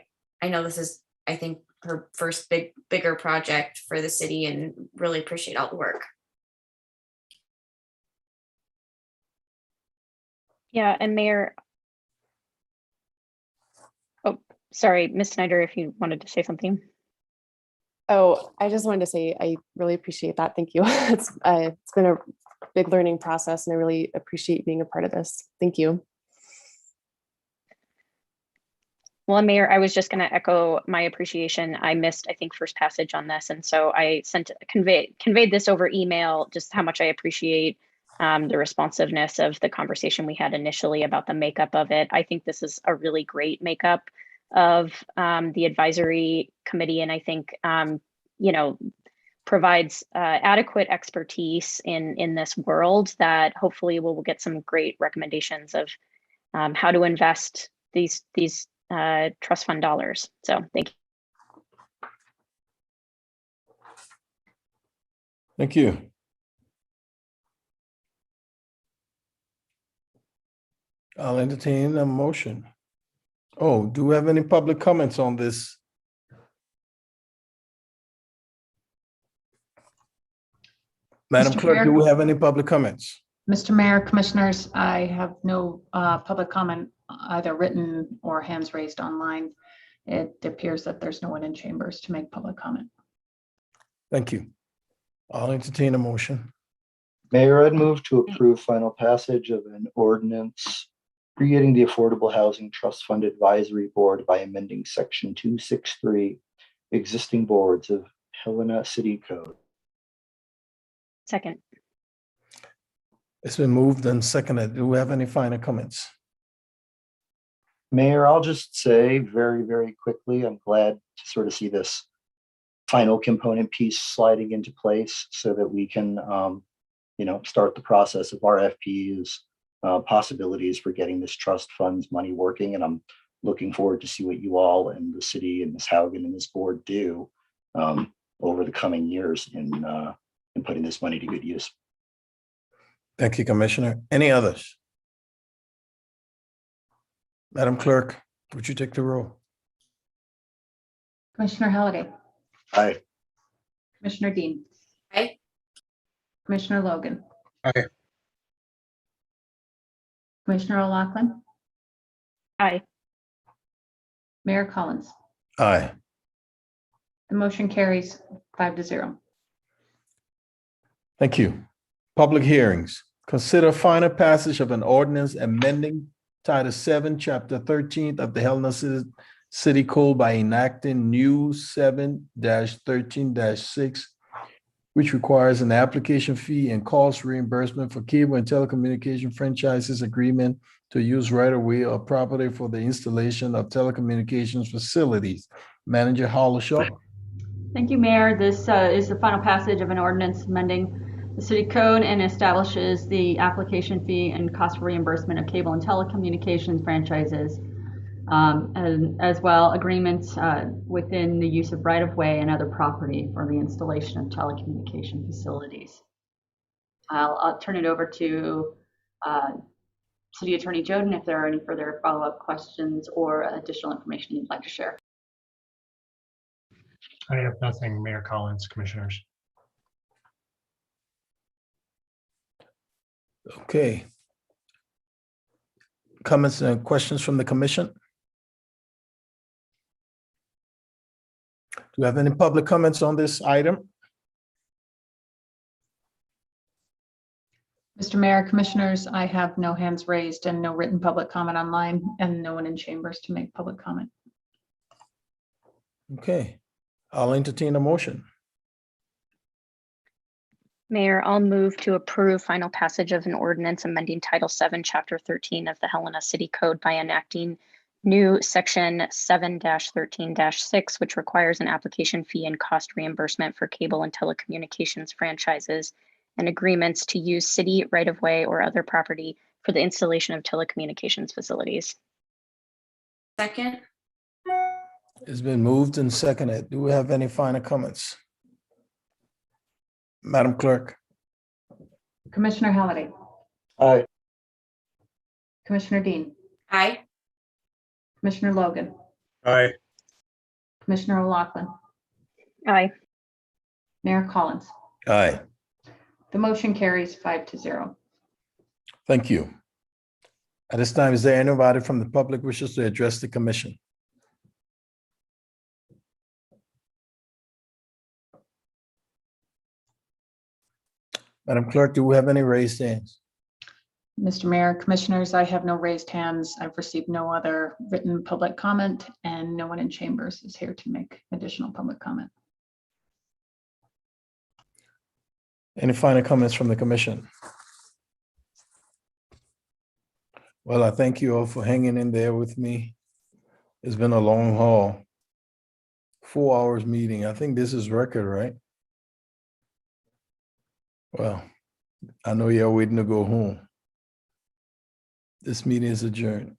know this is, I think, her first bigger project for the city, and really appreciate all the work. Yeah, and Mayor, oh, sorry, Ms. Snyder, if you wanted to say something. Oh, I just wanted to say I really appreciate that. Thank you. It's been a big learning process, and I really appreciate being a part of this. Thank you. Well, Mayor, I was just going to echo my appreciation. I missed, I think, first passage on this. And so I conveyed this over email, just how much I appreciate the responsiveness of the conversation we had initially about the makeup of it. I think this is a really great makeup of the advisory committee. And I think, provides adequate expertise in this world that hopefully we'll get some great recommendations of how to invest these trust fund dollars. So thank you. Thank you. I'll entertain a motion. Oh, do we have any public comments on this? Madam Mr. Clerk, Mayor? do we have any public comments? Mr. Mayor, Commissioners, I have no public comment, either written or hands raised online. It appears that there's no one in chambers to make public comment. Thank you. I'll entertain a motion. Mayor, I'd move to approve final passage of an ordinance creating the Affordable Housing Trust Fund Advisory Board by amending Section 263, existing boards of Helena City Code. Second. It's been moved and seconded. Do we have any final comments? Mayor, I'll just say very, very quickly, I'm glad to sort of see this final component piece sliding into place so that we can, start the process of RFPs, possibilities for getting this trust funds money working. And I'm looking forward to see what you all and the city and Ms. Haugen and this board do over the coming years in putting this money to good use. Thank you, Commissioner. Any others? Madam Clerk, would you take the roll? Commissioner Halliday. Aye. Commissioner Dean. Aye. Commissioner Logan. Aye. Commissioner O'Loughlin. Aye. Mayor Collins. Aye. The motion carries 5-0. Thank you. Public hearings. Consider final passage of an ordinance amending Title 7, Chapter 13 of the Helena City Code by enacting new 7-13-6, which requires an application fee and cost reimbursement for cable and telecommunication franchises agreement to use right-of-way or property for the installation of telecommunications facilities. Manager Hollishaw. Thank you, Mayor. This is the final passage of an ordinance amending the city code and establishes the application fee and cost reimbursement of cable and telecommunications franchises, and as well agreements within the use of right-of-way and other property for the installation of telecommunication facilities. I'll turn it over to City Attorney Joden if there are any further follow-up questions or additional information you'd like to share. I have nothing, Mayor Collins, Commissioners. Okay. Comments and questions from the commission? Do you have any public comments on this item? Mr. Mayor, Commissioners, I have no hands raised and no written public comment online and no one in chambers to make public comment. Okay, I'll entertain a motion. Mayor, I'll move to approve final passage of an ordinance amending Title 7, Chapter 13 of the Helena City Code by enacting new Section 7-13-6, which requires an application fee and cost reimbursement for cable and telecommunications franchises and agreements to use city right-of-way or other property for the installation of telecommunications facilities. Second. It's been moved and seconded. Do we have any final comments? Madam Clerk. Commissioner Halliday. Aye. Commissioner Dean. Aye. Commissioner Logan. Aye. Commissioner O'Loughlin. Aye. Mayor Collins. Aye. The motion carries 5-0. Thank you. At this time, is there anybody from the public wishes to address the commission? Madam Clerk, do we have any raised hands? Mr. Mayor, Commissioners, I have no raised hands. I've received no other written public comment, and no one in chambers is here to make additional public comment. Any final comments from the commission? Well, I thank you all for hanging in there with me. It's been a long haul. 4 hours meeting. I think this is record, right? Well, I know you're waiting to go home. This meeting is adjourned.